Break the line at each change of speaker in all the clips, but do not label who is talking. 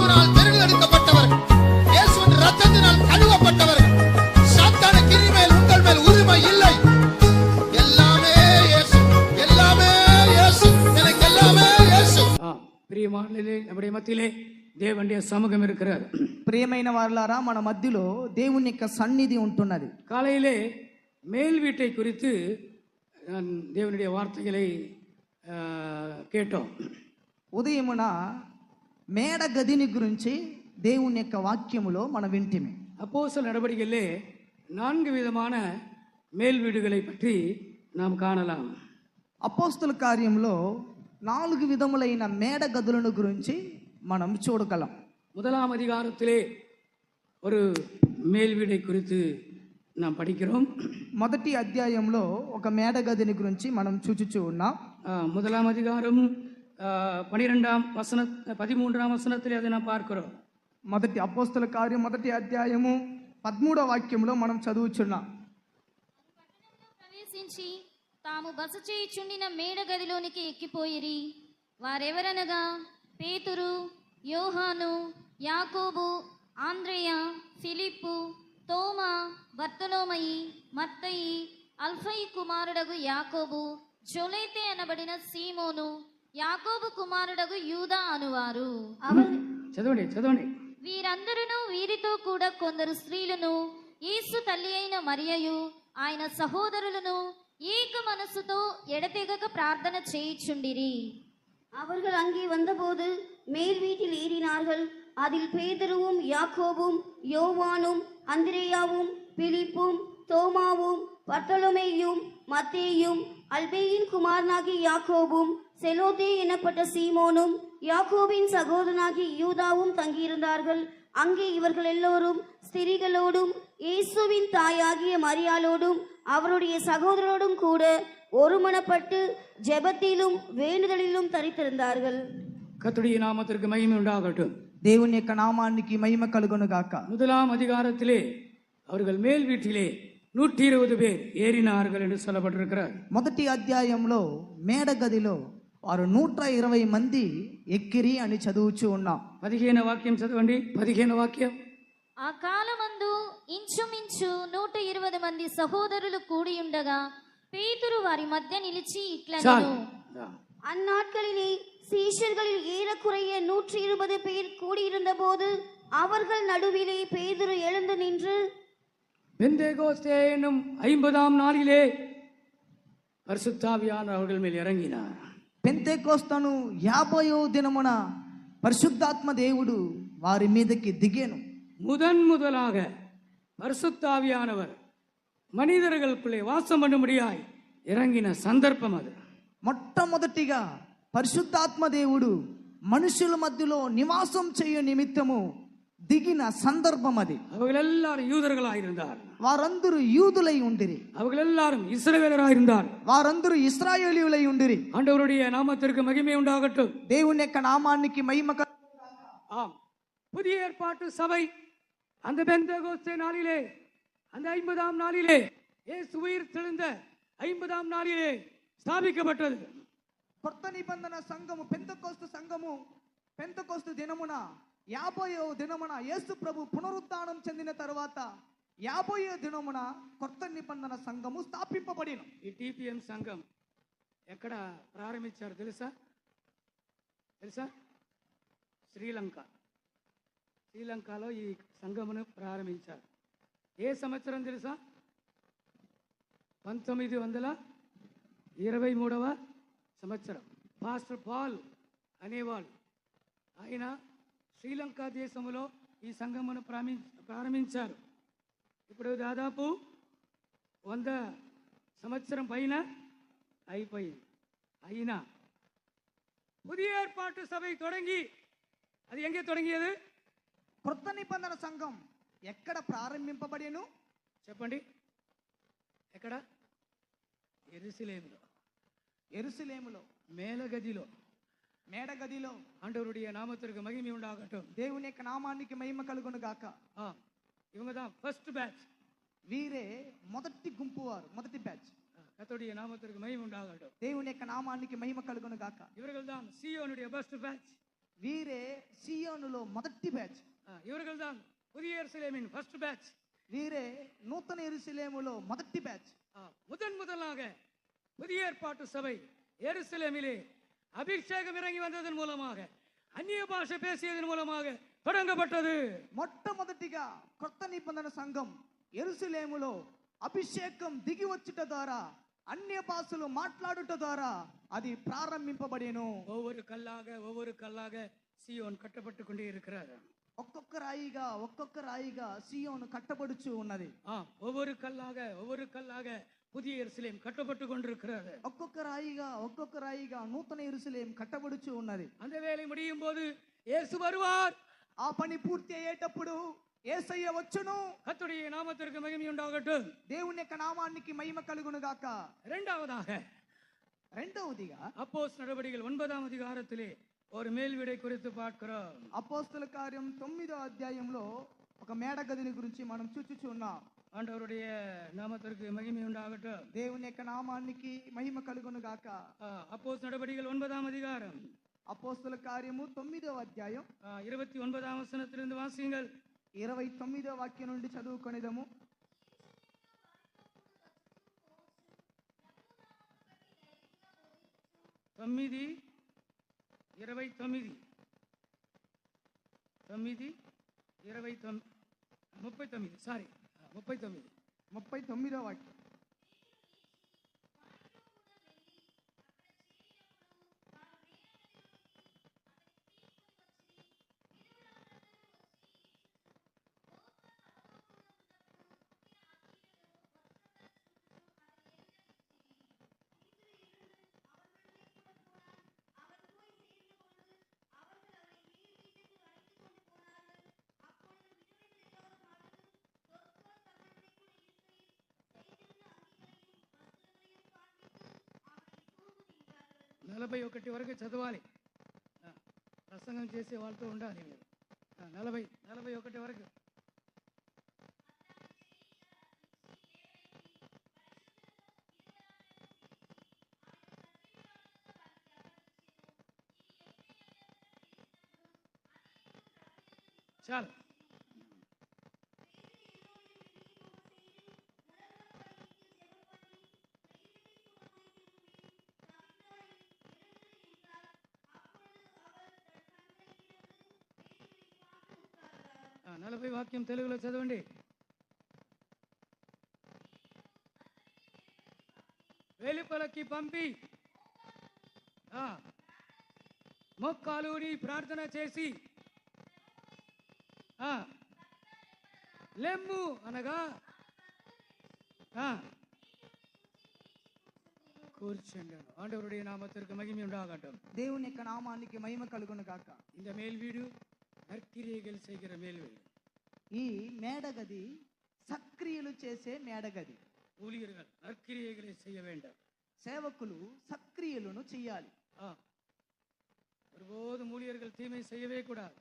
கிறிஸ்துவினால் தெரிந்தெடுக்கப்பட்டவர்கள், இயேசுவின் இரத்தத்தினால் கழுவப்பட்டவர்கள். சாத்தான கிரி மேல் உங்கள் மேல் உரிமை இல்லை. எல்லாமே இயேசு, எல்லாமே இயேசு, எனக்கு எல்லாமே இயேசு.
ప్రియమానలే நம்முடைய మధ్యలో దేవుని సముఖం இருக்கிறார்.
ప్రియమైన వారలారా, మన మధ్యలో దేవుని యొక్క సన్నిధి ఉంటున్నది.
காலையிலே மேல் வீட்டை குறித்து தேவனுடைய வார்த்தைகளை கேட்டோம்.
ఉదయమున మేడ గదిని గురించి దేవుని యొక్క వాక్యములో మనం వింటిమి.
அப்போஸ்தலர் நடவடிக்கையிலே 4 விதமான மேல் வீடுகளை பற்றி நாம் காணலாம்.
అపోస్తల కార్యంలో 4 విధములైన మేడ గదులను గురించి మనం చూడగలం.
முதலாம் அதிகாரத்திலே ஒரு மேல் வீடை குறித்து நாம் படிக்கிறோம்.
మొదటి అధ్యాయంలో ఒక మేడ గదిని గురించి మనం చూచుచూ ఉన్నాం.
முதலாம் அதிகாரம் 12ஆம் வசன 13ஆம் வசனத்திலே அதை நாம் பார்க்கிறோம்.
మొదటి అపోస్తల కార్యం మొదటి అధ్యాయము 13వ వాక్యంలో మనం చదువుచున్నాం.
ప్రవేశించి తాము బస చేయుచుండిన మేడ గదిలోనికి ఎక్కిపోయిరి. వారెవరనగా పేతురు, యోహాను, యాకోబు, ఆంద్రేయ, ఫిలిప్పు, తోమా, బర్తలోమయి, మత్తయి, అల్ఫయి కుమారుడగు యాకోబు, జొలైతే అనబడిన సీమోను, యాకోబు కుమారుడగు యూదా అనువారు.
చదవండి.
వీరందరూ వీరితో కూడా కొందరు స్త్రీలను, యేసు తల్లి అయిన మరియయు ఆయన సహోదరులను ఏక మనసుతో ఎడతెగక ప్రార్థన చేయుచుండిరి.
அவர்கள் அங்கே வந்தபோது மேல் வீட்டில் ஏறினார்கள். அதில் பேதுருவும், யாக்கோபும், யோவானும், அந்திரேயாவும், பிலிப்பும், தோமாவும், பர்த்தலோமேயும், மத்தேயும், அல்பேயின் குமாரனாகிய யாக்கோபும், செலோதே எனப்பட்ட சீமோனும், யாக்கோபின் சகோதரனாகிய யூதாவும் தங்கியிருந்தார்கள். அங்கே இவர்கள் எல்லோரும் ஸ்திரீகளோடும் இயேசுவின் தாயாகிய மரியாளோடும் அவருடைய சகோதரோடும் கூட ஒருமனப்பட்டு ஜெபத்திலும் வேண்டுதலிலும் தரித்திருந்தார்கள்.
கர்த்தருடைய நாமத்திற்கு மகிமை உண்டாகட்டும்.
దేవుని యొక్క నామానికి మహిమ కలుగును గాక.
முதலாம் அதிகாரத்திலே அவர்கள் மேல் வீட்டிலே 120 பேர் ஏறினார்கள் என்று சொல்லப்பட்டிருக்கிறார்.
మొదటి అధ్యాయంలో మేడ గదిలో వారు 120 మంది ఎక్కిరి అని చదువుచూ ఉన్నాం.
15వ వాక్యం చదవండి. 15వ వాక్యం.
ఆ కాలమందు ఇంచుమించు 120 మంది సహోదరులు కూడి ఉండగా பேதுரு వారి మధ్య నిలిచి ఇట్లనెను.
அந்நாட்களிலே சீஷர்களில் ஏறக்குறைய 120 பேர் கூடியிருந்த போது அவர்கள் நடுவிலே பேதுரு எழுந்து நின்று,
பெந்தேகோஸ்தே என்னும் 50ஆம் நாளிலே பரிசுத்த ஆவியானவர் அவர்கள் மேல் இறங்கினார்.
పెంతెకోస్తను 50వ దినమున పరిశుద్ధాత్మ దేవుడు వారి మీదకి దిగేను.
முதலாக பரிசுத்த ஆவியானவர் மனிதர்களுக்குள்ளே வாசம் பண்ணும்படியாய் இறங்கின சந்தர்ப்பம் அது.
మొట్టమొదటిగా పరిశుద్ధాత్మ దేవుడు మనుషుల మధ్యలో నివాసం చేయు నిమిత్తము దిగిన సందర్భం అది.
அவர்கள் எல்லாரும் யூதர்களாக இருந்தார்.
వారందరూ యూదులై ఉండిరి.
அவர்கள் எல்லாரும் இஸ்ரவேலராக இருந்தார்.
వారందరూ ఇశ్రాయేలీయులై ఉండిరి.
ஆண்டவருடைய நாமத்திற்கு மகிமை உண்டாகட்டும்.
దేవుని యొక్క నామానికి మహిమ.
ஆம், புதிய ஏற்பாட்டு சபை அந்த பெந்தேகோஸ்தே நாளிலே, அந்த 50ஆம் நாளிலே, இயேசு உயிர் தெழுந்த 50ஆம் நாளிலே ஸ்தாபிக்கப்பட்டது.
కొత్త నిబంధన సంఘము పెంతెకోస్తు దినమున 50వ దినమున యేసు ప్రభు పునరుద్ధానం చెందిన తరువాత 50వ దినమున కొత్త నిబంధన సంఘము స్థాపింపబడిన.
ఈ టిపిఎం సంఘం ఎక్కడ ప్రారంభించారు తెలుసా? శ్రీలంకలో ఈ సంఘమును ప్రారంభించారు. ఏ సంవత్సరం తెలుసా? 1923వ సంవత్సరం. పాస్టర్ పాల్ అనేవాళ్ళు, ఆయన శ్రీలంక దేశంలో ఈ సంఘమును ప్రారంభించారు. ఇప్పుడు దాదాపు 100 సంవత్సరం పైన అయిపోయింది. అయినా புதிய ஏற்பாட்டு சபை தொடங்கி, அது எங்கே தொடங்கியது?
కొత్త నిబంధన సంఘం ఎక్కడ ప్రారంభింపబడెను
చెప్పండి. ఎక్కడ? ఎరుసలేములో మేడగదిలో. ஆண்டவருடைய நாமத்திற்கு மகிமை உண்டாகட்டும்.
దేవుని యొక్క నామానికి మహిమ కలుగును గాక.
இவங்க தான் ஃபர்ஸ்ட் பேட்ச்.
వీరే మొదటి గుంపు వారు, మొదటి బ్యాచ్.
கர்த்தருடைய நாமத்திற்கு மகிமை உண்டாகட்டும்.
దేవుని యొక్క నామానికి మహిమ కలుగును గాక.
இவர்கள் தான் சீயோனுடைய ஃபர்ஸ்ட் பேட்ச்.
వీరే సియోను సియోనులో మొదటి బ్యాచ్.
இவர்கள் தான் புதிய எருசலேமின் ஃபர்ஸ்ட் பேட்ச்.
వీరే నూతన యెరూషలేములో మొదటి బ్యాచ్.
முதலாக புதிய ஏற்பாட்டு சபை எருசலேமிலே அபிஷேகம் இறங்கி வந்ததன் மூலமாக அந்நிய பாஷை பேசியதன் மூலமாக தொடங்கப்பட்டது.
మొట్టమొదటిగా కొత్త నిబంధన సంఘం యెరూషలేములో అభిషేకం దిగి వచ్చుట ద్వారా అన్య భాషలు మాట్లాడుట ద్వారా అది ప్రారంభింపబడెను.
ஒவ்வொரு கல்லாக சீயோன் கட்டப்பட்டு கொண்டே இருக்கிறார்.
ఒక్కొక్క రాయిగా సియోను కట్టబడుచు ఉన్నది.
ஒவ்வொரு கல்லாக புதிய எருசலேம் கட்டப்பட்டு கொண்டிருக்கிறது.
ఒక్కొక్క రాయిగా నూతన యెరూషలేం కట్టబడుచు ఉన్నది.
அந்த வேலை முடியும் போது இயேசு வருவார்.
ఆ పని పూర్తి అయ్యేటప్పుడు యేసయ్య వచ్చును.
கர்த்தருடைய நாமத்திற்கு மகிமை உண்டாகட்டும்.
దేవుని యొక్క నామానికి మహిమ కలుగును గాక. రెండవదిగా
அப்போஸ்தலர் நடவடிக்கைகள் 9ஆம் அதிகாரத்திலே ஒரு மேல் வீடை குறித்து பார்க்கிறோம்.
అపోస్తల కార్యం 9వ అధ్యాయంలో ఒక మేడ గదిని గురించి మనం చూచుచున్నాం.
ஆண்டவருடைய நாமத்திற்கு மகிமை உண்டாகட்டும்.
దేవుని యొక్క నామానికి మహిమ కలుగును గాక.
அப்போஸ்தலர் நடவடிக்கைகள் 9ஆம் அதிகாரம்
అపోస్తల కార్యము 9వ అధ్యాయం
29ஆம் வசனத்திலிருந்து வாசியுங்கள்.
29వ వాక్యం నుండి చదువుకొనేదము.
తొమ్మిది 29
39వ వాక్యం.
నలభై ఒకటి వరకు చదవాలి. ప్రసంగం చేసే వాళ్ళతో ఉండాలి మీరు. 41 వరకు. చాలు. నలభై వాక్యం తెలుగులో చదవండి. వెలుపలకి పంపి మొక్కాలుని ప్రార్థన చేసి లెమ్ము అనగా కూర్చుండను. ஆண்டவருடைய நாமத்திற்கு மகிமை உண்டாகட்டும்.
దేవుని యొక్క నామానికి మహిమ కలుగును గాక.
இந்த மேல் வீடு நற்கிரியைகள் செய்கிற மேல் வீடு.
ఈ మేడగది సక్రియలు చేసే మేడగది.
ஊழியர்கள் நற்கிரியைகளை செய்ய வேண்டும்.
సేవకులు సక్రియలను చేయాలి.
ஒருபோதும் ஊழியர்கள் தீமை செய்யவே கூடாது.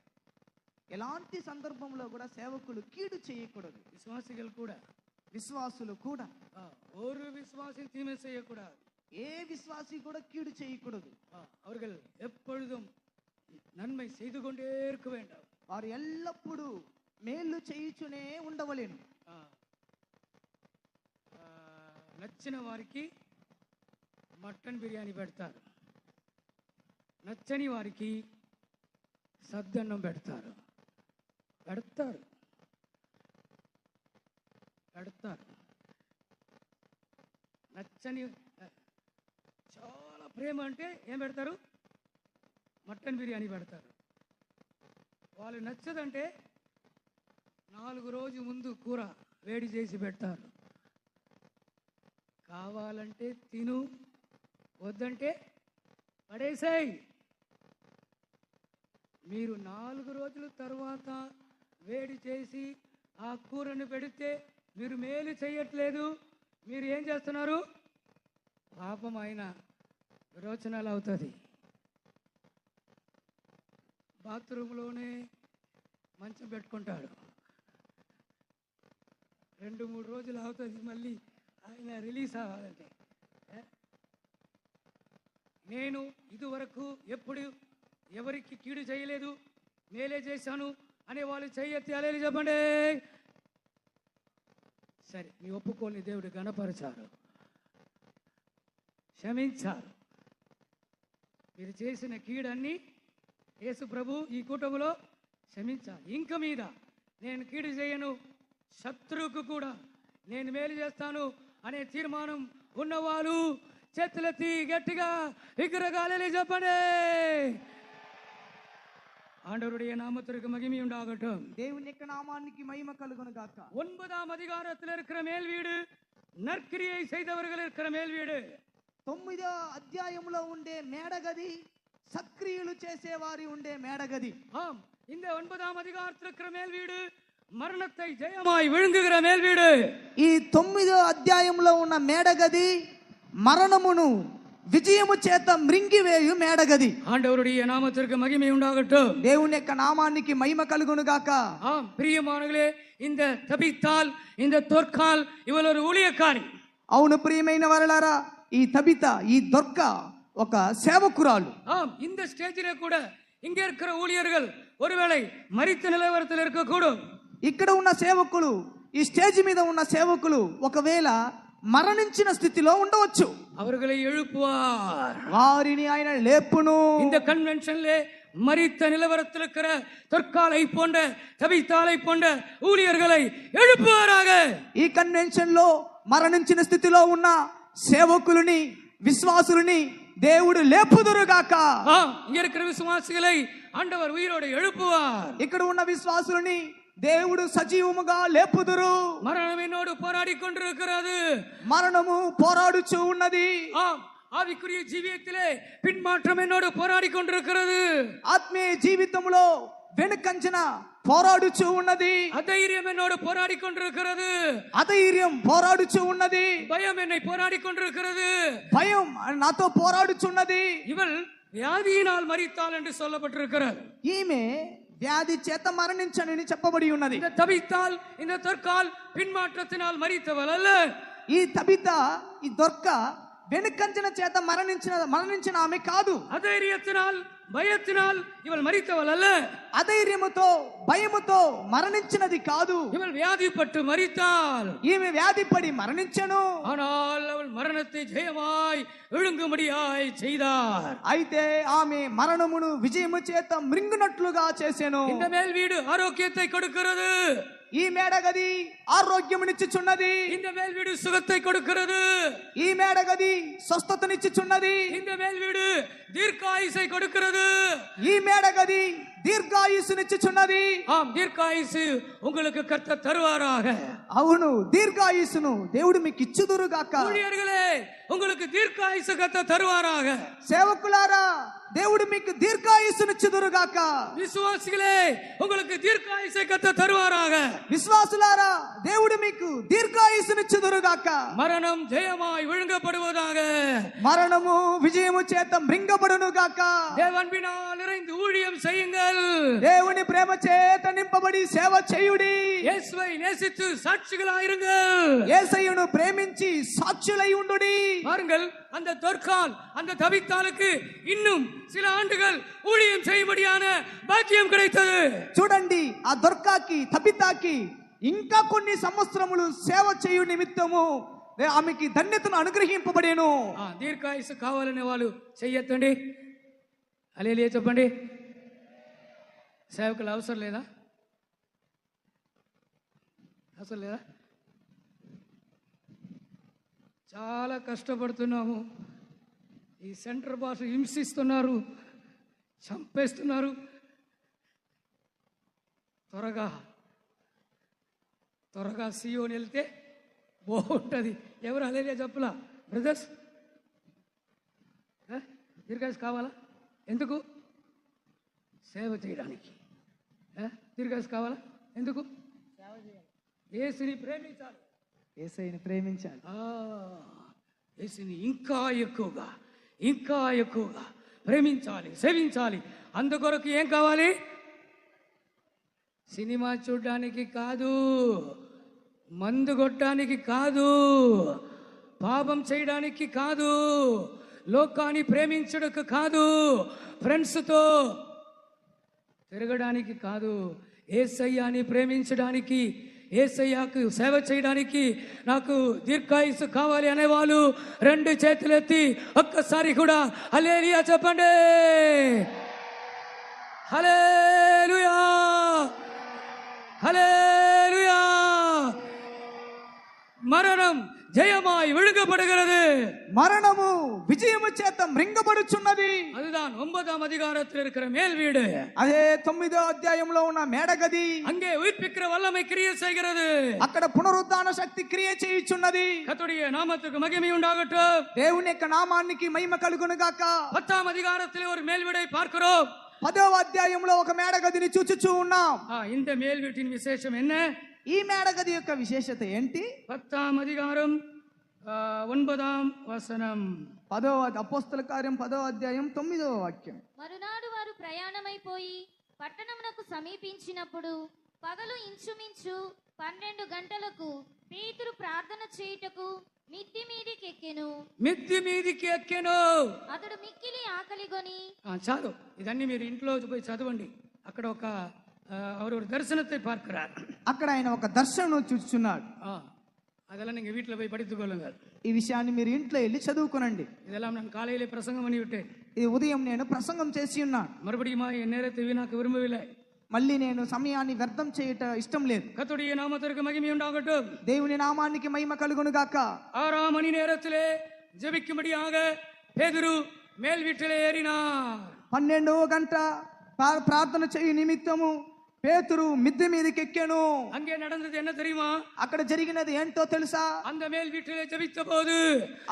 ఎలాంటి సందర్భంలో కూడా సేవకులు కీడు చేయకూడదు. విశ్వాసులు కూడా
ஒரு விசுவாசி தீமை செய்யக்கூடாது.
ఏ విశ్వాసి కూడా కీడు చేయకూడదు.
அவர்கள் எப்பொழுதும் நன்மை செய்து கொண்டே இருக்க வேண்டும்.
వారు ఎల్లప్పుడూ మేలు చేయుచునే ఉండవలేను.
నచ్చిన వారికి మటన్ బిర్యానీ పెడతారు, నచ్చని వారికి సద్దన్నం పెడతారు. నచ్చని చాలా ప్రేమ అంటే ఏం పెడతారు? మటన్ బిర్యానీ పెడతారు. వాళ్ళు నచ్చదంటే 4 రోజు ముందు కూర వేడి చేసి పెడతారు. కావాలంటే తిను, వద్దంటే పడేసాయి. మీరు 4 రోజుల తర్వాత వేడి చేసి ఆ కూరను పెడితే మీరు మేలు చేయట్లేదు. మీరు ఏం చేస్తున్నారు? పాపం ఆయన విరోచనాలు అవుతుంది. బాత్రూంలోనే మంచం పెట్టుకుంటాడు. 2-3 రోజులు అవుతుంది మళ్ళీ ఆయన రిలీజ్ అవ్వాలంటే. నేను ఇదివరకు ఎప్పుడు ఎవరికి కీడు చేయలేదు, మేలే చేశాను అనే వాళ్ళు చెయ్యెత్తి హల్లెలూయా చెప్పండి. సరే, మీ ఒప్పుకోని దేవుడు గణపరిచారు, క్షమించారు. మీరు చేసిన కీడన్ని యేసు ప్రభు ఈ కూటమిలో క్షమించాలి. ఇంక మీద నేను కీడు చేయను, శత్రువుకు కూడా నేను మేలు చేస్తాను అనే తీర్మానం ఉన్నవాళ్ళు చేతులెత్తి గట్టిగా విగ్రహాలే చెప్పండి. ஆண்டவருடைய நாமத்திற்கு மகிமை உண்டாகட்டும்.
దేవుని యొక్క నామానికి మహిమ కలుగును గాక.
9ஆம் அதிகாரத்தில் இருக்கிற மேல் வீடு நற்கிரியை செய்தவர்கள் இருக்கிற மேல் வீடு.
9వ అధ్యాయంలో ఉండే మేడగది సక్రియలు చేసేవారి ఉండే మేడగది.
ஆம், இந்த 9ஆம் அதிகாரத்தில் இருக்கிற மேல் வீடு மரணத்தை ஜெயமாய் விழுங்குகிற மேல் வீடு.
ఈ 9వ అధ్యాయంలో ఉన్న మేడగది మరణమును విజయము చేత మృంగివేయు మేడగది.
ஆண்டவருடைய நாமத்திற்கு மகிமை உண்டாகட்டும்.
దేవుని యొక్క నామానికి మహిమ కలుగును గాక.
ஆம், பிரியமானவர்களே, இந்த தபித்தால், இந்த தொற்கால் இவள் ஒரு ஊழியக்காரி.
అవును ప్రియమైన వారలారా, ఈ తబిత, ఈ దొర్క ఒక సేవకురాలు.
ஆம், இந்த ஸ்டேஜிலே கூட இங்கே இருக்கிற ஊழியர்கள் ஒருவேளை மரித்த நிலவரத்தில் இருக்கக்கூடும்.
ఇక్కడ ఉన్న సేవకులు, ఈ స్టేజ్ మీద ఉన్న సేవకులు ఒకవేళ మరణించిన స్థితిలో ఉండవచ్చు.
அவர்களை எழுப்புவார்.
వారిని ఆయన లేపును.
இந்த கன்வென்ஷன்ல மரித்த நிலவரத்தில் இருக்கிற தொற்காலை போன்ற தபித்தாலை போன்ற ஊழியர்களை எழுப்புவாராக.
ఈ కన్వెన్షన్ లో మరణించిన స్థితిలో ఉన్న సేవకులని, విశ్వాసులని దేవుడు లేపుదురుగాక.
இங்க இருக்கிற விசுவாசிகளை ஆண்டவர் உயிரோடு எழுப்புவார்.
ఇక్కడ ఉన్న విశ్వాసులని దేవుడు సజీవముగా లేపుదురు.
மரணம் என்னோடு போராடி கொண்டிருக்கிறது.
మరణము పోరాడుచు ఉన్నది.
ஆவிக்குரிய ஜீவியத்திலே பின்மாற்றம் என்னோடு போராடி கொண்டிருக்கிறது.
ఆత్మీయ జీవితంలో వెనుకంజన పోరాడుచు ఉన్నది.
அதைரியம் என்னோடு போராடி கொண்டிருக்கிறது.
అధైర్యం పోరాడుచు ఉన్నది.
பயம் என்னை போராடி கொண்டிருக்கிறது.
భయం నాతో పోరాడుచున్నది.
இவள் வியாதியினால் மரித்தாள் என்று சொல்லப்பட்டிருக்கிறது.
ఈమె వ్యాధి చేత మరణించనని చెప్పబడి ఉన్నది.
இந்த தபித்தால், இந்த தொற்கால் பின்மாற்றத்தினால் மரித்தவள் அல்ல.
ఈ తబిత, ఈ దొర్క వెనుకంజన చేత మరణించిన ఆమె కాదు.
అధైర్యத்தினால், பயத்தினால் இவள் மரித்தவள் அல்ல.
అధైర్యముతో, భయముతో మరణించినది కాదు.
இவள் வியாதிப்பட்டு மரித்தாள்.
ఈమె వ్యాధిపడి మరణించెను.
ஆனால் அவள் மரணத்தை ஜெயமாய் விழுங்கும்படியாய் செய்தார்.
అయితే ఆమె మరణమును విజయము చేత మృంగునట్లుగా చేసెను.
இந்த மேல் வீடு ஆரோக்கியத்தை கொடுக்கிறது.
ఈ మేడగది ఆరోగ్యమునిచ్చుచున్నది.
இந்த மேல் வீடு சுகத்தை கொடுக்கிறது.
ఈ మేడగది స్వస్థతనిచ్చుచున్నది.
இந்த மேல் வீடு தீர்க்காயுசை கொடுக்கிறது.
ఈ మేడగది దీర్ఘాయుసునిచ్చుచున్నది.
ஆம், தீர்க்காயுசு உங்களுக்கு கர்த்தர் தருவாராக.
అవును, దీర్ఘాయుసును దేవుడు మీకు ఇచ్చుదురుగాక.
ஊழியர்களே, உங்களுக்கு தீர்க்காயுசு கர்த்தர் தருவாராக.
సేవకులారా, దేవుడు మీకు దీర్ఘాయుసునిచ్చుదురుగాక.
விசுவாசிகளே, உங்களுக்கு தீர்க்காயுசை கர்த்தர் தருவாராக.
విశ్వాసులారా, దేవుడు మీకు దీర్ఘాయుసునిచ్చుదురుగాక.
மரணம் ஜெயமாய் விழுங்கப்படுவதாக.
మరణము విజయము చేత మృంగబడునుగాక.
தேவன்பினால் நிறைந்து ஊழியம் செய்யுங்கள்.
దేవుని ప్రేమ చేత నింపబడి సేవ చేయుడి.
இயேசுவை நேசித்து சாட்சிகளாயிருங்கள்.
యేసయ్యను ప్రేమించి సాక్షులై ఉండుడి.
பாருங்கள், அந்த தொற்கால், அந்த தபித்தாளுக்கு இன்னும் சில ஆண்டுகள் ஊழியம் செய்யும்படியான பாக்கியம் கிடைத்தது.
చూడండి, ఆ దొర్కాకి, తబితాకి ఇంకా కొన్ని సంవత్సరములు సేవ చేయు నిమిత్తము ఆమెకి ధన్యతను అనుగ్రహింపబడేను.
దీర్ఘాయుసు కావాలనే వాళ్ళు చెయ్యొద్దండి. హల్లెలూయా చెప్పండి. సేవకులు అవసరం లేదా? అవసరం లేదా? చాలా కష్టపడుతున్నాము. ఈ సెంటర్ భాష హింసిస్తున్నారు, చంపేస్తున్నారు. త్వరగా సియోని వెళ్తే బాగుంటుంది. ఎవరు హల్లెలూయా చెప్పలా? బ్రదర్స్, దీర్ఘాయుసు కావాలా? ఎందుకు? సేవ చేయడానికి. దీర్ఘాయుసు కావాలా? ఎందుకు? యేసుని ప్రేమించాలి.
యేసయ్యని ప్రేమించాలి.
యేసుని ఇంకా ఎక్కువగా, ఇంకా ఎక్కువగా ప్రేమించాలి, సేవించాలి. అందుకొరకు ఏం కావాలి? సినిమా చూడడానికి కాదు, మందు కొట్టడానికి కాదు, పాపం చేయడానికి కాదు, లోకాన్ని ప్రేమించడానికి కాదు, ఫ్రెండ్స్తో తిరగడానికి కాదు, యేసయ్యాని ప్రేమించడానికి, యేసయ్యాకు సేవ చేయడానికి నాకు దీర్ఘాయుసు కావాలి అనేవాళ్ళు 2 చేతులెత్తి ఒక్కసారి కూడా హల్లెలూయా చెప్పండి. హల్లెలూయా, హల్లెలూయా. மரணம் ஜெயமாய் விழுங்கப்படுகிறது.
மரணமு விஜயமு చేత మృంగబడుచున్నది.
அதுதான் 9ஆம் அதிகாரத்தில் இருக்கிற மேல் வீடு.
అదే 9వ అధ్యాయంలో ఉన్న మేడగది.
அங்கே உயிர்ப்பிக்கிற வல்லமை கிரியை செய்கிறது.
అక్కడ పునరుద్ధాన శక్తి క్రియ చేయుచున్నది.
கர்த்தருடைய நாமத்துக்கு மகிமை உண்டாகட்டும்.
దేవుని యొక్క నామానికి మహిమ కలుగును గాక.
10ஆம் அதிகாரத்திலே ஒரு மேல் வீடை பார்க்கிறோம்.
10వ అధ్యాయంలో ఒక మేడగదిని చూచుచూ ఉన్నాం.
இந்த மேல் வீட்டின் விசேஷம் என்ன?
ఈ మేడగది యొక్క విశేషత ఏంటి?
10ஆம் அதிகாரம் 9ஆம் వచనం.
10వ అపోస్తల కార్యం 10వ అధ్యాయం 9వ వాక్యం.
మరునాడు వారు ప్రయాణమైపోయి పట్టణమునకు సమీపించినప్పుడు పగలు ఇంచుమించు 12 గంటలకు పేతురు ప్రార్థన చేయుటకు మిద్ది మీదికి ఎక్కెను. అతడు మిక్కిలి ఆకలిగొని.
చాలు, ఇదన్నీ మీరు ఇంట్లో పోయి చదవండి. అక్కడ ఒక அவர் ஒரு தரிசனத்தை பார்க்கிறார்.
అక్కడ ఆయన ఒక దర్శనం చూస్తున్నాడు.
அதெல்லாம் நீங்க வீட்ல போய் படித்துக் கொள்ளுங்கள்.
ఈ విషయాన్ని మీరు ఇంట్లో వెళ్ళి చదువుకోనండి.
இதெல்லாம் நான் காலையிலே பிரசங்கம் பண்ணி விட்டேன்.
ఇది ఉదయం నేను ప్రసంగం చేసి ఉన్నాను.
மறுபடியும் என் நேரத்தை வீணாக்க விரும்பவில்லை.
మళ్ళీ నేను సమయాన్ని వ్యర్థం చేయట ఇష్టం లేదు.
கர்த்தருடைய நாமத்திற்கு மகிமை உண்டாகட்டும்.
దేవుని నామానికి మహిమ కలుగును గాక.
6ஆம் மணி நேரத்திலே ஜெபிக்கும்படியாக பேதுரு மேல் வீட்டிலே ஏறினார்.
12వ గంట ప్రార్థన చేయు నిమిత్తము పేతురు మిద్దె మీదకి ఎక్కాను.
அங்கே நடந்தது என்ன தெரியுமா?
అక్కడ జరిగినది ఏంటో తెలుసా?
அந்த மேல் வீட்டிலே ஜெபித்த போது,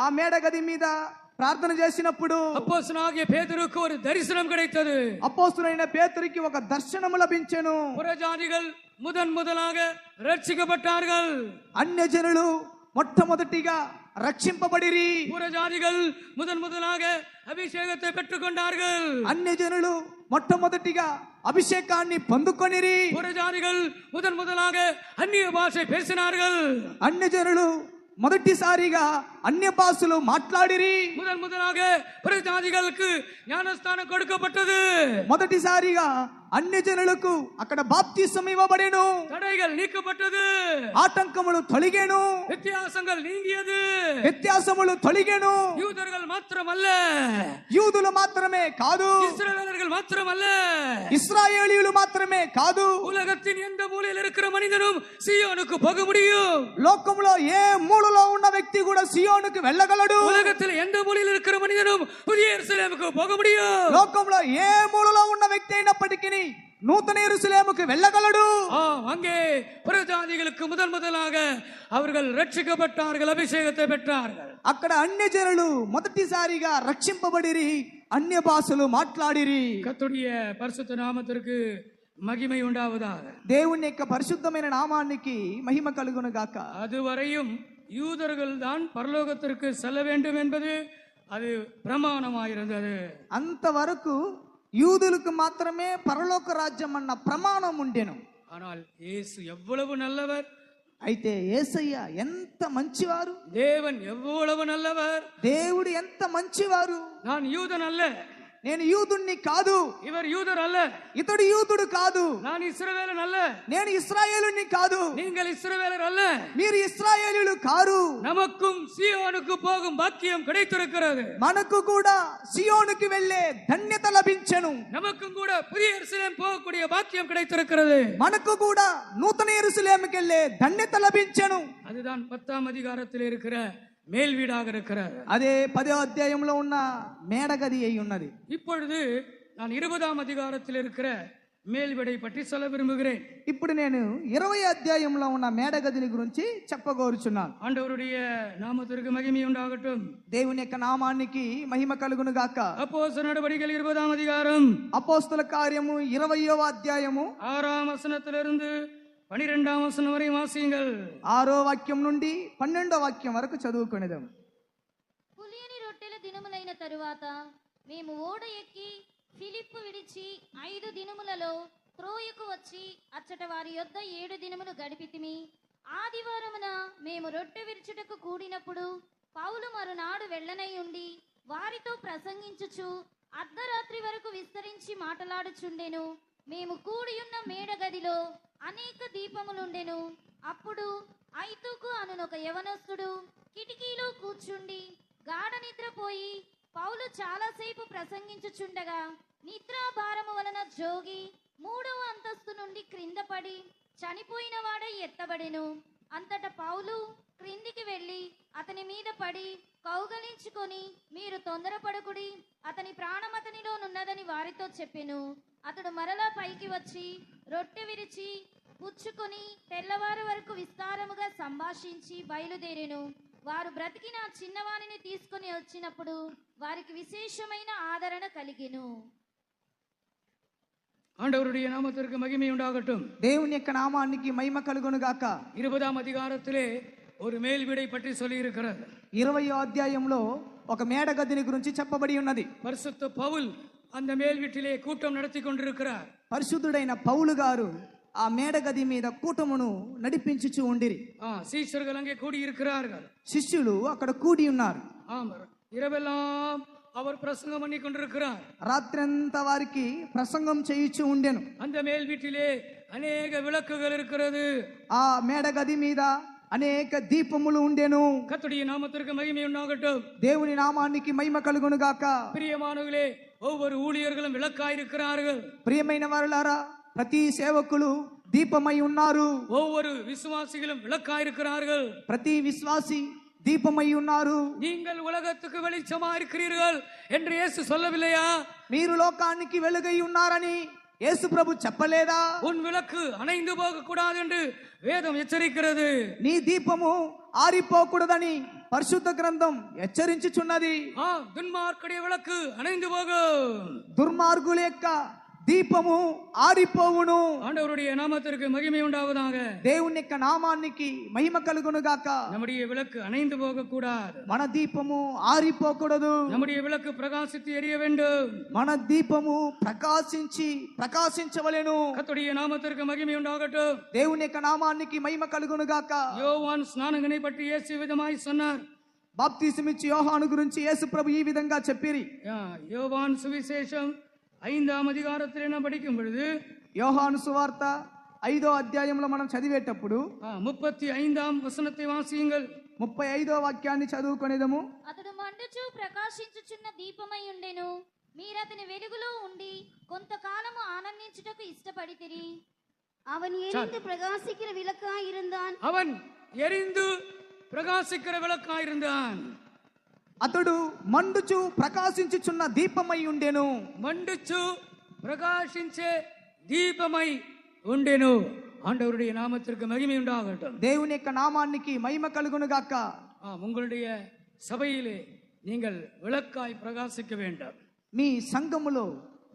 ఆ మేడగది మీద ప్రార్థన చేసినప్పుడు
அப்போஸ்தலனாகிய பேதுருக்கு ஒரு தரிசனம் கிடைத்தது.
అపోస్తలుడైన పేతురుకి ఒక దర్శనము లభించెను.
புறஜாதிகள் முதலாக ரட்சிக்கப்பட்டார்கள்.
అన్యజనులు మొట్టమొదటిగా రక్షింపబడిరి.
புறஜாதிகள் முதலாக అభిషేకத்தை பெற்றுக்கொண்டார்கள்.
అన్యజనులు మొట్టమొదటిగా అభిషేకాన్ని పొందుకొనిరి.
புறஜாதிகள் முதலாக அந்நிய பாஷை பேசினார்கள்.
అన్యజనులు మొదటిసారిగా అన్య భాషలు మాట్లాడిరి.
முதலாக புறஜாதிகளுக்கு ஞானஸ்தானம் கொடுக்கப்பட்டது.
మొదటిసారిగా అన్యజనులకు అక్కడ బాప్తిసం ఇవ్వబడెను.
தடைகள் நீக்கப்பட்டது.
ఆటంకములు తొలగెను.
வித்தியாசங்கள் நீங்கியது.
వ్యత్యాసములు తొలగెను.
யூதர்கள் மாத்திரமல்ல,
యూదులు మాత్రమే కాదు,
இஸ்ரவேலர்கள் மாத்திரமல்ல,
ఇశ్రాయేలీయులు మాత్రమే కాదు,
உலகத்தின் எந்த மூலையில் இருக்கிற மனிதனும் சீயோனுக்கு போக முடியும்.
లోకములో ఏ మూలలో ఉన్న వ్యక్తి కూడా సియోనుకు వెళ్ళగలడు.
உலகத்தில் எந்த மூலையில் இருக்கிற மனிதனும் புதிய எருசலேமுக்கு போக முடியும்.
లోకంలో ఏ మూలలో ఉన్న వ్యక్తి అయినప్పటికీ నూతన యెరూషలేముకు వెళ్ళగలడు.
அங்கே புறஜாதிகளுக்கு முதலாக அவர்கள் ரட்சிக்கப்பட்டார்கள், அபிஷேகத்தை பெற்றார்கள்.
అక్కడ అన్యజనులు మొదటిసారిగా రక్షింపబడిరి, అన్య భాషలు మాట్లాడిరి.
கர்த்தருடைய பரிசுத்த நாமத்திற்கு மகிமை உண்டாவதாக.
దేవుని యొక్క పరిశుద్ధమైన నామానికి మహిమ కలుగును గాక.
அதுவரையும் யூதர்கள் தான் பரலோகத்திற்கு செல்ல வேண்டும் என்பது அது பிரமாணமாயிருந்தது.
అంతవరకు యూదులకు మాత్రమే పరలోక రాజ్యం అన్న ప్రమాణం ఉండెను.
ஆனால் இயேசு எவ்வளவு நல்லவர்,
అయితే యేసయ్య ఎంత మంచివారు,
தேவன் எவ்வளவு நல்லவர்.
దేవుడు ఎంత మంచివారు.
நான் யூதன் அல்ல,
నేను యూదుణ్ణి కాదు,
இவர் யூதர் அல்ல.
ఇతడు యూదుడు కాదు,
நான் இஸ்ரவேலன் அல்ல,
నేను ఇశ్రాయేలుని కాదు,
நீங்கள் ఇశ్రాయేலர் அல்ல,
మీరు ఇశ్రాయేలీయులు కారు.
நமக்கும் சீயோனுக்கு போகும் பாக்கியம் கிடைத்திருக்கிறது.
మనకు కూడా సియోనుకి వెళ్ళే ధన్యత లభించెను.
நமக்கும் கூட புதிய எருசலேம் போகக்கூடிய பாக்கியம் கிடைத்திருக்கிறது.
మనకు కూడా నూతన యెరూషలేముకి వెళ్ళే ధన్యత లభించెను.
அதுதான் 10ஆம் அதிகாரத்தில் இருக்கிற மேல் வீடாக இருக்கிறார்.
అదే 10వ అధ్యాయంలో ఉన్న మేడగది అయి ఉన్నది.
இப்பொழுது நான் 20ஆம் அதிகாரத்தில் இருக்கிற மேல் வீடை பற்றி சொல்ல விரும்புகிறேன்.
ఇప్పుడు నేను 20వ అధ్యాయంలో ఉన్న మేడగదిని గురించి చెప్పగోరుచున్నాను.
ஆண்டவருடைய நாமத்திற்கு மகிமை உண்டாகட்டும்.
దేవుని యొక్క నామానికి మహిమ కలుగును గాక.
அப்போஸ்தலர் நடபடிகள் 20ஆம் அதிகாரம்
అపోస్తల కార్యము 20వ అధ్యాయము
6ஆம் வசனத்திலிருந்து 12ஆம் வசனம் வரை வாசியுங்கள்.
6వ వాక్యం నుండి 12వ వాక్యం వరకు చదువుకొనేదాం.
పులియని రొట్టెల దినములైన తరువాత మేము ఓడ ఎక్కి ఫిలిప్పు విడిచి 5 దినములలో త్రోయకు వచ్చి అచ్చట వారి యొద్ద 7 దినములు గడిపితిమి. ఆదివారమున మేము రొట్టె విరుచుటకు కూడినప్పుడు పౌలు మరునాడు వెళ్ళనై ఉండి వారితో ప్రసంగించుచు అర్ధరాత్రి వరకు విస్తరించి మాట్లాడుచుండెను. మేము కూడియున్న మేడగదిలో అనేక దీపములుండెను. అప్పుడు ఐతుకు అనునొక యవనస్తుడు కిటికీలో కూర్చుండి గాఢ నిద్రపోయి పౌలు చాలాసేపు ప్రసంగించుచుండగా నిద్రాభారము వలన జోగి 3వ అంతస్తు నుండి క్రింద పడి చనిపోయిన వాడై ఎత్తబడెను. అంతట పౌలు క్రిందికి వెళ్ళి అతని మీద పడి కౌగలించుకొని, మీరు తొందరపడకుడి, అతని ప్రాణం అతనిలోనున్నదని వారితో చెప్పెను. అతడు మరలా పైకి వచ్చి రొట్టె విరిచి పుచ్చుకొని తెల్లవారు వరకు విస్తారముగా సంభాషించి బయలుదేరెను. వారు బ్రతికిన ఆ చిన్నవాణిని తీసుకుని వచ్చినప్పుడు వారికి విశేషమైన ఆదరణ కలిగెను.
ஆண்டவருடைய நாமத்திற்கு மகிமை உண்டாகட்டும்.
దేవుని యొక్క నామానికి మహిమ కలుగును గాక.
20ஆம் அதிகாரத்திலே ஒரு மேல் வீடை பற்றி சொல்லி இருக்கிறார்.
20వ అధ్యాయంలో ఒక మేడగదిని గురించి చెప్పబడి ఉన్నది.
பரிசுத்த பவுல் அந்த மேல் வீட்டிலே கூட்டம் நடத்தி கொண்டிருக்கிறார்.
పరిశుద్ధుడైన పౌలు గారు ఆ మేడగది మీద కూటమును నడిపించుచు ఉండిరి.
சீஷர்கள் அங்கே கூடி இருக்கிறார்கள்.
శిష్యులు అక్కడ కూడి ఉన్నారు.
இரவெல்லாம் அவர் பிரசங்கம் பண்ணி கொண்டிருக்கிறார்.
రాత్రంతా వారికి ప్రసంగం చేయుచు ఉండెను.
அந்த மேல் வீட்டிலே அநேக விளக்குகள் இருக்கிறது.
ఆ మేడగది మీద అనేక దీపములు ఉండెను.
கர்த்தருடைய நாமத்திற்கு மகிமை உண்டாகட்டும்.
దేవుని నామానికి మహిమ కలుగును గాక.
பிரியமானவர்களே, ஒவ்வொரு ஊழியர்களும் விளக்காயிருக்கிறார்கள்.
ప్రియమైన వారులారా, ప్రతి సేవకులు దీపమై ఉన్నారు.
ஒவ்வொரு விசுவாசிகளும் விளக்காயிருக்கிறார்கள்.
ప్రతి విశ్వాసి దీపమై ఉన్నారు.
நீங்கள் உலகத்துக்கு வெளிச்சமா இருக்கிறீர்கள் என்று இயேசு சொல்லவில்லையா?
మీరు లోకానికి వెలుగై ఉన్నారని యేసు ప్రభు చెప్పలేదా?
உன் விளக்கு அணைந்து போக கூடாது என்று வேதம் ఎచ్చరిக்கிறது.
నీ దీపము ఆరిపోకూడదని పరిశుద్ధ గ్రంథం హెచ్చరించుచున్నది.
துன்மார்க்குடைய விளக்கு அணைந்து போகும்.
దుర్మార్గుల యొక్క దీపము ఆరిపోవును.
ஆண்டவருடைய நாமத்திற்கு மகிமை உண்டாவதாக.
దేవుని యొక్క నామానికి మహిమ కలుగును గాక.
நம்முடைய விளக்கு அணைந்து போக கூடாது.
మన దీపము ఆరిపోకూడదు.
நம்முடைய விளக்கு பிரகாசித்து எரிய வேண்டும்.
మన దీపము ప్రకాశించవలెను.
கர்த்தருடைய நாமத்திற்கு மகிமை உண்டாகட்டும்.
దేవుని యొక్క నామానికి మహిమ కలుగును గాక.
யோவான் ஸ்நானகனை பற்றி இயேசு விதமாய் சொன்னார்.
బాప్తిసమిచ్చి యోహాను గురించి యేసు ప్రభు ఈ విధంగా చెప్పిరి.
யோவான் சுவிசேஷம் 5ஆம் அதிகாரத்தில் நாம் படிக்கும் பொழுது,
యోహాను సువార్త 5వ అధ్యాయంలో మనం చదివేటప్పుడు
35ஆம் వచనத்தை వాసియంగల్.
35వ వాక్యాన్ని చదువుకొనేదము.
అతడు మండుచు ప్రకాశించుచున్న దీపమై ఉండెను. మీరు అతని వెలుగులో ఉండి కొంతకాలము ఆనందించుటకు ఇష్టపడితిరి.
அவன் எரிந்து பிரகாசிக்கிற விளக்காய் இருந்தான்.
அவன் எரிந்து பிரகாசிக்கிற விளக்காயிருந்தான்.
అతడు మండుచు ప్రకాశించుచున్న దీపమై ఉండెను.
మండుచు பிரகாசிంచే దీపమై ఉండెను. ஆண்டவருடைய நாமத்திற்கு மகிமை உண்டாகட்டும்.
దేవుని యొక్క నామానికి మహిమ కలుగును గాక.
உங்களுடைய சபையிலே நீங்கள் விளக்காய் பிரகாசிக்க வேண்டும்.
మీ సంఘములో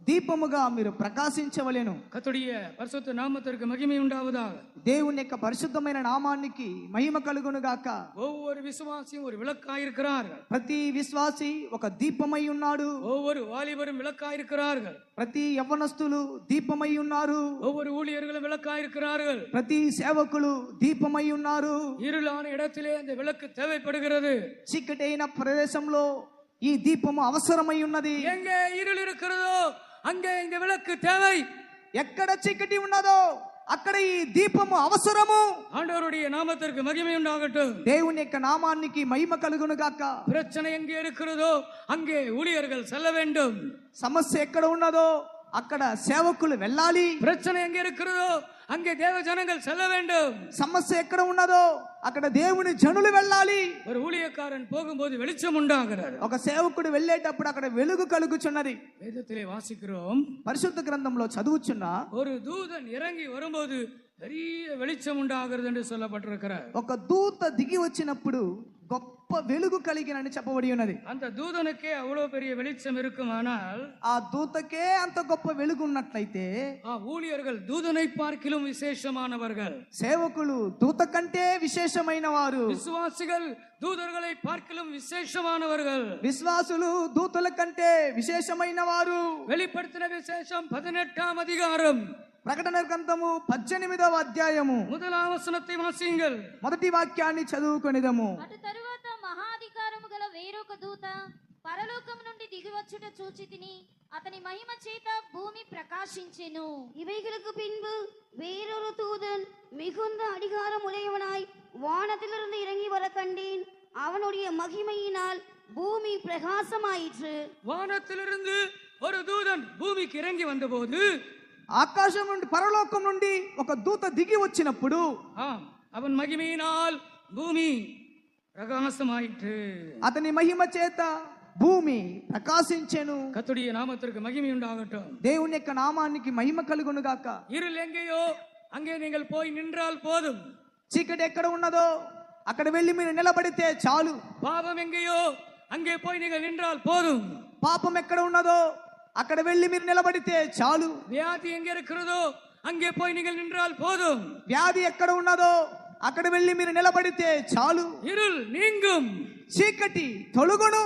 దీపముగా మీరు ప్రకాశించవలెను.
கர்த்தருடைய பரிசுத்த நாமத்திற்கு மகிமை உண்டாவதாக.
దేవుని యొక్క పరిశుద్ధమైన నామానికి మహిమ కలుగును గాక.
ஒவ்வொரு விசுவாசியும் ஒரு விளக்காயிருக்கிறார்கள்.
ప్రతి విశ్వాసి ఒక దీపమై ఉన్నాడు.
ஒவ்வொரு வாலிபரும் விளக்காயிருக்கிறார்கள்.
ప్రతి యవ్వనస్తులు దీపమై ఉన్నారు.
ஒவ்வொரு ஊழியர்களும் விளக்காயிருக்கிறார்கள்.
ప్రతి సేవకులు దీపమై ఉన్నారు.
இருளான இடத்திலே அந்த விளக்கு தேவைப்படுகிறது.
చీకటైన ప్రదేశంలో ఈ దీపము అవసరమై ఉన్నది.
எங்கே இருள் இருக்கிறதோ அங்கே இந்த விளக்கு தேவை.
ఎక్కడ చీకటి ఉన్నదో అక్కడ ఈ దీపము అవసరము.
ஆண்டவருடைய நாமத்திற்கு மகிமை உண்டாகட்டும்.
దేవుని యొక్క నామానికి మహిమ కలుగును గాక.
பிரச்சனை எங்கே இருக்கிறதோ அங்கே ஊழியர்கள் செல்ல வேண்டும்.
సమస్య ఎక్కడ ఉన్నదో అక్కడ సేవకులు వెళ్ళాలి.
பிரச்சனை எங்கே இருக்கிறதோ அங்கே தேவ ஜனங்கள் செல்ல வேண்டும்.
సమస్య ఎక్కడ ఉన్నదో అక్కడ దేవుని జనులు వెళ్ళాలి.
ஒரு ஊழியக்காரன் போகும்போது வெளிச்சம் உண்டாகிறது.
ఒక సేవకుడు వెళ్ళేటప్పుడు అక్కడ వెలుగు కలుగుచున్నది.
வேதத்திலே வாசிக்கிறோம்,
పరిశుద్ధ గ్రంథంలో చదువుచున్నా
ஒரு தூதன் இறங்கி வரும்போது பெரிய வெளிச்சம் உண்டாகிறது என்று சொல்லப்பட்டிருக்கிறார்.
ఒక దూత దిగి వచ్చినప్పుడు గొప్ప వెలుగు కలిగినని చెప్పబడి ఉన్నది.
அந்த தூதனுக்கே அவ்வளவு பெரிய வெளிச்சம் இருக்குமானால்
ఆ దూతకే అంత గొప్ప వెలుగు ఉన్నట్లయితే
ஊழியர்கள் தூதனை பார்க்கிலும் விசேஷமானவர்கள்.
సేవకులు దూత కంటే విశేషమైన వారు.
விசுவாசிகள் தூதர்களை பார்க்கிலும் விசேஷமானவர்கள்.
విశ్వాసులు దూతల కంటే విశేషమైన వారు.
வெளிப்படுத்தின விசேஷம் 18ஆம் அதிகாரம்
ప్రకటన గ్రంథము 18వ అధ్యాయము
1వ వచనத்தை వాసియంగల్.
మొదటి వాక్యాన్ని చదువుకొనిదము.
అటు తరువాత మహాధికారము గల వేరొక దూత పరలోకము నుండి దిగివచ్చుట చూచి తిని అతని మహిమ చేత భూమి ప్రకాశించెను.
இவைகளுக்கு பின்பு வேறொரு தூதன் மிகுந்த அதிகாரம் உடையவனாய் வானத்திலிருந்து இறங்கி வர கண்டேன். அவனுடைய மகிமையினால் பூமி பிரகாசமாயிற்று.
வானத்திலிருந்து ஒரு தூதன் பூமிக்கு இறங்கி வந்தபோது
ఆకాశం నుండి పరలోకం నుండి ఒక దూత దిగి వచ్చినప్పుడు
அவன் மகிமையினால் பூமி பிரகாசமாயிற்று.
అతని మహిమ చేత భూమి ప్రకాశించెను.
கர்த்தருடைய நாமத்திற்கு மகிமை உண்டாகட்டும்.
దేవుని యొక్క నామానికి మహిమ కలుగును గాక.
இருள் எங்கேயோ அங்கே நீங்கள் போய் நின்றால் போதும்.
చీకటి ఎక్కడ ఉన్నదో అక్కడ వెళ్ళి మీరు నిలబడితే చాలు.
பாவம் எங்கேயோ அங்கே போய் நீங்கள் நின்றால் போதும்.
పాపం ఎక్కడ ఉన్నదో అక్కడ వెళ్ళి మీరు నిలబడితే చాలు.
வியாதி எங்கே இருக்கிறதோ அங்கே போய் நீங்கள் நின்றால் போதும்.
వ్యాధి ఎక్కడ ఉన్నదో అక్కడ వెళ్ళి మీరు నిలబడితే చాలు.
இருள் நீங்கும்,
చీకటి తొలగును,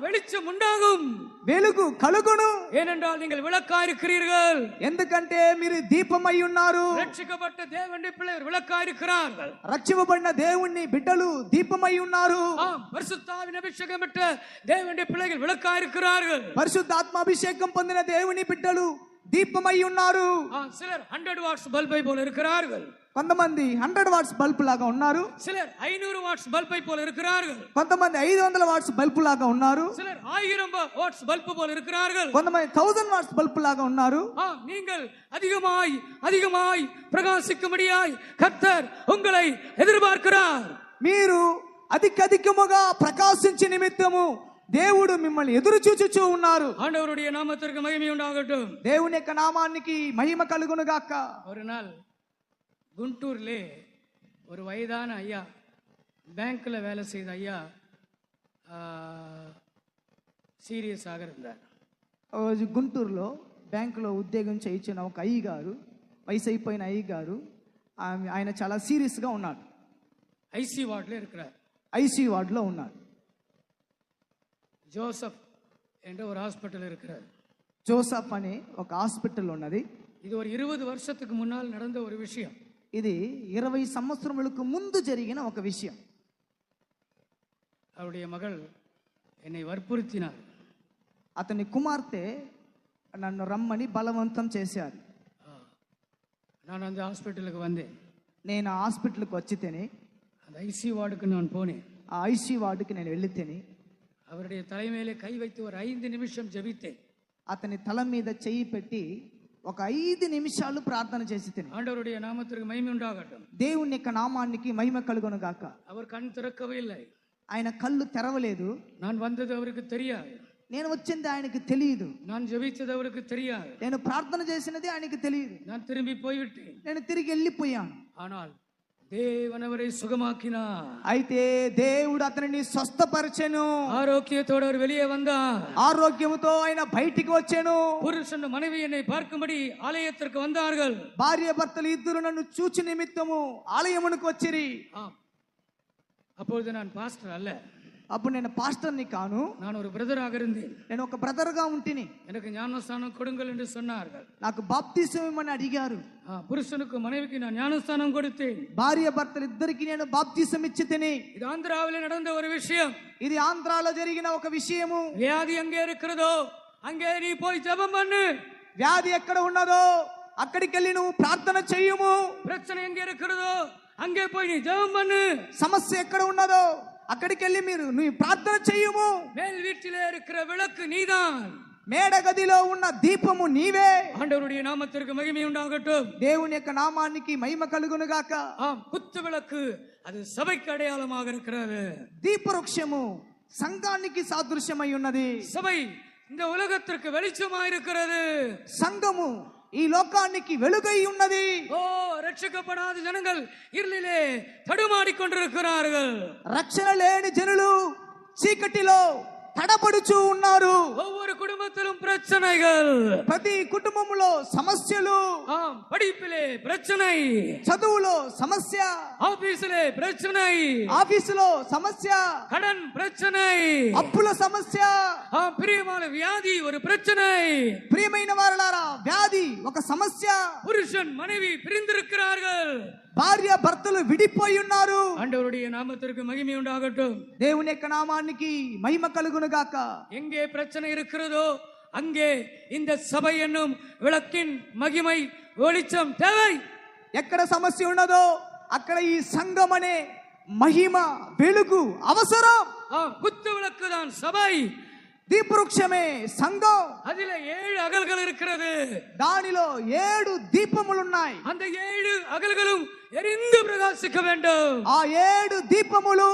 வெளிச்சம் உண்டாகும்,
వెలుగు కలుగును.
ஏனென்றால் நீங்கள் விளக்காயிருக்கிறீர்கள்.
ఎందుకంటే మీరు దీపమై ఉన్నారు.
ரட்சிக்கப்பட்ட தேவனுடைய பிள்ளைகள் விளக்காயிருக்கிறார்கள்.
రక్షింపబడిన దేవుని బిడ్డలు దీపమై ఉన్నారు.
பரிசுத்தாவின் அபிஷேகம் பெற்ற தேவனுடைய பிள்ளைகள் விளக்காயிருக்கிறார்கள்.
పరిశుద్ధాత్మ అభిషేకం పొందిన దేవుని బిడ్డలు దీపమై ఉన్నారు.
சிலர் 100 வாட்ஸ் பல்பை போல இருக்கிறார்கள்.
కొంతమంది 100 వాట్స్ బల్బు లాగా ఉన్నారు.
சிலர் 500 வாட்ஸ் பல்பை போல இருக்கிறார்கள்.
కొంతమంది 500 వాట్స్ బల్బు లాగా ఉన్నారు.
சிலர் 1000 வாட்ஸ் பல்பு போல இருக்கிறார்கள்.
కొంతమంది 1000 వాట్స్ బల్బు లాగా ఉన్నారు.
நீங்கள் அதிகமாய் அதிகமாய் பிரகாசிக்கும்படியாய் கர்த்தர் உங்களை எதிர்பார்க்கிறார்.
మీరు అధికముగా ప్రకాశించే నిమిత్తము దేవుడు మిమ్మల్ని ఎదురు చూచుచూ ఉన్నారు.
ஆண்டவருடைய நாமத்திற்கு மகிமை உண்டாகட்டும்.
దేవుని యొక్క నామానికి మహిమ కలుగును గాక.
ஒரு நாள் குண்டூர்லே ஒரு வயதான ஐயா, பேங்க்ல வேலை செய்த ஐயா సీరియస్గా இருந்தார்.
రోజు గుంటూరులో బ్యాంకులో ఉద్యోగం చేయించిన ఒక అయ్య గారు, వయసు అయిపోయిన అయ్య గారు, ఆయన చాలా సీరియస్గా ఉన్నాడు.
ஐசி வார்டில் இருக்கிறார்.
ఐసీ వార్డులో ఉన్నాడు.
ஜோசப் என்ற ஒரு ஹாஸ்பிட்டல் இருக்கிறார்.
జోసఫ్ అనే ఒక హాస్పిటల్ ఉన్నది.
இது ஒரு 20 வருஷத்துக்கு முன்னால் நடந்த ஒரு விஷயம்.
ఇది 20 సంవత్సరములకు ముందు జరిగిన ఒక విషయం.
அவருடைய மகள் என்னை வற்புறுத்தினார்.
అతని కుమార్తె నన్ను రమ్మని బలవంతం చేశారు.
நான் அந்த ஹாஸ்பிட்டலுக்கு வந்தேன்.
నేను ఆ హాస్పిటల్కి వచ్చితేనే,
அந்த ஐசி வார்டுக்கு நான் போனேன்.
ఆ ఐసీ వార్డుకి నేను వెళితేనే
அவருடைய தலைமையிலே கை வைத்து ஒரு 5 நிமிஷம் ஜெபித்தேன்.
అతని తల మీద చెయ్యి పెట్టి ఒక 5 నిమిషాలు ప్రార్థన చేసి తిని.
ஆண்டவருடைய நாமத்திற்கு மகிமை உண்டாகட்டும்.
దేవుని యొక్క నామానికి మహిమ కలుగును గాక.
அவர் கண் திறக்கவே இல்லை.
ఆయన కళ్ళు తెరవలేదు.
நான் వந்தது அவருக்கு தெரியாது.
నేను వచ్చింది ఆయనకి తెలియదు.
நான் ஜெபித்தது அவருக்கு தெரியாது.
నేను ప్రార్థన చేసినది ఆయనకి తెలియదు.
நான் திரும்பி போய்விட்டேன்.
నేను తిరిగి వెళ్ళిపోయాను.
ஆனால் தேவன் அவரை சுகமாக்கினார்.
అయితే దేవుడు అతనిని స్వస్థపరిచెను.
ஆரோக்கியத்தோடு அவர் வெளியே வந்தார்.
ఆరోగ్యముతో ఆయన బయటికి వచ్చాను.
புருஷன் மனைவி என்னை பார்க்கும்படி ஆலயத்திற்கு வந்தார்கள்.
భార్య భర్తలు ఇద్దరు నన్ను చూచి నిమిత్తము ఆలయమునకు వచ్చిరి.
அப்பொழுது நான் பாஸ்டர் அல்ல.
అప్పుడు నేను పాస్టర్ని కాను.
நான் ஒரு பிரதராக இருந்தேன்.
నేను ఒక బ్రదర్గా ఉంటిని.
எனக்கு ஞானஸ்தானம் கொடுங்கள் என்று சொன்னார்கள்.
నాకు బాప్తిసం ఇమ్మని అడిగారు.
புருஷனுக்கு மனைவிக்கு நான் ஞானஸ்தானம் கொடுத்தேன்.
భార్య భర్తలు ఇద్దరికి నేను బాప్తిసం ఇచ్చి తిని.
இது ஆந்திராவிலே நடந்த ஒரு விஷயம்.
ఇది ఆంధ్రాలో జరిగిన ఒక విషయము.
వ్యాధి எங்கே இருக்கிறதோ அங்கே நீ போய் ஜெபம் பண்ணு.
వ్యాధి ఎక్కడ ఉన్నదో అక్కడికి వెళ్ళి నువ్వు ప్రార్థన చెయ్యము.
பிரச்சனை எங்கே இருக்கிறதோ அங்கே போய் நீ ஜெபம் பண்ணு.
సమస్య ఎక్కడ ఉన్నదో అక్కడికి వెళ్ళి నువ్వు ప్రార్థన చెయ్యము.
மேல் வீட்டிலே இருக்கிற விளக்கு நீதான்.
మేడ గదిలో ఉన్న దీపము నీవే.
ஆண்டவருடைய நாமத்திற்கு மகிமை உண்டாகட்டும்.
దేవుని యొక్క నామానికి మహిమ కలుగును గాక.
குத்து விளக்கு அது சபைக்கு அடையாளமாக இருக்கிறது.
దీపవృక్షము సంఘానికి సాదృశ్యమై ఉన్నది.
சபை இந்த உலகத்திற்கு வெளிச்சமாக இருக்கிறது.
సంఘము ఈ లోకానికి వెలుగై ఉన్నది.
రక్షించబడాத జనங்கள் இருளிலே தடுமாறிக்கொண்டிருக்கிறார்கள்.
రక్షణ లేని జనులు చీకటిలో తడబడుచూ ఉన్నారు.
ஒவ்வொரு குடும்பத்திலும் பிரச்சனைகள்.
ప్రతి కుటుంబంలో సమస్యలు.
படிப்பிலே பிரச்சனை,
చదువులో సమస్య,
ஆபீஸிலே பிரச்சனை,
ఆఫీసులో సమస్య,
கடன் பிரச்சனை,
అప్పుల సమస్య,
பிரியமான வியாதி ஒரு பிரச்சனை.
ప్రియమైన వారలారా వ్యాధి ఒక సమస్య.
புருஷன் மனைவி பிரிந்திருக்கிறார்கள்.
భార్య భర్తలు విడిపోయి ఉన్నారు.
ஆண்டவருடைய நாமத்திற்கு மகிமை உண்டாகட்டும்.
దేవుని యొక్క నామానికి మహిమ కలుగును గాక.
எங்கே பிரச்சனை இருக்கிறதோ அங்கே இந்த சபை என்னும் விளக்கின் மகிமை வெளிச்சம் தேவை.
ఎక్కడ సమస్య ఉన్నదో అక్కడ ఈ సంఘం అనే మహిమ వెలుగు అవసరం.
குத்து விளக்கு தான் சபை,
దీపవృక్షమే సంఘం.
அதில 7 அகல்கள் இருக்கிறது.
దానిలో 7 దీపములు ఉన్నాయి.
அந்த 7 అగల్களும் ఎరిందు ప్రకాశించ வேண்டும்.
ఆ 7 దీపములు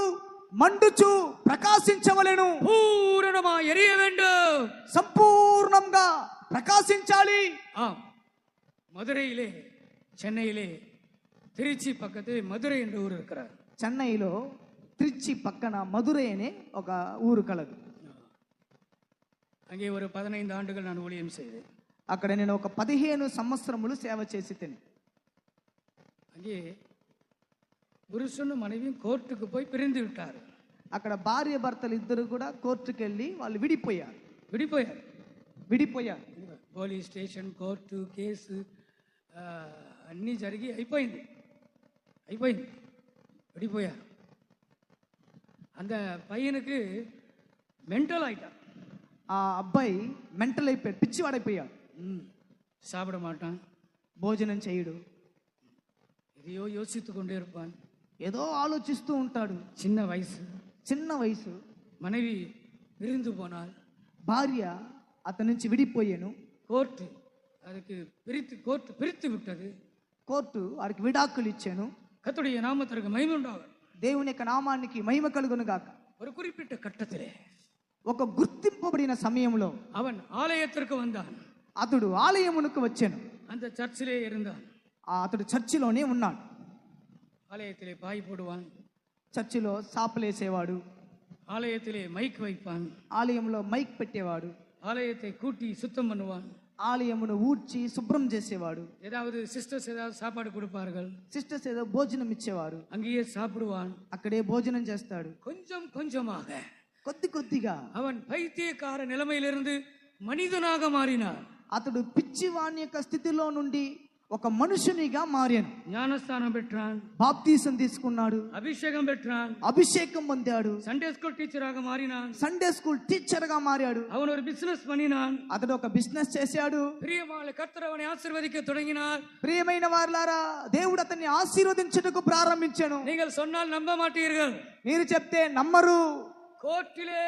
మండుచు ప్రకాశించవలెను.
పూర్ణమా ఎரிய வேண்டும்.
సంపూర్ణంగా ప్రకాశించాలి.
மதுரையிலே, சென்னையிலே, திருச்சி பக்கத்தில் மதுரை என்ற ஊர் இருக்கிறார்.
చెన్నైలో తిరుచి పక్కన మధురై అనే ఒక ఊరు కలదు.
அங்கே ஒரு 15 ஆண்டுகள் நான் ஊழியம் செய்தேன்.
అక్కడ నేను ఒక 15 సంవత్సరములు సేవ చేసి తిని.
அங்கே புருஷனும் மனைவியும் கோர்ட்டுக்கு போய் பிரிந்து விட்டார்.
అక్కడ భార్య భర్తలు ఇద్దరు కూడా కోర్టుకు వెళ్ళి వాళ్ళు విడిపోయారు.
పోలీస్ స్టేషన్, కోర్టు, కేసు అన్నీ జరిగి అయిపోయింది. విడిపోయారు. அந்த பையனுக்கு மென்டல் ஆயிட்டான்.
ఆ అబ్బాయి మెంటల్ అయిపోయాడు, పిచ్చివాడైపోయాడు.
சாப்பிட மாட்டான்,
భోజనం చేయడు,
எதையோ யோசித்து கொண்டே இருப்பான்,
ఏదో ఆలోచిస్తూ ఉంటాడు. చిన్న వయసు.
மனைவி பிரிந்து போனால்,
భార్య అతని నుంచి విడిపోయాను.
కోర్టు பிரித்து விட்டது.
కోర్టు వారికి విడాకులు ఇచ్చాను.
கர்த்தருடைய நாமத்திற்கு மகிமை உண்டாகட்டும்.
దేవుని యొక్క నామానికి మహిమ కలుగును గాక.
ஒரு குறிப்பிட்ட கட்டத்திலே,
ఒక గుర్తింపబడిన సమయంలో
அவன் ஆலயத்திற்கு வந்தான்.
అతడు ఆలయమునకు వచ్చాను.
அந்த சர்ச்சிலே இருந்தான்.
అతడు చర్చిలోనే ఉన్నాడు.
ஆலயத்திலே பாய் போடுவான்,
చర్చిలో సాపలేసేవాడు,
ஆலயத்திலே மைக் வைப்பான்,
ఆలయంలో మైక్ పెట్టేవాడు,
ஆலயத்தை கூட்டி சுத்தம் பண்ணுவான்,
ఆలయమును ఊడ్చి శుభ్రం చేసేవాడు.
ஏதாவது சிஸ்டர்ஸ் ஏதாவது சாப்பாடு கொடுப்பார்கள்,
సిస్టర్స్ ఏదో భోజనం ఇచ్చేవారు,
அங்கேயே சாப்பிடுவான்.
అక్కడే భోజనం చేస్తాడు.
கொஞ்சமாக
కొద్దిగా
அவன் பைத்தியக்கார நிலைமையிலிருந்து மனிதனாக மாறினான்.
అతడు పిచ్చివాణి యొక్క స్థితిలో నుండి ఒక మనుషునిగా మారాను.
ஞானஸ்தானம் பெற்றான்,
బాప్తీసం తీసుకున్నాడు,
அபிஷேகம் பெற்றான்,
అభిషేకం పొందాడు,
சண்டே ஸ்கூல் டீச்சராக மாறினான்,
సండే స్కూల్ టీచర్ గా మారాడు.
அவன் ஒரு பிசினஸ் பண்ணினான்,
అతడు ఒక బిజినెస్ చేశాడు.
பிரியமான கர்த்தர் அவனை ஆசீர்வதிக்க தொடங்கினார்.
ప్రియమైన వారలారా, దేవుడు అతన్ని ఆశీర్వదించుటకు ప్రారంభించాను.
நீங்கள் சொன்னால் நம்ப மாட்டீர்கள்.
మీరు చెప్తే నమ్మరు.
கோர்ட்டிலே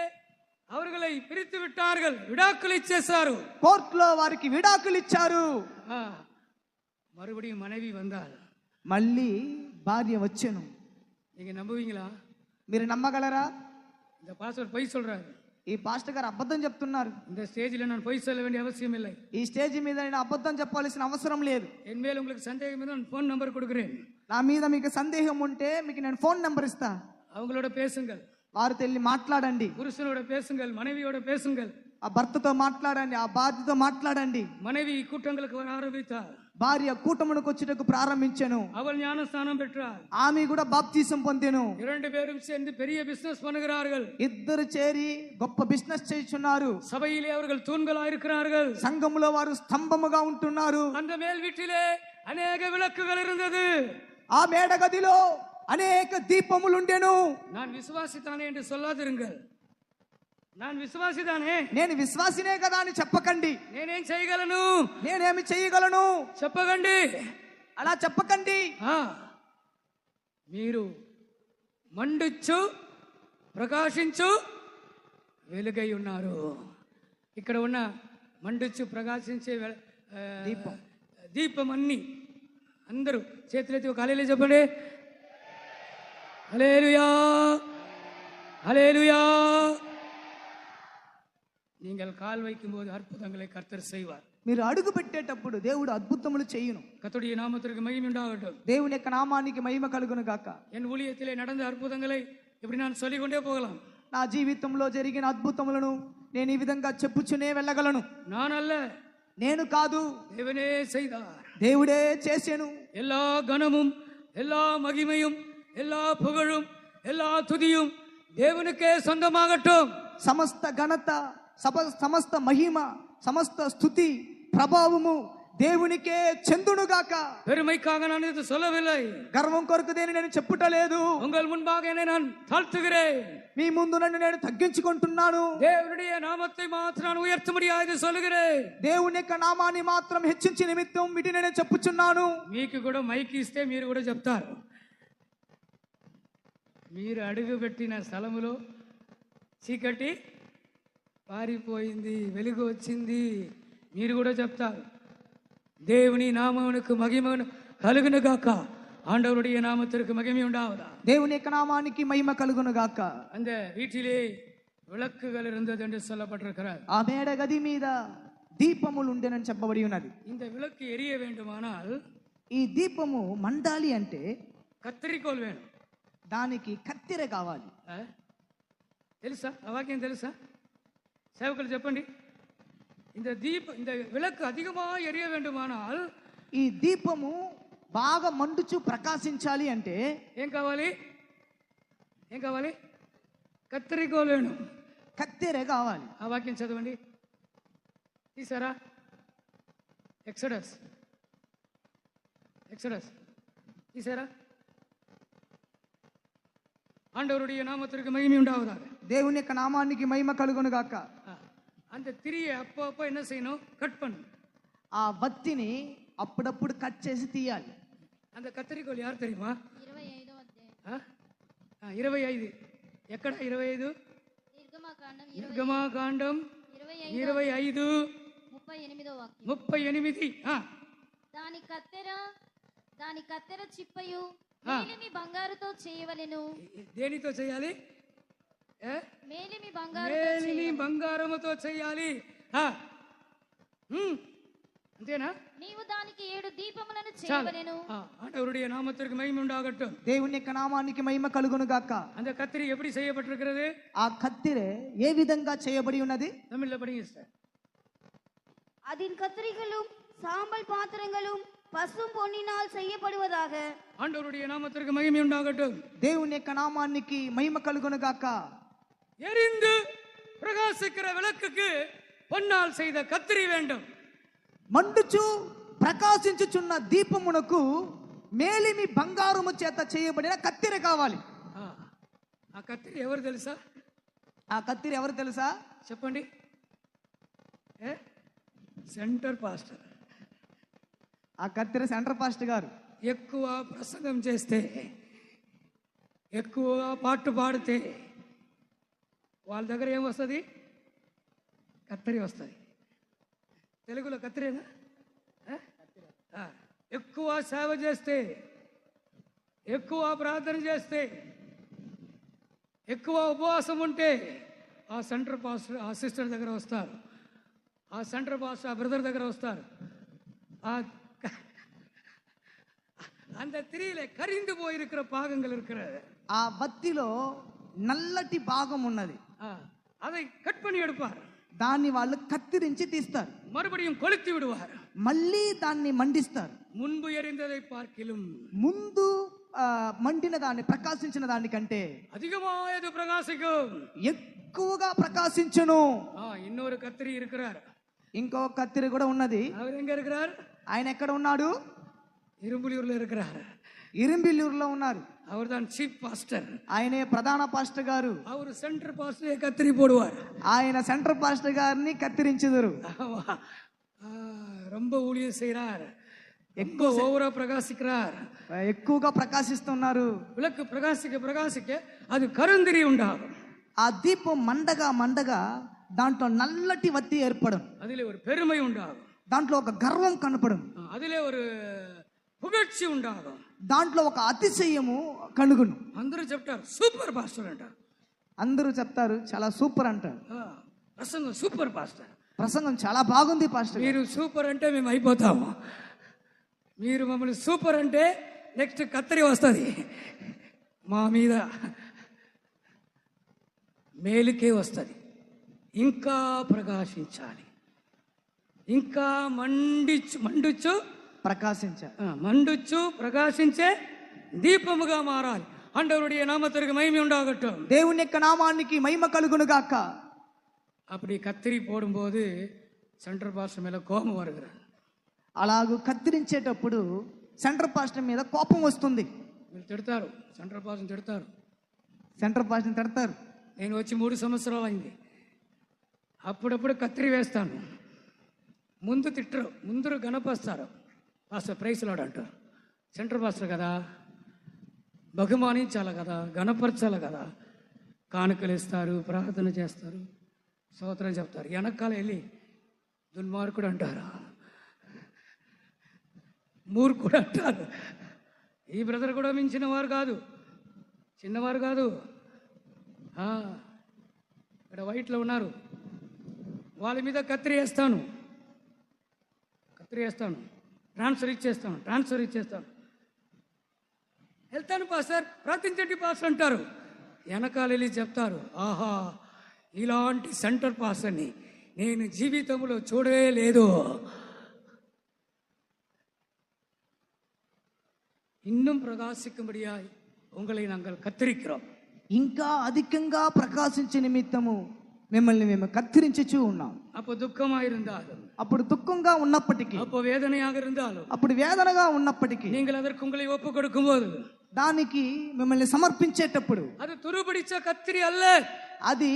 அவர்களை பிரித்து விட்டார்கள், விடாக்களை చేశారు.
కోర్టులో వారికి విడాకులు ఇచ్చారు.
மறுபடியும் மனைவி வந்தாள்.
మళ్ళీ భార్య వచ్చాను.
நீங்க நம்புவீங்களா?
మీరు నమ్మగలరా?
இந்த பாஸ்டர் பொய் சொல்றாரு.
ఈ పాస్టర్ గారు అబద్ధం చెప్తున్నారు.
இந்த ஸ்டேஜில் நான் பொய் சொல்ல வேண்டிய அவசியம் இல்லை.
ఈ స్టేజ్ మీద నేను అబద్ధం చెప్పాల్సిన అవసరం లేదు.
என் மேல் உங்களுக்கு சந்தேகம் இருந்தால் நான் ஃபோன் நம்பர் கொடுக்கிறேன்.
నా మీద మీకు సందేహం ఉంటే మీకు నేను ఫోన్ నెంబర్ ఇస్తా.
அவங்களோட பேசுங்கள்,
వారితో వెళ్ళి మాట్లాడండి.
புருஷனோட பேசுங்கள், மனைவியோட பேசுங்கள்.
ఆ భర్తతో మాట్లాడండి, ఆ భార్యతో మాట్లాడండి.
மனைவி கூட்டங்களுக்கு வர ஆரம்பித்தார்.
భార్య కూటమునకు వచ్చుటకు ప్రారంభించాను.
அவள் ஞானஸ்தானம் பெற்றாள்.
ఆమె కూడా బాప్తీసం పొందెను.
2 பேரும் சேர்ந்து பெரிய பிசினஸ் பண்ணுகிறார்கள்.
ఇద్దరు చేరి గొప్ప బిజినెస్ చేస్తున్నారు.
சபையிலே அவர்கள் தூண்களா இருக்கிறார்கள்.
సంఘములో వారు స్తంభముగా ఉంటున్నారు.
அந்த மேல் வீட்டிலே அநேக விளக்குகள் இருந்தது.
ఆ మేడ గదిలో అనేక దీపములుండెను.
நான் விசுவாசித்தானே என்று சொல்லாதிருங்கள். நான் విశ్వాసిదానే,
నేను విశ్వాసినే కదా అని చెప్పకండి.
నేనేం చేయగలను,
నేనేమి చేయగలను
చెప్పకండి.
అలా చెప్పకండి.
మీరు మండుచు ప్రకాశించు వెలుగై ఉన్నారు. ఇక్కడ ఉన్న మండుచు ప్రకాశించే దీపం అన్ని అందరూ చేతులెత్తి ఒక హల్లెలూయా చెప్పండి. హల్లెలూయా, హల్లెలూయా. நீங்கள் கால் வைக்கும் போது அற்புதங்களை கர்த்தர் செய்வார்.
మీరు అడుగు పెట్టేటప్పుడు దేవుడు అద్భుతములు చేయును.
கர்த்தருடைய நாமத்திற்கு மகிமை உண்டாகட்டும்.
దేవుని యొక్క నామానికి మహిమ కలుగును గాక.
என் ஊழியத்திலே நடந்த அற்புதங்களை இப்படி நான் சொல்லிக்கொண்டே போகலாம்.
నా జీవితంలో జరిగిన అద్భుతములను నేను ఈ విధంగా చెప్పుచునే వెళ్ళగలను.
நான் அல்ல,
నేను కాదు,
தேவனே செய்தார்.
దేవుడే చేసెను.
எல்லா கனமும், எல்லா மகிமையும், எல்லா புகழும், எல்லா துதியும் தேவனுக்கே சொந்தமாகட்டும்.
సమస్త ఘనత, సమస్త మహిమ, సమస్త స్తుతి, ప్రభావము దేవునికే చెందునుగాక.
பெருமைக்காக நான் இது சொல்லவில்லை.
గర్వం కొరకు దేని నేను చెప్పుటలేదు.
உங்கள் முன்பாக என்னை நான் தாழ்த்துகிறேன்.
మీ ముందు నన్ను నేను తగ్గించుకుంటున్నాను.
தேவனுடைய நாமத்தை மாத்திரம் நான் உயர்த்தும்படியாக சொல்லுகிறேன்.
దేవుని యొక్క నామాన్ని మాత్రం హెచ్చించి నిమిత్తం వీటిని నేను చెప్పుచున్నాను.
మీకు కూడా మైక్ ఇస్తే మీరు కూడా చెప్తారు. మీరు అడుగు పెట్టిన స్థలములో చీకటి పారిపోయింది, వెలుగు వచ్చింది. మీరు కూడా చెప్తారు. దేవుని నామమునకు మహిమ కలుగును గాక. ஆண்டவருடைய நாமத்திற்கு மகிமை உண்டாவதா.
దేవుని యొక్క నామానికి మహిమ కలుగును గాక.
அந்த வீட்டிலே விளக்குகள் இருந்தது என்று சொல்லப்பட்டிருக்கிறது.
ఆ మేడ గది మీద దీపములు ఉండెనని చెప్పబడి ఉన్నది.
இந்த விளக்கு எரிய வேண்டுமானால்
ఈ దీపము మండాలి అంటే
కత్తిరికోల్ వేணும்.
దానికి కత్తెర కావాలి.
తెలుసా? ఆ వాక్యం తెలుసా? సేవకులు చెప్పండి. இந்த விளக்கு அதிகமாக எரிய வேண்டுமானால்
ఈ దీపము బాగా మండుచు ప్రకాశించాలి అంటే
ఏం కావాలి? కత్తిరికోల్ వేணும்,
కత్తెర కావాలి.
ఆ వాక్యం చదవండి. తీసారా? ఎక్సడస్ తీసారా? ஆண்டவருடைய நாமத்திற்கு மகிமை உண்டாவதாக.
దేవుని యొక్క నామానికి మహిమ కలుగును గాక.
அந்த திரியை அப்போ என்ன செய்யணும்? கட் பண்ணணும்.
ఆ బత్తిని అప్పుడప్పుడు కట్ చేసి తీయాలి.
அந்த கத்தரிக்கோல் யார் தெரியுமா?
25వ అధ్యాయం
25. ఎక్కడ 25? నిర్గమాకాండం 25
38వ వాక్యం.
38.
దాని కత్తెర చిప్పయు మేలిమి బంగారుతో చేయవలెను.
దేనితో చేయాలి?
మేలిమి
బంగారముతో చేయాలి. అంతేనా?
నీవు దానికి 7 దీపములను చేయవలెను.
ஆண்டவருடைய நாமத்திற்கு மகிமை உண்டாகட்டும்.
దేవుని యొక్క నామానికి మహిమ కలుగును గాక.
அந்த கத்திரி எப்படி செய்யப்பட்டிருக்கிறது?
ఆ కత్తెర ఏ విధంగా చేయబడి ఉన్నది?
தமிழ்ல படிங்க சார்.
அதன் கத்திரிகளும் சாம்பல் பாத்திரங்களும் பசும் பொன்னினால் செய்யப்படுவதாக.
ஆண்டவருடைய நாமத்திற்கு மகிமை உண்டாகட்டும்.
దేవుని యొక్క నామానికి మహిమ కలుగును గాక.
எரிந்து பிரகாசிக்கிற விளக்குக்கு பொன்னால் செய்த கத்திரி வேண்டும்.
మండుచు ప్రకాశించుచున్న దీపమునకు మేలిమి బంగారము చేత చేయబడిన కత్తెర కావాలి.
ఆ కత్తిరి ఎవరు తెలుసా?
ఆ కత్తెర ఎవరు తెలుసా?
చెప్పండి. Centre pastor.
ఆ కత్తెర సెంటర్ పాస్టర్ గారు.
ఎక్కువ ప్రసంగం చేస్తే, ఎక్కువ పాటు పాడితే వాళ్ళ దగ్గర ఏమొస్తుంది? కత్తెరి వస్తుంది. తెలుగులో కత్తిరేనా? ఎక్కువ సేవ చేస్తే, ఎక్కువ ప్రార్థన చేస్తే, ఎక్కువ ఉపవాసం ఉంటే ఆ సెంటర్ పాస్టర్ ఆ సిస్టర్ దగ్గర వస్తారు. ఆ సెంటర్ పాస్టర్ ఆ బ్రదర్ దగ్గర వస్తారు. அந்த திரியில கரிந்து போயிருக்கிற பாகங்கள் இருக்கிறது.
ఆ బత్తిలో నల్లటి భాగం ఉన్నది.
அதை கட் பண்ணி எடுப்பார்.
దాన్ని వాళ్ళు కత్తిరించి తీస్తారు.
மறுபடியும் கொளுத்தி விடுவார்.
మళ్ళీ దాన్ని మండిస్తారు.
முன்பு எரிந்ததை பார்க்கிலும்
ముందు మండిన దాన్ని ప్రకాశించిన దానికంటే
அதிகமாயது பிரகாசிக்கும்,
ఎక్కువగా ప్రకాశించును.
இன்னொரு கத்திரி இருக்கிறார்.
ఇంకో కత్తిరి కూడా ఉన్నది.
அவர் எங்க இருக்கிறார்?
ఆయన ఎక్కడ ఉన్నాడు?
இரும்புலியூர்ல இருக்கிறார்.
ఇరింబిల్లూరులో ఉన్నారు.
அவர் தான் சீஃப் பாஸ்டர்.
ఆయనే ప్రధాన పాస్టర్ గారు.
அவர் சென்టర్ பாஸ்டரை கத்திரி போடுவார்.
ఆయన సెంటర్ పాస్టర్ గారిని కత్తిరించుదురు.
ரொம்ப ஊழியம் செய்கிறார். ఎక్కువ ఓవరా ప్రకాశిக்கிறார்.
ఎక్కువగా ప్రకాశిస్తున్నారు.
விளக்கு பிரகாசிக்க பிரகாசிக்க அது கருந்திரி உண்டாகும்.
ఆ దీపం మండగా మండగా దాంట్లో నల్లటి వత్తి ఏర్పడం.
அதிலே ஒரு பெருமை உண்டாகும்.
దాంట్లో ఒక గర్వం కనపడం.
அதிலே ஒரு புகழ்ச்சி உண்டாகும்.
దాంట్లో ఒక అతిశయము కలుగును.
అందరూ చెప్తారు సూపర్ పాస్టర్ అంటారు.
అందరూ చెప్తారు చాలా సూపర్ అంటారు.
ప్రసంగం సూపర్ పాస్టర్,
ప్రసంగం చాలా బాగుంది పాస్టర్.
మీరు సూపర్ అంటే మేము అయిపోతాము. మీరు మమ్మల్ని సూపర్ అంటే నెక్స్ట్ కత్తరి వస్తుంది మా మీద, మేలుకే వస్తుంది. ఇంకా ప్రకాశించాలి, ఇంకా మండుచు ప్రకాశించే దీపముగా మారాలి. ஆண்டவருடைய நாமத்திற்கு மகிமை உண்டாகட்டும்.
దేవుని యొక్క నామానికి మహిమ కలుగును గాక.
அப்படி கத்திரி போடும்போது சென்டர் பாஸ்டர் மேல கோபம் வருகிறது.
అలాగూ కత్తిరించేటప్పుడు సెంటర్ పాస్టర్ మీద కోపం వస్తుంది.
మీరు తిడతారు, సెంటర్ పాస్ని తిడతారు.
సెంటర్ పాస్టర్ని తిడతారు.
నేను వచ్చి 3 సంవత్సరాలు అయింది. అప్పుడప్పుడు కత్తిరి వేస్తాను. ముందు తిట్టరు, ముందు గణపరుస్తారు. పాస్టర్ ప్రైజ్ లార్డ్ అంటారు. సెంటర్ పాస్టర్ కదా, బహుమానించాలి కదా, గణపరచాలి కదా. కానుకలు ఇస్తారు, ప్రార్థన చేస్తారు, స్తోత్రం చెప్తారు. వెనకాల వెళ్ళి దుర్మార్గుడు అంటారు, మూర్ఖుడు అంటారు. ఈ బ్రదర్ కూడా మించిన వారు కాదు, చిన్నవారు కాదు. ఇక్కడ వైట్లో ఉన్నారు, వాళ్ళ మీద కత్తిరి వేస్తాను, ట్రాన్స్ఫర్ ఇచ్చేస్తాను. వెళ్తాను పాస్టర్, ప్రార్థించండి పాస్టర్ అంటారు. వెనకాల వెళ్ళి చెప్తారు, ఆహా ఇలాంటి సెంటర్ పాస్టర్ని నేను జీవితంలో చూడவே లేదు. இன்னும் பிரகாசிக்கும்படியாய் உங்களை நாங்கள் கத்திரிக்கிறோம்.
ఇంకా అధికంగా ప్రకాశించే నిమిత్తము మిమ్మల్ని మేము కత్తిరించుచూ ఉన్నాం.
அப்போ துக்கமா இருந்தாலும்,
అప్పుడు దుఃఖంగా ఉన్నప్పటికీ,
அப்போ வேதனையாக இருந்தாலும்,
అప్పుడు వేదనగా ఉన్నప్పటికీ,
நீங்கள் அதற்கு உங்களை ஒப்பு கொடுக்கும்போது
దానికి మిమ్మల్ని సమర్పించేటప్పుడు
அது துருபிடிச்ச கத்திரி அல்ல,
అది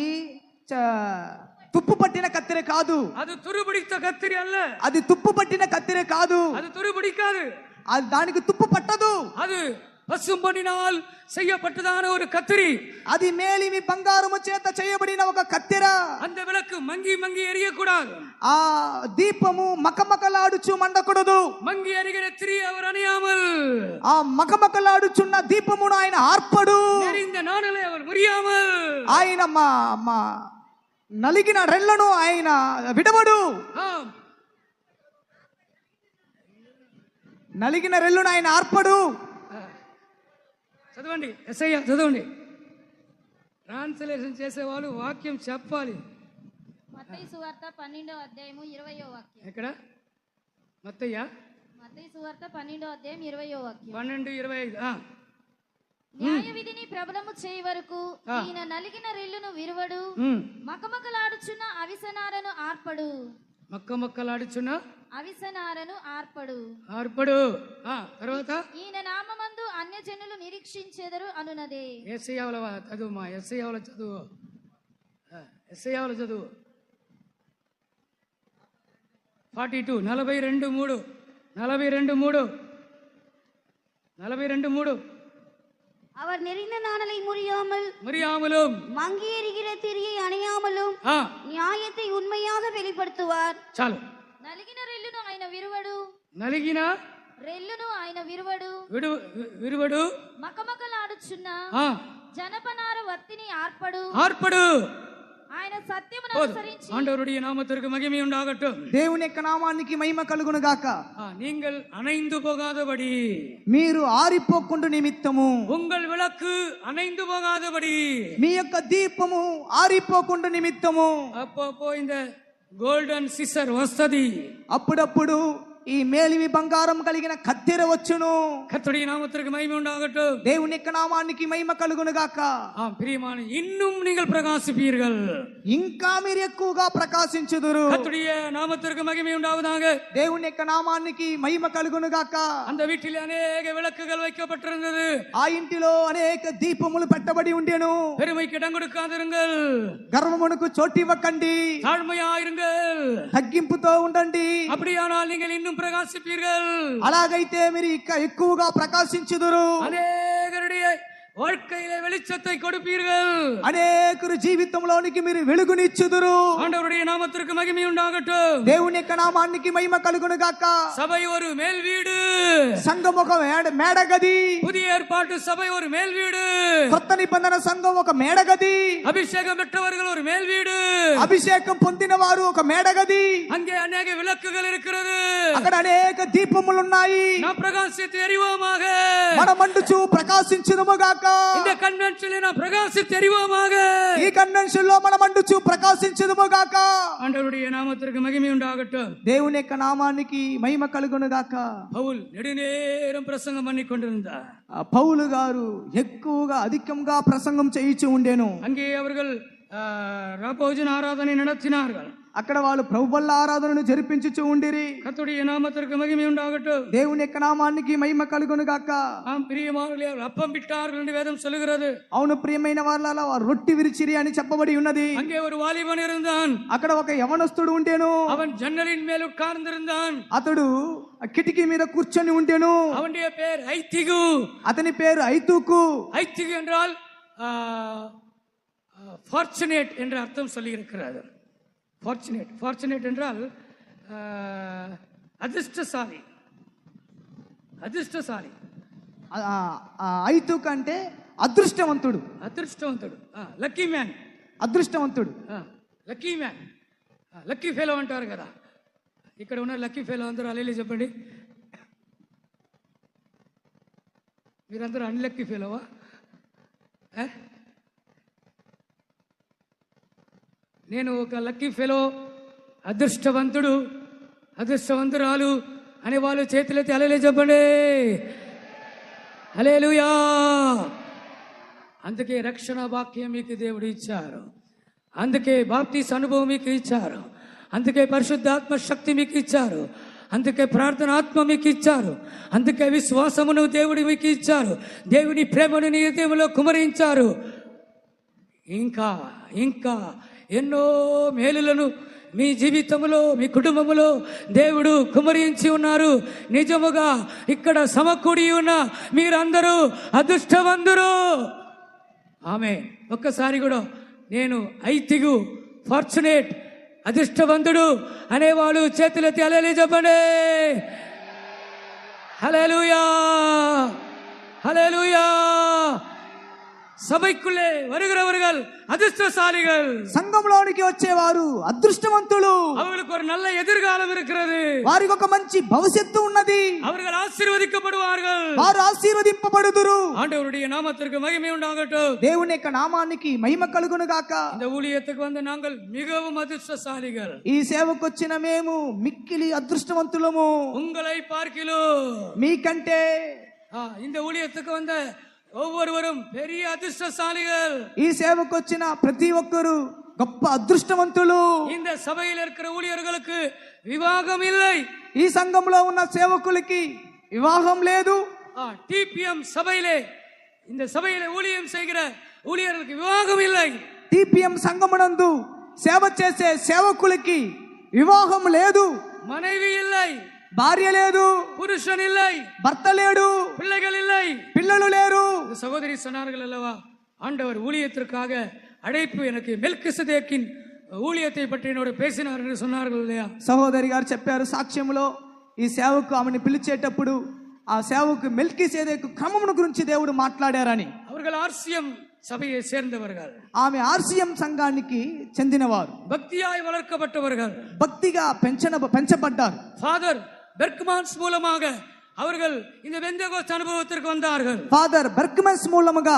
తుప్పు పట్టిన కత్తెర కాదు.
அது துருபிடித்த கத்திரி அல்ல,
అది తుప్పు పట్టిన కత్తెర కాదు.
அது துருபிடிக்காது,
అది దానికి తుప్పు పట్టదు.
அது పసుంబడిனால் செய்யப்பட்டதான ஒரு கத்திரி.
అది మేలిమి బంగారము చేత చేయబడిన ఒక కత్తెర.
அந்த விளக்கு மங்கி மங்கி எரியக்கூடாது.
ఆ దీపము మకమకలాడుచు మండకూడదు.
மங்கி எரிகிற திரி அவர் அணையாமல்,
ఆ మకమకలాడుచున్న దీపమును ఆయన ఆర్పడు.
எரிந்த நாணலை அவர் முறியாமல்,
ఆయన మా నలిగిన రెల్లను ఆయన విడవడు. నలిగిన రెల్లును ఆయన ఆర్పడు.
చదవండి, ఎస్ఐ చదవండి. ట్రాన్స్లేషన్ చేసేవాళ్ళు వాక్యం చెప్పాలి.
మత్తయి సువార్త 12వ అధ్యాయము 20వ వాక్యం.
ఎక్కడ? మత్తయ్య
మత్తయి సువార్త 12వ అధ్యాయం 20వ వాక్యం.
12:25.
న్యాయ విధిని ప్రబలము చేయి వరకు ఈయన నలిగిన రెల్లును విరువడు, మకమకలాడుచున్న అవిసనారను ఆర్పడు.
మక్కమక్కలాడుచున్న
అవిసనారను ఆర్పడు.
తర్వాత
ఈయన నామమందు అన్యజనులు నిరీక్షించెదరు అనునదే.
ఎస్ఐల చదువు, ఎస్ఐల చదువు, ఎస్ఐల చదువు. 42, 42:3.
அவர் நெறிந்த நாணலை
முறியாமலும்
மங்கி எரிகிற திரியை அணையாமலும் நியாயத்தை உண்மையாக வெளிப்படுத்துவார்.
చాలు.
నలిగిన రెల్లును ఆయన విరువడు,
నలిగిన
రెల్లును ఆయన విరువడు,
విరువడు
మకమకలాడుచున్న జనపనార వత్తిని ఆర్పడు. ఆయన సత్యమును అనుసరించి
ஆண்டவருடைய நாமத்திற்கு மகிமை உண்டாகட்டும்.
దేవుని యొక్క నామానికి మహిమ కలుగును గాక.
நீங்கள் அணைந்து போகாதபடி,
మీరు ఆరిపోకుండా నిమిత్తము,
உங்கள் விளக்கு அணைந்து போகாதபடி,
మీ యొక్క దీపము ఆరిపోకుండా నిమిత్తము.
அப்பப்போ இந்த గోల్డెన్ సిసర్ వస్తది.
అప్పుడప్పుడు ఈ మేలిమి బంగారం కలిగిన కత్తెర వచ్చును.
கர்த்தருடைய நாமத்திற்கு மகிமை உண்டாகட்டும்.
దేవుని యొక్క నామానికి మహిమ కలుగును గాక.
பிரியமான, இன்னும் நீங்கள் பிரகாசிப்பீர்கள்.
ఇంకా మీరు ఎక్కువగా ప్రకాశించుదురు.
கர்த்தருடைய நாமத்திற்கு மகிமை உண்டாவதாக.
దేవుని యొక్క నామానికి మహిమ కలుగును గాక.
அந்த வீட்டில் அநேக விளக்குகள் வைக்கப்பட்டிருந்தது.
ఆ ఇంటిలో అనేక దీపములు పెట్టబడి ఉండెను.
பெருமைக்கு இடம் கொடுக்காதிருங்கள்,
గర్వమునకు చోటివ్వకండి,
தாழ்மையாயிருங்கள்,
తగ్గింపుతో ఉండండి.
அப்படியானால் நீங்கள் இன்னும் பிரகாசிப்பீர்கள்.
అలాగైతే మీరు ఇంకా ఎక్కువగా ప్రకాశించుదురు.
அநேகருடைய வாழ்க்கையிலே வெளிச்சத்தை கொடுப்பீர்கள்.
అనేకురు జీవితంలోనికి మీరు వెలుగునిచ్చుదురు.
ஆண்டவருடைய நாமத்திற்கு மகிமை உண்டாகட்டும்.
దేవుని యొక్క నామానికి మహిమ కలుగును గాక.
சபை ஒரு மேல் வீடு,
సంఘం ఒక మేడగది.
புதிய ஏற்பாட்டு சபை ஒரு மேல் வீடு,
కొత్త నిబంధన సంఘం ఒక మేడగది.
அபிஷேகம் பெற்றவர்கள் ஒரு மேல் வீடு,
అభిషేకం పొందిన వారు ఒక మేడగది.
அங்கே அநேக விளக்குகள் இருக்கிறது.
అక్కడ అనేక దీపములు ఉన్నాయి.
நாம் பிரகாசித்து எரிவோமாக.
మనమండుచు ప్రకాశించుదుము గాక.
இந்த கன்வென்ஷனில் நாம் பிரகாசித்து எரிவோமாக.
ఈ కన్వెన్షన్ లో మనమండుచు ప్రకాశించుదుము గాక.
ஆண்டவருடைய நாமத்திற்கு மகிமை உண்டாகட்டும்.
దేవుని యొక్క నామానికి మహిమ కలుగును గాక.
பவுல் நெடுநேரம் பிரசங்கம் பண்ணி கொண்டிருந்தார்.
పౌలు గారు ఎక్కువగా అధికంగా ప్రసంగం చేయించి ఉండేను.
அங்கே அவர்கள் ராபோஜன ஆராதனை நடத்தினார்கள்.
అక్కడ వాళ్ళు ప్రభు వల్ల ఆరాధనను జరిపించుచు ఉండిరి.
கர்த்தருடைய நாமத்திற்கு மகிமை உண்டாகட்டும்.
దేవుని యొక్క నామానికి మహిమ కలుగును గాక.
ஆம் பிரியமானவர்களே, அப்பம் விட்டார்கள் என்று வேதம் சொல்லுகிறது.
అవును ప్రియమైన వాళ్ళ వారు రొట్టి విరిచిరి అని చెప్పబడి ఉన్నది.
அங்கே ஒரு வாலிபன் இருந்தான்.
అక్కడ ఒక యవనస్తుడు ఉండేను.
அவன் ஜன்னலின் மேல் உட்கார்ந்திருந்தான்.
అతడు కిటికీ మీద కూర్చొని ఉండేను.
அவனுடைய பேர் ஐத்திகு.
అతని పేరు ఐతూకు.
ஐத்திகு என்றால் ஃபார்ச்சுனேட் என்ற அர்த்தம் சொல்லி இருக்கிறார். ஃபார்ச்சுனேட் என்றால் அதிர்ஷ்டசாலி. அதிர்ஷ்டசாலி.
ఐతూకు అంటే అదృష్టవంతుడు.
అదృష్టవంతుడు, లక్కీ మ్యాన్.
అదృష్టవంతుడు,
లక్కీ మ్యాన్, లక్కీ ఫెలో అంటారు కదా. ఇక్కడ ఉన్న లక్కీ ఫెలో అందరూ అల్లెలే చెప్పండి. మీరందరూ అన్లక్కీ ఫెలోవా? నేను ఒక లక్కీ ఫెలో, అదృష్టవంతుడు, అదృష్టవంతురాలు అనే వాళ్ళు చేతులెత్తి అల్లెలే చెప్పండి. హల్లెలూయా. అందుకే రక్షణ వాక్యం మీకు దేవుడు ఇచ్చారు. అందుకే బాప్తీస్ అనుభవం మీకు ఇచ్చారు. అందుకే పరిశుద్ధాత్మ శక్తి మీకు ఇచ్చారు. అందుకే ప్రార్థన ఆత్మ మీకు ఇచ్చారు. అందుకే విశ్వాసమును దేవుడు మీకు ఇచ్చారు. దేవుని ప్రేమను నీ హృదయంలో కుమరించారు. ఇంకా ఇంకా ఎన్నో మేలులను మీ జీవితంలో, మీ కుటుంబంలో దేవుడు కుమరించి ఉన్నారు. నిజముగా ఇక్కడ సమకూడి ఉన్న మీరందరూ అదృష్టవంతురు. ఆమె ఒక్కసారి కూడా నేను ఐతిగు, ఫార్చునేట్, అదృష్టవంతుడు అనేవాళ్ళు చేతులెత్తి హల్లెలూయా చెప్పండి. హల్లెలూయా, హల్లెలూయా. சபைக்குள்ளே வருகிறவர்கள் அதிர்ஷ்டசாலிகள்.
సంఘంలోనికి వచ్చేవారు అదృష్టవంతులు.
அவர்களுக்கு ஒரு நல்ல எதிர்காலம் இருக்கிறது.
వారికి ఒక మంచి భవిష్యత్తు ఉన్నది.
அவர்கள் ஆசீர்வதிக்கப்படுவார்கள்.
వారు ఆశీర్వదింపబడుదురు.
ஆண்டவருடைய நாமத்திற்கு மகிமை உண்டாகட்டும்.
దేవుని యొక్క నామానికి మహిమ కలుగును గాక.
இந்த ஊழியத்துக்கு வந்த நாங்கள் மிகவும் அதிர்ஷ்டசாலிகள்.
ఈ సేవకు వచ్చిన మేము మిక్కిలి అదృష్టవంతులము.
உங்களை பார்க்கிலும்
మీకంటే
இந்த ஊழியத்துக்கு வந்த ஒவ்வொருவரும் பெரிய அதிர்ஷ்டசாலிகள்.
ఈ సేవకు వచ్చిన ప్రతి ఒక్కరు గొప్ప అదృష్టవంతులు.
இந்த சபையில் இருக்கிற ஊழியர்களுக்கு விவாகம் இல்லை.
ఈ సంఘంలో ఉన్న సేవకులకి వివాహం లేదు.
டிபிஎம் சபையிலே, இந்த சபையிலே ஊழியம் செய்கிற ஊழியர்களுக்கு விவாகம் இல்லை.
టిపిఎం సంఘమునందు సేవ చేసే సేవకులకి వివాహం లేదు.
மனைவி இல்லை,
భార్య లేదు,
புருஷன் இல்லை,
భర్త లేడు,
பிள்ளைகள் இல்லை,
పిల్లలు లేరు.
சகோதரி சொன்னார்கள் அல்லவா, ஆண்டவர் ஊழியத்திற்காக அழைப்பு, எனக்கு மெல்கிசேதேக்கின் ஊழியத்தை பற்றி என்னோடு பேசினார் என்று சொன்னார்கள் இல்லையா?
సహోదరి గారు చెప్పారు సాక్ష్యంలో, ఈ సేవకు ఆమెను పిలిచేటప్పుడు ఆ సేవకు మెల్కిసేదేకు క్రమమును గురించి దేవుడు మాట్లాడారని.
அவர்கள் ஆர்சிஎம் சபையை சேர்ந்தவர்கள்.
ఆమె ఆర్సిఎం సంఘానికి చెందినవారు.
பக்தியாய் வளர்க்கப்பட்டவர்கள்.
భక్తిగా పెంచబడ్డారు.
ஃபாதர் பெர்க்மான்ஸ் மூலமாக அவர்கள் இந்த பெந்தெகோஸ்து அனுபவத்திற்கு வந்தார்கள்.
ఫాదర్ బెర్క్మన్స్ మూలముగా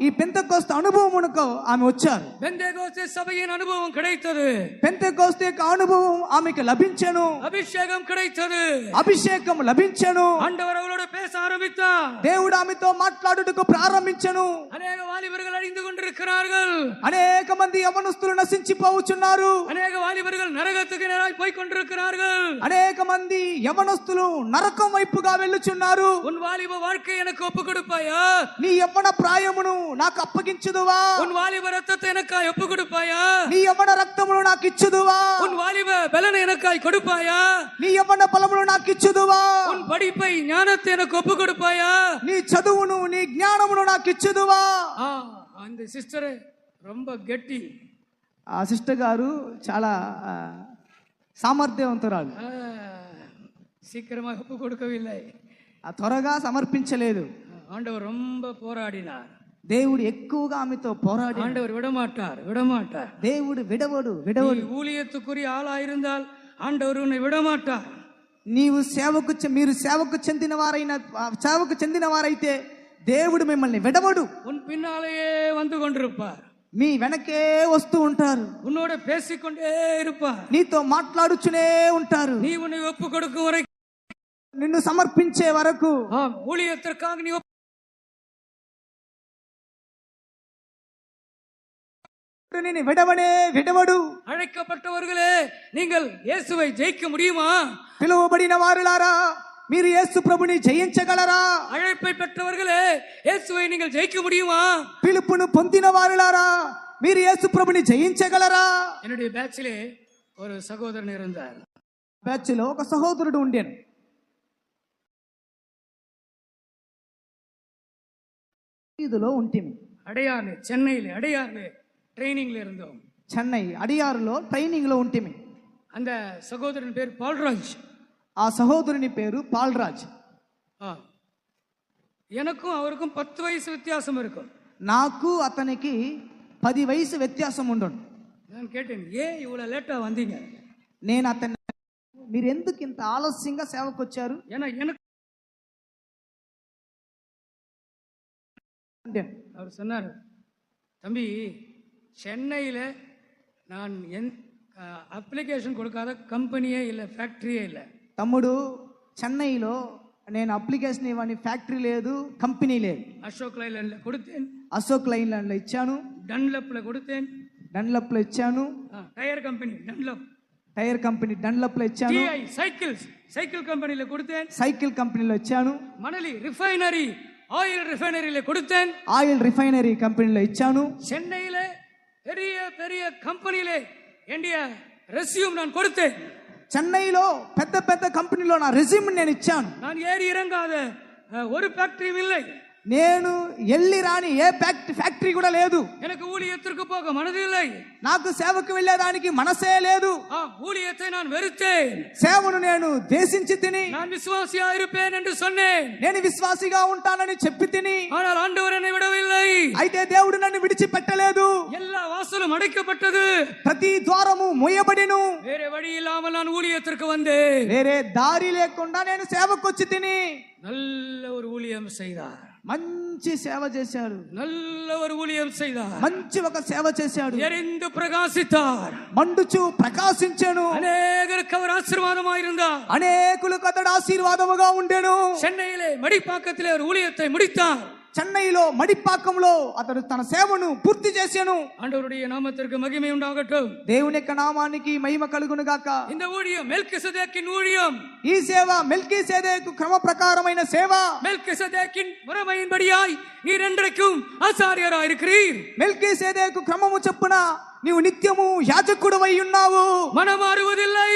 ఈ పెంతెకోస్తు అనుభవమునకు ఆమె వచ్చారు.
பெந்தெகோஸ்து சபையின் அனுபவம் கிடைத்தது.
పెంతెకోస్తు యొక్క అనుభవం ఆమెకు లభించెను.
அபிஷேகம் கிடைத்தது.
అభిషేకం లభించెను.
ஆண்டவர் அவளோடு பேச ஆரம்பித்தார்.
దేవుడు ఆమెతో మాట్లాడుటకు ప్రారంభించెను.
அநேக வாலிபர்கள் அழிந்து கொண்டிருக்கிறார்கள்.
అనేక మంది యవనస్తులు నశించిపోవుచున్నారు.
அநேக வாலிபர்கள் நரகத்துக்கு நேராய் போய் கொண்டிருக்கிறார்கள்.
అనేక మంది యవనస్తులు నరకం వైపుగా వెళ్ళుచున్నారు.
உன் வாலிப வாழ்க்கை எனக்கு ஒப்பு கொடுப்பாயா?
నీ యవ్వన ప్రాయమును నాకు అప్పగించుదువా?
உன் வாலிப ரத்தத்தை எனக்காய் ஒப்பு கொடுப்பாயா?
నీ యవ్వన రక్తమును నాకు ఇచ్చుదువా?
உன் வாலிப பலனை எனக்காய் கொடுப்பாயா?
నీ యవ్వన బలమును నాకు ఇచ్చుదువా?
உன் படிப்பை ஞானத்தை எனக்கு ஒப்பு கொடுப்பாயா?
నీ చదువును నీ జ్ఞానమును నాకు ఇచ్చుదువా?
அந்த சிஸ்டர் ரொம்ப கெட்டி.
ఆ సిస్టర్ గారు చాలా సామర్థ్యవంతురాలు.
சீக்கிரமாக ஒப்பு கொடுக்கவில்லை.
త్వరగా సమర్పించలేదు.
ஆண்டவர் ரொம்ப போராடினார்.
దేవుడు ఎక్కువగా ఆమెతో పోరాడి.
ஆண்டவர் விடமாட்டார்.
దేవుడు విడవడు.
ஊழியத்துக்குரிய ஆளாயிருந்தால் ஆண்டவர் உன்னை விடமாட்டார்.
మీరు సేవకు చెందిన వారైతే దేవుడు మిమ్మల్ని విడవడు.
உன் பின்னாலேயே வந்து கொண்டிருப்பார்.
మీ వెనకే వస్తూ ఉంటారు.
உன்னோட பேசிக்கொண்டே இருப்பார்.
నీతో మాట్లాడుచునే ఉంటారు.
நீ உன்னை ஒப்பு கொடுக்கும் வரை,
నిన్ను సమర్పించే వరకు,
ஊழியத்திற்காக நீ
నిన్ను విడవనే విడవడు.
அழைக்கப்பட்டவர்களே, நீங்கள் இயேசுவை ஜெயிக்க முடியுமா?
పిలువబడిన వారులారా, మీరు యేసు ప్రభుని జయించగలరా?
அழைப்பை பெற்றவர்களே, இயேசுவை நீங்கள் ஜெயிக்க முடியுமா?
పిలుపును పొందిన వారులారా, మీరు యేసు ప్రభుని జయించగలరా?
என்னுடைய பேட்சிலே ஒரு சகோதரன் இருந்தார்.
బ్యాచ్ లో ఒక సహోదరుడు ఉండేను. இதுలో ఉంటిమి.
அடையாறு, சென்னையில் அடையாறு ட்ரைனிங்ல இருந்தோம்.
చెన్నై అడియారులో ట్రైనింగ్ లో ఉంటిమి.
அந்த சகோதரன் பேர் பால்ராஜ்.
ఆ సహోదరుని పేరు పాల్రాజ్.
எனக்கும் அவருக்கும் 10 வயசு வித்தியாசம் இருக்கும்.
నాకు అతనికి 10 వయసు వ్యత్యాసం ఉండను.
நான் கேட்டேன், ஏன் இவ்வளவு லேட்டா வந்தீங்க?
నేను అతన్ని, మీరు ఎందుకు ఇంత ఆలస్యంగా సేవకు వచ్చారు?
ஏன்னா எனக்கு
అంటే
அவர் சொன்னார், தம்பி, சென்னையில் நான் அப்ளிகேஷன் கொடுக்காத கம்பெனியே இல்லை, ஃபேக்ட்ரியே இல்லை.
తమ్ముడు, చెన్నైలో నేను అప్లికేషన్ ఇవ్వని ఫ్యాక్టరీ లేదు, కంపెనీ లేదు.
அசோக் லைலாண்ட்ல கொடுத்தேன்,
అశోక్ లైలాండ్లో ఇచ్చాను,
டன்லப்ல கொடுத்தேன்,
డన్లప్లో ఇచ్చాను,
tyre company Dunlop,
tyre company డన్లప్లో ఇచ్చాను,
டிஐ சைக்கிள் கம்பெனில கொடுத்தேன்,
సైకిల్ కంపెనీలో ఇచ్చాను,
மணலி ரிஃபைனரி ஆயில் ரிஃபைனரியில கொடுத்தேன்,
ఆయిల్ రిఫైనరీ కంపెనీలో ఇచ్చాను.
சென்னையில பெரிய பெரிய கம்பெனியில என்னுடைய ரெஸ்யூம் நான் கொடுத்தேன்.
చెన్నైలో పెద్ద పెద్ద కంపెనీలో నా రెజ్యూమ్ నేను ఇచ్చాను.
நான் ஏறி இறங்காத ஒரு ஃபேக்டரியும் இல்லை.
నేను ఎల్లి రాని ఏ ఫ్యాక్టరీ కూడా లేదు.
எனக்கு ஊழியத்திற்கு போக மனதில்லை.
నాకు సేవకు వెళ్ళేదానికి మనసే లేదు.
ஊழியத்தை நான் வெறுத்தேன்.
సేవను నేను ద్వేషించి తిని,
நான் விசுவாசியா இருப்பேன் என்று சொன்னேன்.
నేను విశ్వాసిగా ఉంటానని చెప్పి తిని,
ஆனால் ஆண்டவர் என்னை விடவில்லை.
అయితే దేవుడు నన్ను విడిచిపెట్టలేదు.
எல்லா வாசலும் அடைக்கப்பட்டது,
ప్రతి ద్వారము మూయబడిను.
வேற வழி இல்லாமல் நான் ஊழியத்திற்கு வந்தேன்.
వేరే దారి లేకుండా నేను సేవకు వచ్చి తిని,
நல்ல ஒரு ஊழியம் செய்தார்.
మంచి సేవ చేశాడు.
நல்ல ஒரு ஊழியம் செய்தார்.
మంచి ఒక సేవ చేశాడు.
எரிந்து பிரகாசித்தார்.
మండుచు ప్రకాశించెను.
அநேகருக்கு அவர் ஆசீர்வாதமாயிருந்தார்.
అనేకులకు అతడు ఆశీర్వాదముగా ఉండెను.
சென்னையிலே மடிப்பாக்கத்திலே ஒரு ஊழியத்தை முடித்தார்.
చెన్నైలో మడిపాకంలో అతడు తన సేవను పూర్తి చేశాను.
ஆண்டவருடைய நாமத்திற்கு மகிமை உண்டாகட்டும்.
దేవుని యొక్క నామానికి మహిమ కలుగును గాక.
இந்த ஊழியம் மெல்கிசேதேக்கின் ஊழியம்.
ఈ సేవ మెల్కీసెదెకు క్రమ ప్రకారమైన సేవ.
மெல்கிசேதேக்கின் முறைமையின்படியாய் நீர் என்றைக்கும் ஆசாரியராய் இருக்கிறீர்.
మెల్కీసెదెకు క్రమము చొప్పున నీవు నిత్యము యాజకుడవై ఉన్నావు.
மனம் மாறுவதில்லை,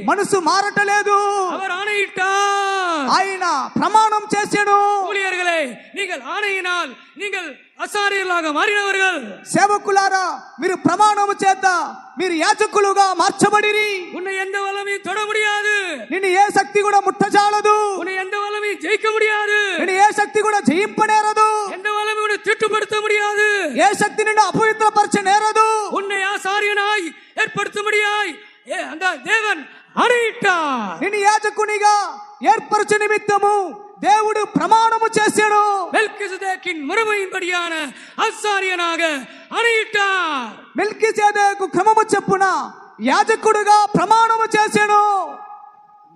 మనసు మారటలేదు.
அவர் ஆணையிட்டார்,
ఆయన ప్రమాణం చేశాడు.
ஊழியர்களே, நீங்கள் ஆணையினால் நீங்கள் ஆசாரியர்களாக மாறினவர்கள்.
సేవకులారా, మీరు ప్రమాణము చేత మీరు యాజకులుగా మార్చబడిరి.
உன்னை எந்த வல்லமையும் தொட முடியாது.
నిన్ను ఏ శక్తి కూడా ముట్టజాలదు.
உன்னை எந்த வல்லமையும் ஜெயிக்க முடியாது.
నిన్ను ఏ శక్తి కూడా జయింపనేరదు.
எந்த வல்லமையும் உன்னை திட்டுப்படுத்த முடியாது.
ఏ శక్తి నిన్ను అపవిత్రపరచనేరదు.
உன்னை ஆசாரியனாய் ஏற்படுத்தும்படியாய் அந்த தேவன் ஆணையிட்டார்.
నిన్ను యాజకునిగా ఏర్పరచు నిమిత్తము దేవుడు ప్రమాణము చేశాడు.
மெல்கிசேதேக்கின் முறைமையின்படியான ஆசாரியனாக ஆணையிட்டார்.
మెల్కీసెదెకు క్రమము చొప్పున యాజకుడుగా ప్రమాణము చేశాడు.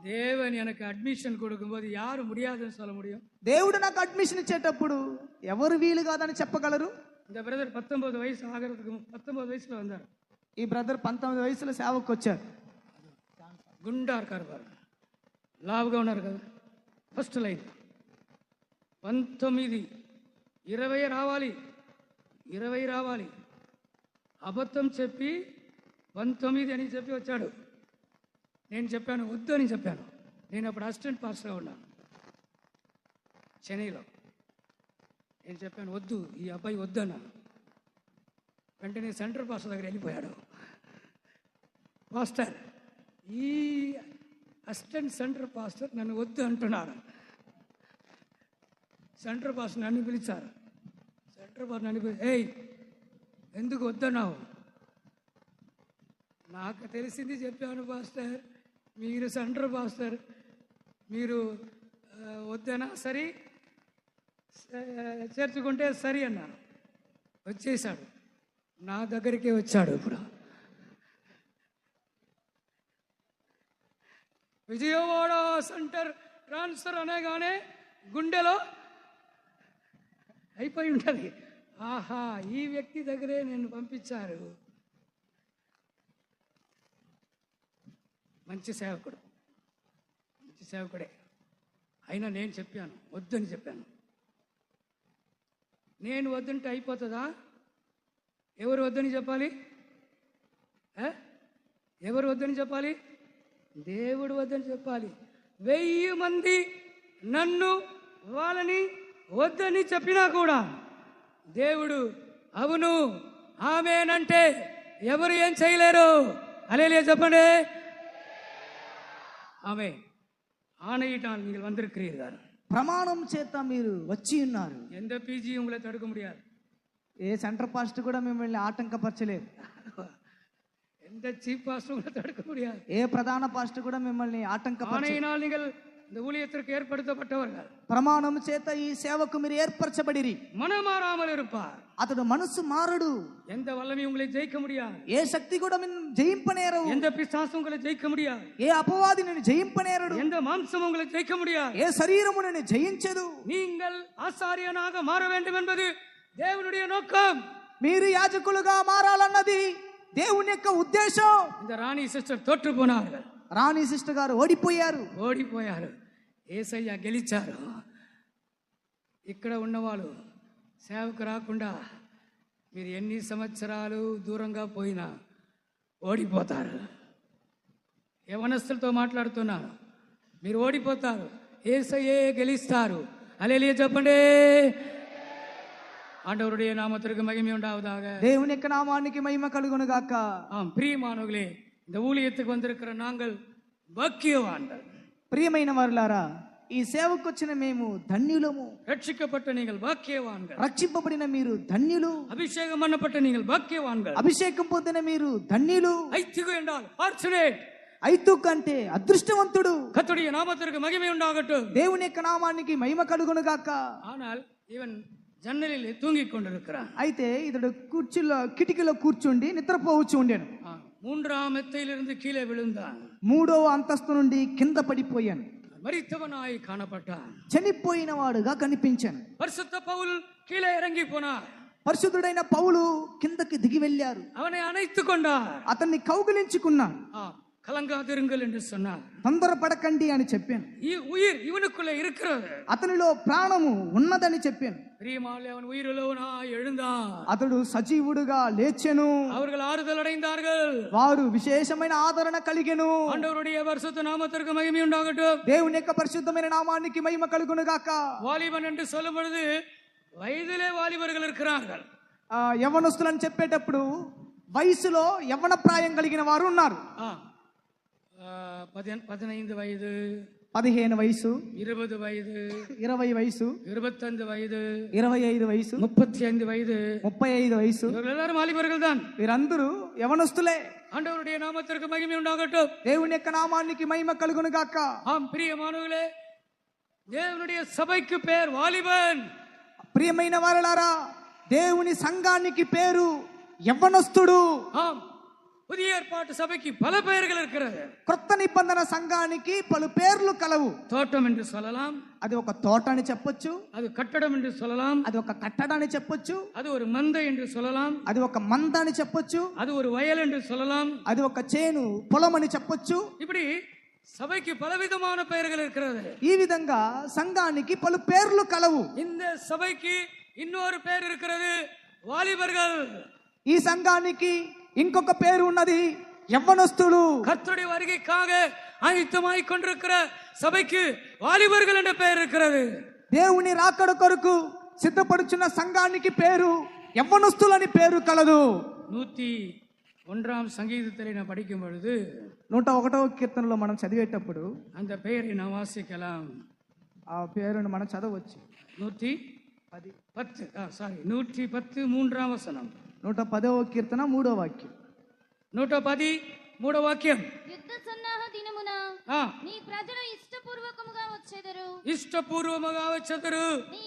தேவன் எனக்கு அட்மிஷன் கொடுக்கும்போது யாரு முடியாதுன்னு சொல்ல முடியும்?
దేవుడు నాకు అడ్మిషన్ ఇచ్చేటప్పుడు ఎవరు వీలు కాదని చెప్పగలరు?
இந்த பிரதர் 19 வயசு ஆகிறதுக்கு 19 வயசுல வந்தார்.
ఈ బ్రదర్ 19 వయసులో సేవకు వచ్చారు.
గుండా இருக்காரு பாருங்க, లావుగా ఉన్నారు కదా. ఫస్ట్ లైన్ 19 20 రావాలి, 20 రావాలి. అబద్ధం చెప్పి 19 అని చెప్పి వచ్చాడు. నేను చెప్పాను వద్దు అని చెప్పాను. నేను అప్పుడు అసిస్టెంట్ పాస్టర్గా ఉన్నాను చెన్నైలో. నేను చెప్పాను వద్దు, ఈ అబ్బాయి వద్దు అన్నాను. వెంటనే సెంటర్ పాస్టర్ దగ్గర వెళ్ళిపోయాడు. పాస్టర్, ఈ అసిస్టెంట్ సెంటర్ పాస్టర్ నన్ను వద్దు అంటున్నాడు. సెంటర్ పాస్టర్ నన్ను పిలిచారు. సెంటర్ పాస్టర్ నన్ను ఏయ్ ఎందుకు వద్దన్నావు? నాకు తెలిసింది చెప్పాను పాస్టర్, మీరు సెంటర్ పాస్టర్, మీరు వద్దనా సరే చేర్చుకుంటే సరి అన్నాను. వచ్చేసాడు, నా దగ్గరికే వచ్చాడు. ఇప్పుడు విజయవాడ సెంటర్ ట్రాన్స్ఫర్ అనగానే గుండెలో అయిపోయి ఉంటుంది. ఆహా, ఈ వ్యక్తి దగ్గరే నేను పంపించారు. మంచి సేవకుడు, మంచి సేవకుడే. అయినా నేను చెప్పాను, వద్దని చెప్పాను. నేను వద్దంటే అయిపోతుందా? ఎవరు వద్దని చెప్పాలి? ఎవరు వద్దని చెప్పాలి? దేవుడు వద్దని చెప్పాలి. 1000 మంది నన్ను వాళ్ళని వద్దని చెప్పినా కూడా దేవుడు అవును ఆమేనంటే ఎవరు ఏం చేయలేరు. హల్లెలూయా చెప్పండి. ఆమె ஆணையிட்டால் நீங்கள் வந்திருக்கிறீர்கள்.
ప్రమాణం చేత మీరు వచ్చి ఉన్నారు.
எந்த பிஜி உங்களை தடுக்க முடியாது.
ఏ సెంటర్ పాస్ట్ కూడా మిమ్మల్ని ఆటంకపరచలేదు.
எந்த சீஃப் பாஸ்டர் உங்களை தடுக்க முடியாது.
ఏ ప్రధాన పాస్ట్ కూడా మిమ్మల్ని ఆటంకపరచలేదు.
ஆணையினால் நீங்கள் இந்த ஊழியத்திற்கு ஏற்படுத்தப்பட்டவர்கள்.
ప్రమాణం చేత ఈ సేవకు మీరు ఏర్పరచబడిరి.
மனமாறாமல் இருப்பார்.
అతడు మనసు మారడు.
எந்த வல்லமையும் உங்களை ஜெயிக்க முடியாது.
ఏ శక్తి కూడా జయింపనేరవు.
எந்த பிசாசும் உங்களை ஜெயிக்க முடியாது.
ఏ అపవాది నిన్ను జయింపనేరడు.
எந்த மாம்சமும் உங்களை ஜெயிக்க முடியாது.
ఏ శరీరము నిన్ను జయించదు.
நீங்கள் ஆசாரியனாக மாற வேண்டும் என்பது தேவனுடைய நோக்கம்.
మీరు యాజకులుగా మారాలన్నది దేవుని యొక్క ఉద్దేశం.
இந்த ராணி சிஸ்டர் தோற்று போனார்கள்.
రాణి సిస్టర్ గారు ఓడిపోయారు. యేసయ్య గెలిచారు. ఇక్కడ ఉన్నవాళ్ళు సేవకు రాకుండా మీరు ఎన్ని సంవత్సరాలు దూరంగా పోయినా ఓడిపోతారు. యవనస్తులతో మాట్లాడుతున్నాను, మీరు ఓడిపోతారు. యేసయ్యే గెలిస్తారు. హల్లెలూయా చెప్పండి. ஆண்டவருடைய நாமத்திற்கு மகிமை உண்டாவதாக. దేవుని యొక్క నామానికి మహిమ కలుగును గాక.
ஆம், பிரியமானவர்களே, இந்த ஊழியத்துக்கு வந்திருக்கிற நாங்கள் பாக்கியவான்கள்.
ప్రియమైన వారులారా, ఈ సేవకు వచ్చిన మేము ధన్యులము.
ரட்சிக்கப்பட்ட நீங்கள் பாக்கியவான்கள்.
రక్షింపబడిన మీరు ధన్యులు.
அபிஷேகம் பண்ணப்பட்ட நீங்கள் பாக்கியவான்கள்.
అభిషేకం పొందిన మీరు ధన్యులు.
ஐத்திகு என்றால் ஃபார்ச்சுனேட்.
ఐతుక్ అంటే అదృష్టవంతుడు.
கர்த்தருடைய நாமத்திற்கு மகிமை உண்டாகட்டும்.
దేవుని యొక్క నామానికి మహిమ కలుగును గాక.
ஆனால் இவன் ஜன்னலில் தூங்கிக் கொண்டிருக்கிறான்.
అయితే ఇతడు కిటికీలో కూర్చుండి నిద్రపోవచ్చు ఉండేను.
3ஆம் மெத்தையிலிருந்து கீழே விழுந்தான்.
3వ అంతస్తు నుండి కింద పడిపోయాను.
மரித்தவனாய் காணப்பட்டான்.
చనిపోయిన వాడుగా కనిపించాను.
பரிசுத்த பவுல் கீழே இறங்கி போனார்.
పరిశుద్ధుడైన పౌలు కిందకి దిగి వెళ్ళారు.
அவனை அணைத்துக் கொண்டார்.
అతన్ని కౌగిలించుకున్నాను.
கலங்காதிருங்கள் என்று சொன்னார்.
తొందరపడకండి అని చెప్పాను.
ఈ உயிர் இவனுக்குள்ள இருக்கிறது.
అతనిలో ప్రాణము ఉన్నదని చెప్పాను.
பிரியமானவர்களே, அவன் உயிருள்ளவனாய் எழுந்தான்.
అతడు సజీవుడుగా లేచెను.
அவர்கள் ஆறுதல் அடைந்தார்கள்.
వారు విశేషమైన ఆదరణ కలిగెను.
ஆண்டவருடைய பரிசுத்த நாமத்திற்கு மகிமை உண்டாகட்டும்.
దేవుని యొక్క పరిశుద్ధమైన నామానికి మహిమ కలుగును గాక.
வாலிபன் என்று சொல்லும் பொழுது వయதிலே వాలిబர்கள் இருக்கிறார்கள்.
యవనస్తులని చెప్పేటప్పుడు వయసులో యవన ప్రాయం కలిగిన వారు ఉన్నారు.
15 వయது,
15 వయసు,
20 వయது,
20 వయసు,
25 వయது,
25 వయసు,
35 వయது,
35 వయసు.
இவர்கள் எல்லாரும் வாலிபர்கள் தான்.
వీరందరూ యవనస్తులే.
ஆண்டவருடைய நாமத்திற்கு மகிமை உண்டாகட்டும்.
దేవుని యొక్క నామానికి మహిమ కలుగును గాక.
ஆம், பிரியமானவர்களே, దేవునుடைய సభைக்கு పేరు వాలిబన్.
ప్రియమైన వారలారా, దేవుని సంఘానికి పేరు యవ్వనస్తుడు.
ஆம், புதிய ஏற்பாட்டு சபைக்கு பல பெயர்கள் இருக்கிறது.
క్రొత్త నిబంధన సంఘానికి పలు పేర్లు కలవు.
தோட்டம் என்று சொல்லலாம்,
అది ఒక తోట అని చెప్పొచ్చు.
அது கட்டடம் என்று சொல்லலாம்,
అది ఒక కట్టడాన్ని చెప్పొచ్చు.
அது ஒரு மந்தை என்று சொல்லலாம்,
అది ఒక మంద అని చెప్పొచ్చు.
அது ஒரு வயல் என்று சொல்லலாம்,
అది ఒక చేను పొలం అని చెప్పొచ్చు.
இப்படி சபைக்கு பலவிதமான பெயர்கள் இருக்கிறது.
ఈ విధంగా సంఘానికి పలు పేర్లు కలవు.
இந்த சபைக்கு இன்னொரு பேர் இருக்கிறது, வாலிபர்கள்.
ఈ సంఘానికి ఇంకొక పేరు ఉన్నది, యవ్వనస్తులు.
கர்த்தருடைய வருகைக்காக ஆயத்தமாய் கொண்டிருக்கிற சபைக்கு வாலிபர்கள் என்ற பெயர் இருக்கிறது.
దేవుని రాకడ కొరకు సిద్ధపడుచున్న సంఘానికి పేరు యవ్వనస్తులని పేరు కలదు.
101ஆம் சங்கீதத்தை நான் படிக்கும் பொழுது
101వ కీర్తనలో మనం చదివేటప్పుడు
அந்த பெயரை நான் வாசிக்கலாம்.
ఆ పేరును మనం చదవచ్చు.
110 3ஆம் வசனம்.
110వ కీర్తన 3వ వాక్యం.
110 3వ వాక్యం.
యుద్ధ సన్నాహ దినమున నీ ప్రజలు ఇష్టపూర్వకముగా వచ్చెదరు. నీ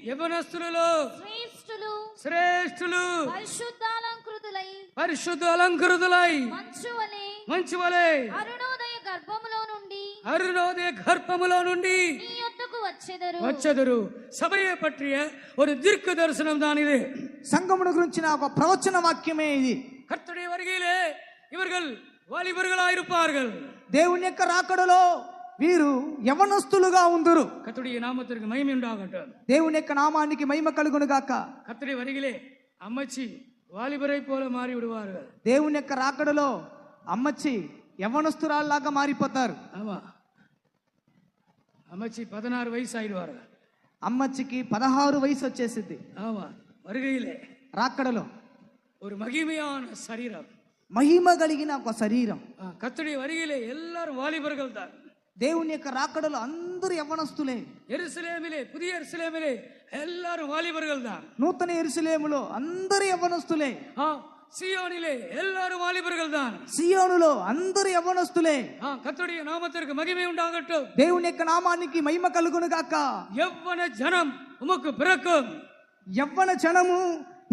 యవనస్తులలో శ్రేష్ఠులు
పరిశుద్ధ అలంకృతులై మంచు వలె
అరుణోదయ గర్భములో నుండి
నీ యొద్దకు వచ్చెదరు. సభയെ పట్టియ ஒரு தீர்க்க தரிசனம் தான் இது.
సంఘమును గురించిన ఒక ప్రవచన వాక్యమే ఇది.
கர்த்தருடைய வருகையிலே இவர்கள் வாலிபர்களாயிருப்பார்கள்.
దేవుని యొక్క రాకడలో వీరు యవనస్తులుగా ఉందురు.
கர்த்தருடைய நாமத்திற்கு மகிமை உண்டாகட்டும்.
దేవుని యొక్క నామానికి మహిమ కలుగును గాక.
கர்த்தருடைய வருகையிலே అమ్మச்சி వాలిబரை పోల మారి విடுவார்கள்.
దేవుని యొక్క రాకడలో అమ్మచ్చి యవనస్తురాల్లాగా మారిపోతారు.
ஆமா, అమ్మச்சி 16 వయసు ஆயிடுவார்கள்.
అమ్మచ్చికి 16 వయసు వచ్చేసింది.
ஆமா, வருகையிலே
రాకడలో
ஒரு மகிமையான சரீரம்,
మహిమ కలిగిన ఒక శరీరం.
கர்த்தருடைய வருகையிலே எல்லாரும் வாலிபர்கள் தான்.
దేవుని యొక్క రాకడలో అందరూ యవనస్తులే.
எருசலேமிலே, புதிய எருசலேமிலே எல்லாரும் வாலிபர்கள் தான்.
నూతన యెరూషలేములో అందరూ యవనస్తులే.
சீயோனிலே எல்லாரும் வாலிபர்கள் தான்.
సియోనులో అందరూ యవనస్తులే.
கர்த்தருடைய நாமத்திற்கு மகிமை உண்டாகட்டும்.
దేవుని యొక్క నామానికి మహిమ కలుగును గాక.
యవ్వన జనం உமக்கு பிறக்கும்.
యవ్వన జనము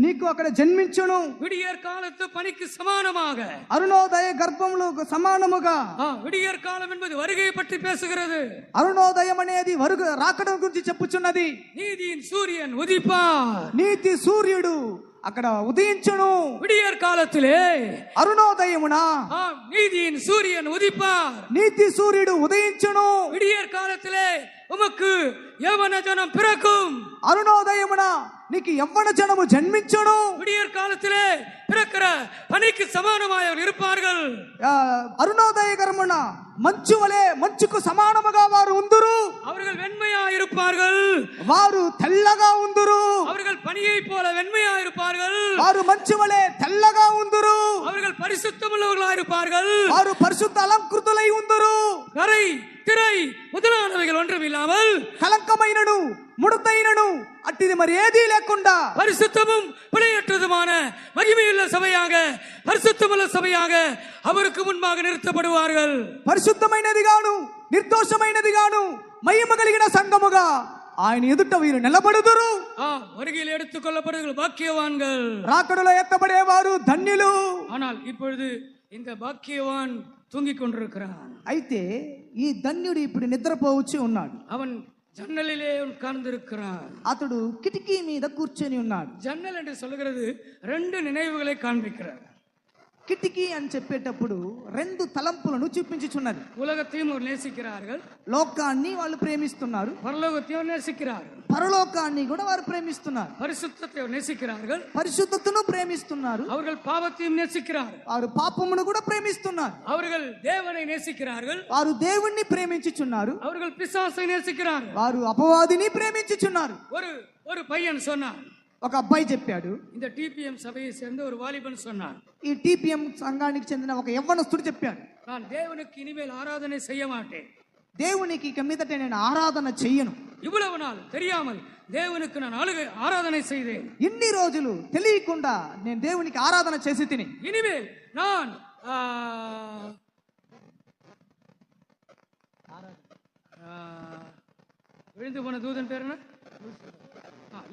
నీకు అక్కడ జన్మించును.
விடியற் காலத்து பனிக்கு சமானமாக,
అరుణోదయ గర్భంలో సమానముగా.
விடியற் காலம் என்பது வருகையை பற்றி பேசுகிறது.
అరుణోదయం అనేది రాకడం గురించి చెప్పుచున్నది.
நீதியின் சூரியன் உதிப்பார்.
నీతి సూర్యుడు అక్కడ ఉదయించును.
விடியற் காலத்திலே
అరుణోదయమున
நீதியின் சூரியன் உதிப்பார்.
నీతి సూర్యుడు ఉదయించును.
விடியற் காலத்திலே உமக்கு யவன ஜனம் பிறக்கும்.
అరుణోదయమున నీకు యవ్వన జనము జన్మించును.
விடியற் காலத்திலே பிறக்கிற பனிக்கு சமானமாயவர் இருப்பார்கள்.
అరుణోదయ గర్భమున మంచు వలె మంచుకు సమానముగా వారు ఉందురు.
அவர்கள் வெண்மையா இருப்பார்கள்.
వారు తెల్లగా ఉందురు.
அவர்கள் பனியை போல வெண்மையா இருப்பார்கள்.
వారు మంచు వలె తెల్లగా ఉందురు.
அவர்கள் பரிசுத்தமுள்ளவர்களா இருப்பார்கள்.
వారు పరిశుద్ధ అలంకృతులై ఉందురు.
கரை, திரை முதலானவைகள் ஒன்றும் இல்லாமல்
కలంకమైనను ముడతైనను అట్టిది మరి ఏదీ లేకుండా
பரிசுத்தமும் பிழையற்றதுமான மகிமையுள்ள சபையாக, பரிசுத்தமுள்ள சபையாக அவருக்கு முன்பாக நிறுத்தப்படுவார்கள்.
పరిశుద్ధమైనది గాను నిర్దోషమైనది గాను మహిమ కలిగిన సంఘముగా ఆయన ఎదుట వీరు నిలబడుదురు.
வருகையில் எடுத்துக் கொள்ளப்படுவர்கள் பாக்கியவான்கள்.
రాకడలో ఎత్తబడేవారు ధన్యులు.
ஆனால் இப்பொழுது இந்த பாக்கியவான் தூங்கிக் கொண்டிருக்கிறான்.
అయితే ఈ ధన్యుడు ఇప్పుడు నిద్రపోవచ్చు ఉన్నాడు.
அவன் ஜன்னலிலே உட்கார்ந்திருக்கிறான்.
అతడు కిటికీ మీద కూర్చొని ఉన్నాడు.
ஜன்னல் என்று சொல்கிறது 2 நினைவுகளை காண்பிக்கிறார்.
కిటికీ అని చెప్పేటప్పుడు 2 తలంపులను చూపించుచున్నది.
உலகத்தையும் நேசிக்கிறார்கள்,
లోకాన్ని వాళ్ళు ప్రేమిస్తున్నారు.
பரலோகத்தையும் நேசிக்கிறார்கள்.
పరలోకాన్ని కూడా వారు ప్రేమిస్తున్నారు.
பரிசுத்தத்தை நேசிக்கிறார்கள்,
పరిశుద్ధతను ప్రేమిస్తున్నారు.
அவர்கள் பாவத்தையும் நேசிக்கிறார்கள்.
వారు పాపమును కూడా ప్రేమిస్తున్నారు.
அவர்கள் தேவனை நேசிக்கிறார்கள்,
వారు దేవుణ్ణి ప్రేమించుచున్నారు.
அவர்கள் பிசாசை நேசிக்கிறார்கள்.
వారు అపవాదిని ప్రేమించుచున్నారు.
ஒரு பையன் சொன்னான்,
ఒక అబ్బాయి చెప్పాడు.
இந்த டிபிஎம் சபையை சேர்ந்த ஒரு வாலிபன் சொன்னான்,
ఈ టీపీఎం సంఘానికి చెందిన ఒక యవ్వనస్తుడు చెప్పాడు,
நான் தேவனுக்கு இனிமேல் ஆராதனை செய்ய மாட்டேன்.
దేవునికి ఇక మీదట నేను ఆరాధన చెయ్యను.
இவ்வளவு நாள் தெரியாமல் தேவனுக்கு நான் ஆராதனை செய்தேன்.
ఇన్ని రోజులు తెలియకుండా నేను దేవునికి ఆరాధన చేసి తిని
இனிமேல் நான் விழுந்து போன தூதன் பேர் என்ன?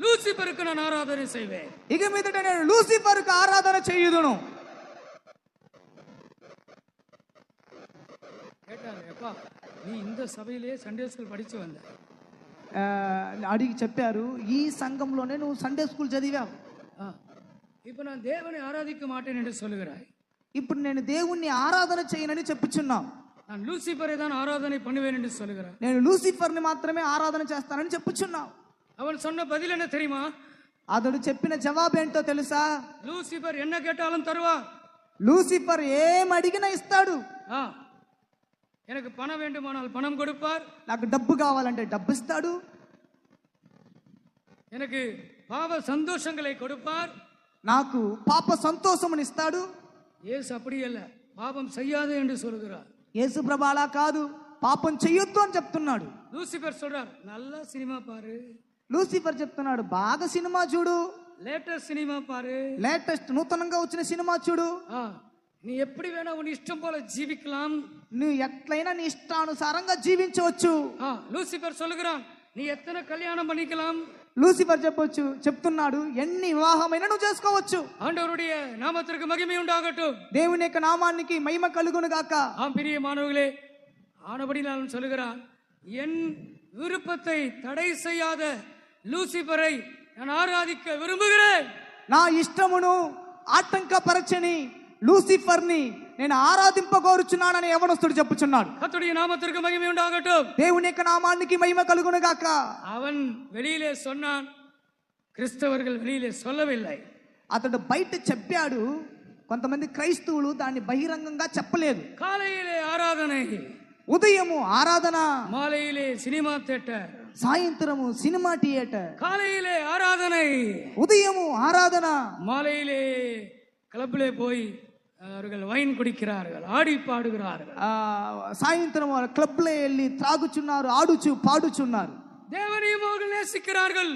லூசிபருக்கு நான் ஆராதனை செய்வேன்.
ఇక మీదట నేను లూసిఫర్కు ఆరాధన చేయుదును.
கேட்டாரு, அப்பா நீ இந்த சபையிலே சண்டே ஸ்கூல் படிச்சு வந்த.
అడిగి చెప్పారు, ఈ సంఘంలోనే నువ్వు సండే స్కూల్ చదివావు.
இப்ப நான் தேவனை ஆராதிக்க மாட்டேன் என்று சொல்லுகிறாய்.
ఇప్పుడు నేను దేవుణ్ణి ఆరాధన చేయనని చెప్పుచున్నావు.
நான் லூசிபரை தான் ஆராதனை பண்ணுவேன் என்று சொல்லுகிறாய்.
నేను లూసిఫర్ని మాత్రమే ఆరాధన చేస్తానని చెప్పుచున్నావు.
அவன் சொன்ன பதில் என்ன தெரியுமா?
అతడు చెప్పిన జవాబు ఏంటో తెలుసా?
லூசிபர் என்ன கேட்டாலும் தருவார்.
లూసిఫర్ ఏం అడిగినా ఇస్తాడు.
எனக்கு பணம் வேண்டுமானால் பணம் கொடுப்பார்.
నాకు డబ్బు కావాలంటే డబ్బు ఇస్తాడు.
எனக்கு பாவ சந்தோஷங்களை கொடுப்பார்.
నాకు పాప సంతోషముని ఇస్తాడు.
இயேசு அப்படி அல்ல, பாவம் செய்யாதே என்று சொல்கிறார்.
యేసు ప్రభు అలా కాదు, పాపం చెయ్యొద్దు అని చెప్తున్నాడు.
லூசிபர் சொல்றார், நல்ல சினிமா பாரு.
లూసిఫర్ చెప్తున్నాడు, బాగా సినిమా చూడు,
లేటెస్ట్ సినిమా பாரு,
లేటెస్ట్ నూతనంగా వచ్చిన సినిమా చూడు.
நீ எப்படி வேணா உன் இஷ்டம் போல ஜீவிக்கலாம்,
నువ్వు ఎట్లయినా నీ ఇష్టానుసారంగా జీవించవచ్చు.
லூசிபர் சொல்லுகிறான், நீ எத்தனை கல்யாணம் பண்ணிக்கலாம்.
లూసిఫర్ చెప్తున్నాడు, ఎన్ని వివాహమైనా నువ్వు చేసుకోవచ్చు.
ஆண்டவருடைய நாமத்திற்கு மகிமை உண்டாகட்டும்.
దేవుని యొక్క నామానికి మహిమ కలుగును గాక.
பிரியமானவர்களே, ஆனபடி நான் சொல்லுகிறான், என் விருப்பத்தை தடை செய்யாத லூசிபரை நான் ஆராதிக்க விரும்புகிறேன்.
నా ఇష్టమును ఆటంకపరచని లూసిఫర్ని నేను ఆరాధింపగోరుచున్నానని యవనస్తుడు చెప్పుచున్నాడు.
கர்த்தருடைய நாமத்திற்கு மகிமை உண்டாகட்டும்.
దేవుని యొక్క నామానికి మహిమ కలుగును గాక.
அவன் வெளியிலே சொன்னான், கிறிஸ்தவர்கள் வெளியிலே சொல்லவில்லை.
అతడు బయట చెప్పాడు, కొంతమంది క్రైస్తవులు దాన్ని బహిరంగంగా చెప్పలేదు.
காலையிலே ஆராதனை,
ఉదయము ఆరాధన,
மாலையிலே சினிமா தியேட்டர்.
సాయంత్రము సినిమా థియేటర్.
காலையிலே ஆராதனை,
ఉదయము ఆరాధన,
மாலையிலே கிளப்பிலே போய் அவர்கள் வைன் குடிக்கிறார்கள், ஆடி பாடுகிறார்கள்.
సాయంత్రం క్లబ్లో వెళ్ళి త్రాగుచున్నారు, ఆడుచు పాడుచున్నారు.
தேவனையும் அவர்கள் நேசிக்கிறார்கள்,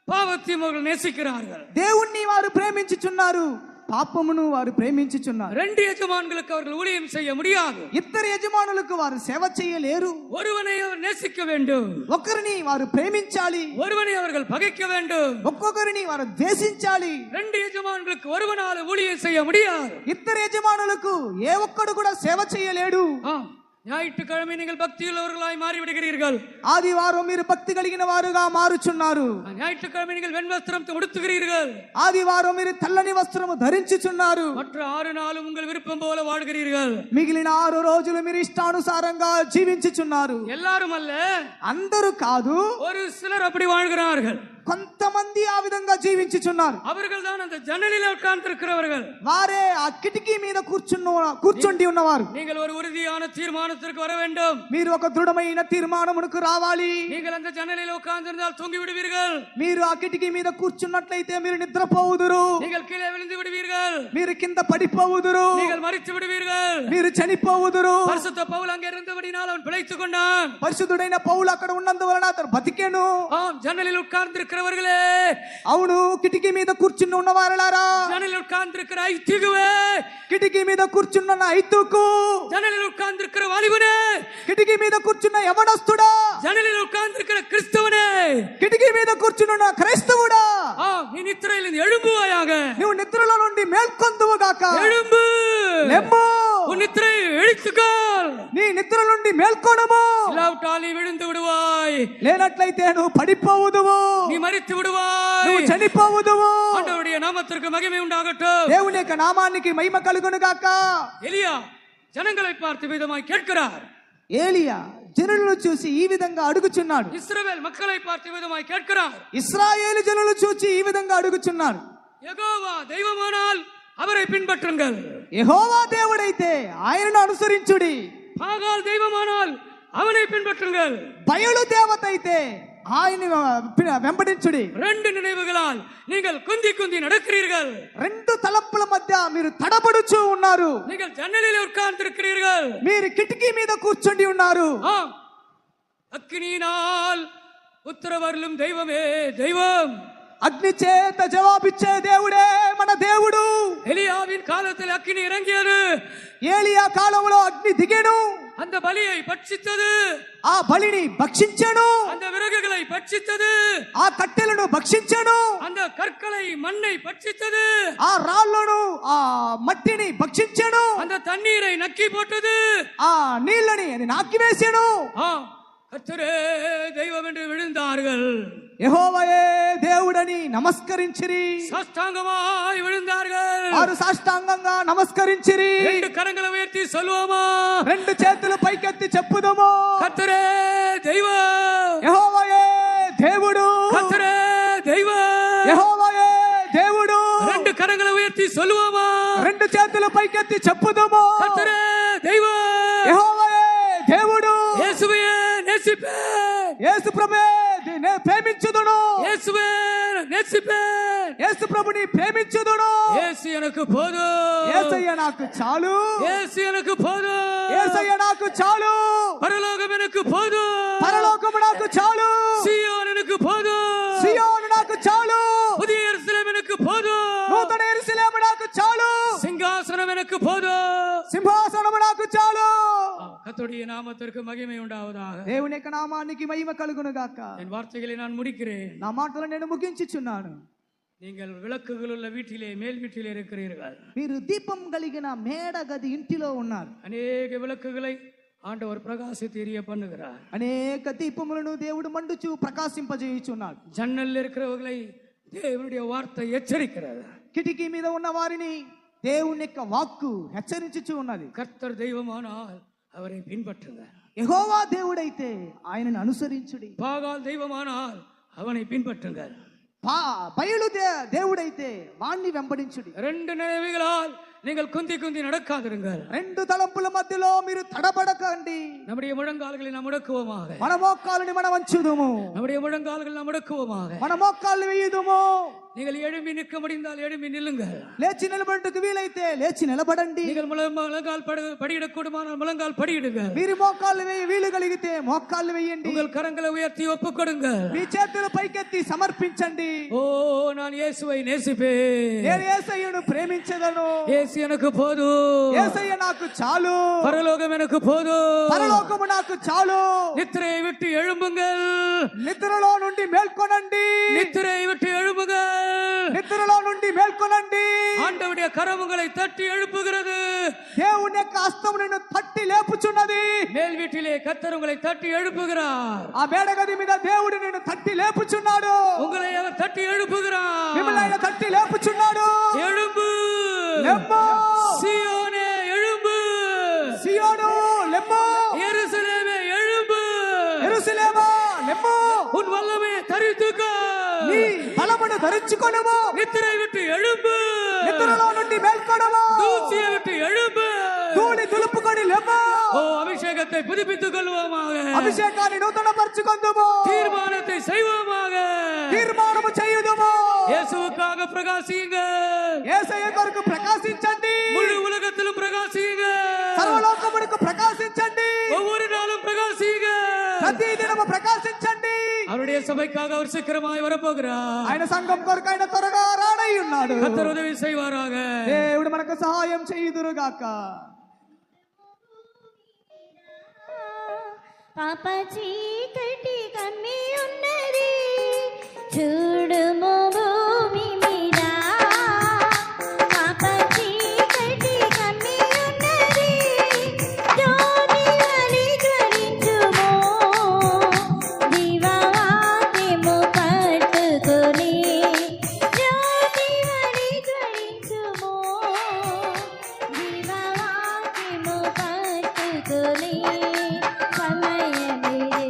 பாவத்தையும் அவர்கள் நேசிக்கிறார்கள்.
దేవుణ్ణి వారు ప్రేమించుచున్నారు, పాపమును వారు ప్రేమించుచున్నారు.
ரெண்டு எஜமான்களுக்கு அவர்கள் ஊழியம் செய்ய முடியாது.
ఇద్దరు యజమానులకు వారు సేవ చేయలేరు.
ஒருவனை அவர் நேசிக்க வேண்டும்,
ఒకరిని వారు ప్రేమించాలి,
ஒருவனை அவர்கள் பகைக்க வேண்டும்.
ఒక్కొక్కరిని వారు ద్వేషించాలి.
ரெண்டு எஜமான்களுக்கு ஒருவனால ஊழியம் செய்ய முடியாது.
ఇద్దరు యజమానులకు ఏ ఒక్కడు కూడా సేవ చేయలేడు.
ஞாயிற்றுக்கிழமை நீங்கள் பக்தியுள்ளவர்களாய் மாறிவிடுகிறீர்கள்.
ఆదివారం మీరు భక్తి కలిగిన వారుగా మారుచున్నారు.
ஞாயிற்றுக்கிழமை நீங்கள் வெண்வஸ்திரம் உடுத்துகிறீர்கள்.
ఆదివారం మీరు తెల్లని వస్త్రము ధరించుచున్నారు.
மற்ற 6 நாளும் உங்கள் விருப்பம் போல வாழ்கிறீர்கள்.
మిగిలిన 6 రోజులు మీరు ఇష్టానుసారంగా జీవించుచున్నారు.
எல்லாரும் அல்ல,
అందరూ కాదు,
ஒரு சிலர் அப்படி வாழ்கிறார்கள்.
కొంతమంది ఆ విధంగా జీవించుచున్నారు.
அவர்கள் தான் அந்த ஜன்னலில் உட்கார்ந்திருக்கிறவர்கள்.
వారే ఆ కిటికీ మీద కూర్చుండి ఉన్నవారు.
நீங்கள் ஒரு உறுதியான தீர்மானத்திற்கு வர வேண்டும்.
మీరు ఒక దృఢమైన తీర్మానమునకు రావాలి.
நீங்கள் அந்த ஜன்னலில் உட்கார்ந்திருந்தால் தூங்கி விடுவீர்கள்.
మీరు ఆ కిటికీ మీద కూర్చున్నట్లయితే మీరు నిద్రపోవుదురు.
நீங்கள் కீழே விழுந்து விடுவீர்கள்.
మీరు కింద పడిపోవుదురు.
நீங்கள் மரித்து விடுவீர்கள்.
మీరు చనిపోవుదురు.
பரிசுத்த பவுல் அங்கே இருந்தபடியால் அவன் பிழைத்துக் கொண்டான்.
పరిశుద్ధుడైన పౌలు అక్కడ ఉన్నందువలన అతను బతికెను.
ஜன்னலில் உட்கார்ந்திருக்கிறவர்களே,
అవును, కిటికీ మీద కూర్చుని ఉన్నవారలారా,
ஜன்னலில் உட்கார்ந்திருக்கிற ஐத்துகுவே,
కిటికీ మీద కూర్చున్న ఐతుకు,
ஜன்னலில் உட்கார்ந்திருக்கிற வாலிபனே,
కిటికీ మీద కూర్చున్న యవనస్తుడా,
ஜன்னலில் உட்கார்ந்திருக்கிற கிறிஸ்தவனே,
కిటికీ మీద కూర్చున్న క్రైస్తవుడా,
நீ நித்திரையிலிருந்து எழும்புவாயாக.
నువ్వు నిద్రలో నుండి మేల్కొందువు గాక.
எழும்பு,
లెమ్ము,
உன் நித்திரையை இழுத்துக்கால்.
నీ నిద్ర నుండి మేల్కొనుము.
இல்லாவிட்டால் நீ விழுந்து விடுவாய்.
లేనట్లయితే నువ్వు పడిపోవుదువు,
நீ மரித்து விடுவாய்.
నువ్వు చనిపోవుదువు.
ஆண்டவருடைய நாமத்திற்கு மகிமை உண்டாகட்டும்.
దేవుని యొక్క నామానికి మహిమ కలుగును గాక.
எலியா ஜனங்களை பார்த்து விதமாய் கேட்கிறார்.
ఏలియా జనులను చూసి ఈ విధంగా అడుగుచున్నాడు.
இஸ்ரவேல் மக்களை பார்த்து விதமாய் கேட்கிறார்.
ఇశ్రాయేలు జనులు చూసి ఈ విధంగా అడుగుచున్నాడు.
யெகோவா தெய்வமானால் அவரை பின்பற்றுங்கள்.
యెహోవా దేవుడైతే ఆయనను అనుసరించుడి.
பாகால் தெய்வமானால் அவனை பின்பற்றுங்கள்.
బయలు దేవత అయితే ఆయన వెంబడించుడి.
2 நினைவுகளால் நீங்கள் குந்தி குந்தி நடக்கிறீர்கள்.
2 తలంపుల మధ్య మీరు తడబడుచు ఉన్నారు.
நீங்கள் ஜன்னலில் உட்கார்ந்திருக்கிறீர்கள்.
మీరు కిటికీ మీద కూర్చొని ఉన్నారు.
அக்கினியினால் உத்தரவருளும் தெய்வமே தெய்வம்.
అగ్ని చేత జవాబిచ్చే దేవుడే మన దేవుడు.
எலியாவின் காலத்தில் அக்கினி இறங்கியது.
ఏలియా కాలంలో అగ్ని దిగెను.
அந்த பலியை பட்சித்தது.
ఆ బలిని భక్షించెను.
அந்த விறகுகளை பட்சித்தது.
ఆ కట్టెలను భక్షించెను.
அந்த கற்களை மண்ணை பட்சித்தது.
ఆ రాళ్లను ఆ మట్టిని భక్షించెను.
அந்த தண்ணீரை நக்கி போட்டது.
ఆ నీళ్ళని అది నాకివేసెను.
கர்த்தரே தெய்வம் என்று விழுந்தார்கள்.
యెహోవాయే దేవుడని నమస్కరించిరి.
சாஷ்டாங்கமாய் விழுந்தார்கள்.
వారు సాష్టాంగంగా నమస్కరించిరి.
2 కరங்களை உயர்த்தி சொல்லுவோமா?
2 చేతులు పైకెత్తి చెప్పుదము.
கர்த்தரே தெய்வம்.
యెహోవాయే దేవుడు.
கர்த்தரே தெய்வம்.
యెహోవాయే దేవుడు.
2 కరங்களை உயர்த்தி சொல்லுவோமா?
2 చేతులు పైకెత్తి చెప్పుదము.
கர்த்தரே தெய்வம்.
యెహోవాయే దేవుడు.
இயேசுவே நேசிப்பேன்.
యేసు ప్రభువే నే ప్రేమించుదును.
இயேசுவே நேசிப்பேன்.
యేసు ప్రభుని ప్రేమించుదును.
இயேசு எனக்கு போதும்.
యేసయ్య నాకు చాలు.
இயேசு எனக்கு போதும்.
యేసయ్య నాకు చాలు.
பரலோகம் எனக்கு போதும்.
పరలోకము నాకు చాలు.
சீயோன் எனக்கு போதும்.
సియోను నాకు చాలు.
புதிய எருசலேம் எனக்கு போதும்.
నూతన యెరూషలేము నాకు చాలు.
சிங்காசனம் எனக்கு போதும்.
సింహాసనము నాకు చాలు.
கர்த்தருடைய நாமத்திற்கு மகிமை உண்டாவதாக.
దేవుని యొక్క నామానికి మహిమ కలుగును గాక.
என் வார்த்தைகளை நான் முடிக்கிறேன்.
నా మాటలు నేను ముగించుచున్నాను.
நீங்கள் விளக்குகள் உள்ள வீட்டிலே மேல் வீட்டிலே இருக்கிறீர்கள்.
మీరు దీపం కలిగిన మేడ గది ఇంటిలో ఉన్నారు.
அநேக விளக்குகளை ఆండవర్ ప్రకాశిత ఎరియ பண்ணுகிறார்.
అనేక దీపములను దేవుడు మండుచు ప్రకాశింపజేయుచున్నాడు.
ஜன்னல்ல இருக்கிறவர்களை தேவனுடைய வார்த்தை எச்சரிக்கிறது.
కిటికీ మీద ఉన్న వారిని దేవుని యొక్క వాక్కు హెచ్చరించుచు ఉన్నది.
கர்த்தர் தெய்வமானால் அவரை பின்பற்றுங்கள்.
యెహోవా దేవుడైతే ఆయనను అనుసరించుడి.
பாகால் தெய்வமானால் அவனை பின்பற்றுங்கள்.
బయలు దేవుడైతే వాణ్ణి వెంబడించుడి.
ரெண்டு நினைவுகளால் நீங்கள் குந்தி குந்தி நடக்காதிருங்கள்.
రెండు తలంపుల మధ్యలో మీరు తడబడకండి.
நம்முடைய முழங்கால்களை நாம் முடக்குவோமாக.
మన మోకాళ్ళని మనం వంచుదుము.
நம்முடைய முழங்கால்களை நாம் முடக்குவோமாக.
మన మోకాళ్ళు వేయుదుము.
நீங்கள் எழும்பி நிற்க முடிந்தால் எழும்பி நில்லுங்கள்.
లేచి నిలబడటకు వీలైతే లేచి నిలబడండి.
நீங்கள் முழங்கால் படியிடக்கூடுமானால் முழங்கால் படியிடுங்கள்.
మీరు మోకాళ్ళు వేయ వీలు కలిగితే మోకాళ్ళు వేయండి.
உங்கள் கரங்களை உயர்த்தி ஒப்புக்கொடுங்கள்.
మీ చేతులు పైకెత్తి సమర్పించండి.
ஓ நான் இயேசுவை நேசிப்பேன்.
నేను యేసయ్యను ప్రేమించెదను.
இயேசு எனக்கு போதும்.
యేసయ్య నాకు చాలు.
பரலோகம் எனக்கு போதும்.
పరలోకము నాకు చాలు.
நித்திரையை விட்டு எழும்புங்கள்.
నిద్రలో నుండి మేల్కొనండి.
நித்திரையை விட்டு எழும்புங்கள்.
నిద్రలో నుండి మేల్కొనండి.
ஆண்டவருடைய கரம் உங்களை தட்டி எழுப்புகிறது.
దేవుని యొక్క హస్తం నిన్ను తట్టి లేపుచున్నది.
மேல் வீட்டிலே கர்த்தர் உங்களை தட்டி எழுப்புகிறார்.
ఆ మేడగది మీద దేవుడు నిన్ను తట్టి లేపుచున్నాడు.
உங்களை அவர் தட்டி எழுப்புகிறார்.
మిమ్మల్ని ఆయన తట్టి లేపుచున్నాడు.
எழும்பு
లెమ్ము.
சீயோனே எழும்பு.
సియోను లెమ్ము.
எருசலேமே எழும்பு.
యెరూషలేమా లెమ్ము.
உன் வல்லமையை தரித்துக்கோ.
నీ బలమును ధరించుకొనుము.
நித்திரை விட்டு எழும்பு.
నిద్రలో నుండి మేల్కొనుము.
தூசியை விட்டு எழும்பு.
ధూళి దులుపుకొని లెమ్ము.
ஓ அபிஷேகத்தை புதுப்பித்துக் கொள்வோமாக.
అభిషేకాన్ని నూతనపరచుకొందుము.
தீர்மானத்தை செய்வோமாக.
తీర్మానము చేయుదుము.
இயேசுவுக்காக பிரகாசியுங்கள்.
యేసయ్య కొరకు ప్రకాశించండి.
முழு உலகத்திலும் பிரகாசியுங்கள்.
సర్వలోకమునకు ప్రకాశించండి.
ஒவ்வொரு நாளும் பிரகாசியுங்கள்.
ప్రతి దినము ప్రకాశించండి.
அவருடைய சபைக்காக அவர் சீக்கிரமாய் வரப்போகிறார்.
ఆయన సంఘం కొరకు ఆయన త్వరగా రానై ఉన్నాడు.
கர்த்தர் உதவி செய்வாராக.
దేవుడు మనకు సహాయం చేయుదురుగాక.
పాప చీకటి కమ్మి ఉన్నది చూడుము భూమి మీద. పాప చీకటి కమ్మి ఉన్నది జ్యోతి వలె జ్వలించుము. దీపవాక్యము పట్టుకొని జ్యోతి వలె జ్వలించుము. దీపవాక్యము పట్టుకొని సమయమిరే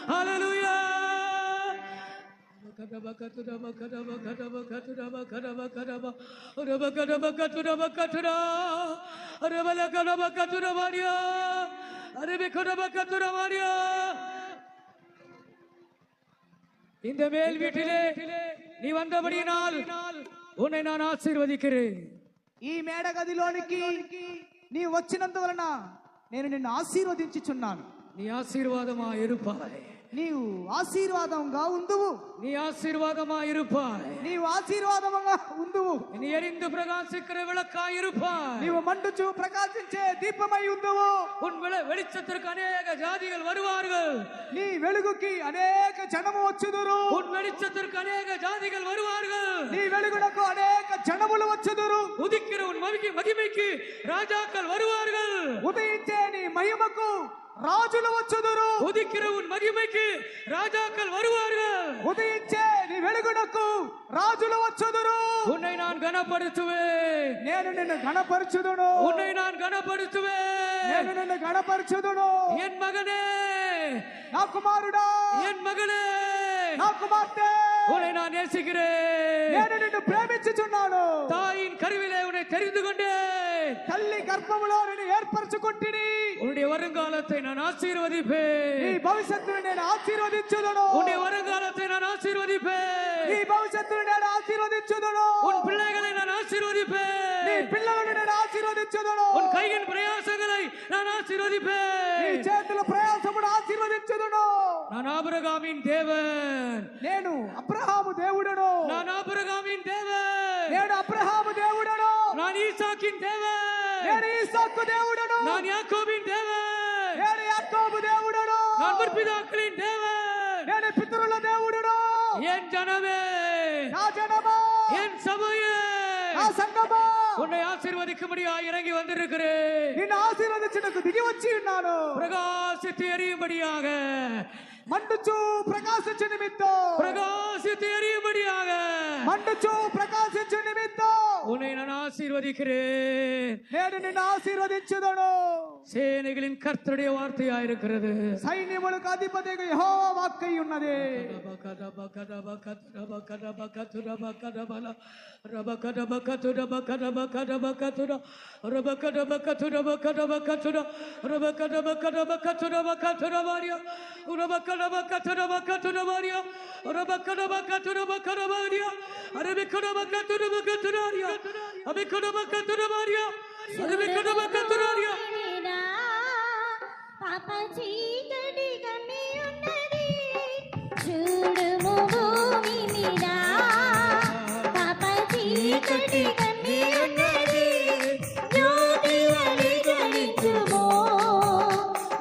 ஹalleluya இந்த மேல் வீட்டிலே நீ வந்தபடியினால் உன்னை நான் ఆశీర్వదిக்கிறேன்.
ఈ మేడ గదిలోనికి నీ వచ్చినందువలన నేను నిన్ను ఆశీర్వదించుచున్నాను.
நீ ஆசீர்வாதமா இருப்பாய்.
నీవు ఆశీర్వాదంగా ఉందువు.
நீ ஆசீர்வாதமா இருப்பாய்.
నీవు ఆశీర్వాదంగా ఉందువు.
நீ எரிந்து பிரகாசிக்கிற விளக்காய் இருப்பாய்.
నీవు మండుచు ప్రకాశించే దీపమై ఉందువు.
உன் வெளிச்சத்திற்கு அநேக ஜாதிகள் வருவார்கள்.
నీ వెలుగుకి అనేక జనము వచ్చుదురు.
உன் வெளிச்சத்திற்கு அநேக ஜாதிகள் வருவார்கள்.
నీ వెలుగునకు అనేక జనములు వచ్చుదురు.
உதிக்கிற உன் மகிமைக்கு ராஜாக்கள் வருவார்கள்.
ఉదయించే నీ మహిమకు రాజులు వచ్చుదురు.
உதிக்கிற உன் மகிமைக்கு ராஜாக்கள் வருவார்கள்.
ఉదయించే నీ వెలుగునకు రాజులు వచ్చుదురు.
உன்னை நான் கனப்படுத்துவேன்.
నేను నిన్ను గణపరచుదును.
உன்னை நான் கனப்படுத்துவேன்.
నేను నిన్ను గణపరచుదును.
என் மகனே,
నా కుమారుడా,
என் మగனே,
నా కుమార్తె,
உன்னை நான் நேசிக்கிறேன்.
నేను నిన్ను ప్రేమించుచున్నాను.
தாயின் கருவிலே உன்னை தெரிந்து கொண்டேன்.
తల్లి గర్భములో నిన్ను ఏర్పరచుకొంటిని.
உன்னுடைய வருங்காலத்தை நான் ஆசீர்வதிப்பேன்.
నీ భవిష్యత్తును నేను ఆశీర్వదించుదును.
உன்னுடைய வருங்காலத்தை நான் ஆசீர்வதிப்பேன்.
నీ భవిష్యత్తును నేను ఆశీర్వదించుదును.
உன் பிள்ளைகளை நான் ஆசீர்வதிப்பேன்.
నీ పిల్లలను నేను ఆశీర్వదించుదును.
உன் கையின் பிரயாசங்களை நான்
నీ
ஆசீர்வதிப்பேன்.
చేతుల ప్రయాసమును ఆశీర్వదించుదును.
நான் ஆபிரகாமின் தேவன்.
నేను అబ్రహాము దేవుడను.
நான் ஆபிரகாமின் தேவன்.
నేను అబ్రహాము దేవుడను.
நான் ஈசாக்கின் தேவன்.
నేను ఈసాకు దేవుడను.
நான் யாக்கோபின் தேவன்.
నేను యాకోబు దేవుడను.
நான் முற்பிதாக்களின் தேவன்.
నేను పితరుల దేవుడను.
என் ஜனமே,
నా జనమా,
என் சபையே,
నా సంఘమా,
உன்னை ஆசீர்வதிக்கும்படியாக இறங்கி வந்திருக்கிறேன்.
నిన్ను ఆశీర్వదించుటకు దిగి వచ్చి ఉన్నాను.
பிரகாசித்து எரியும்படியாக,
మండుచు ప్రకాశించు నిమిత్తం,
பிரகாசித்து எரியும்படியாக
మండుచు ప్రకాశించు నిమిత్తం
உன்னை நான் ஆசீர்வதிக்கிறேன்.
నేను నిన్ను ఆశీర్వదించుదును.
சேனைகளின் கர்த்தருடைய வார்த்தையா இருக்கிறது.
సైన్యములకు అధిపతిగా యెహోవా వాక్కై ఉన్నది.
పాప చీకటి కమ్మి ఉన్నది, చూడుము భూమి మీద. పాప చీకటి కమ్మి ఉన్నది, జ్యోతి వలె జ్వలించుము.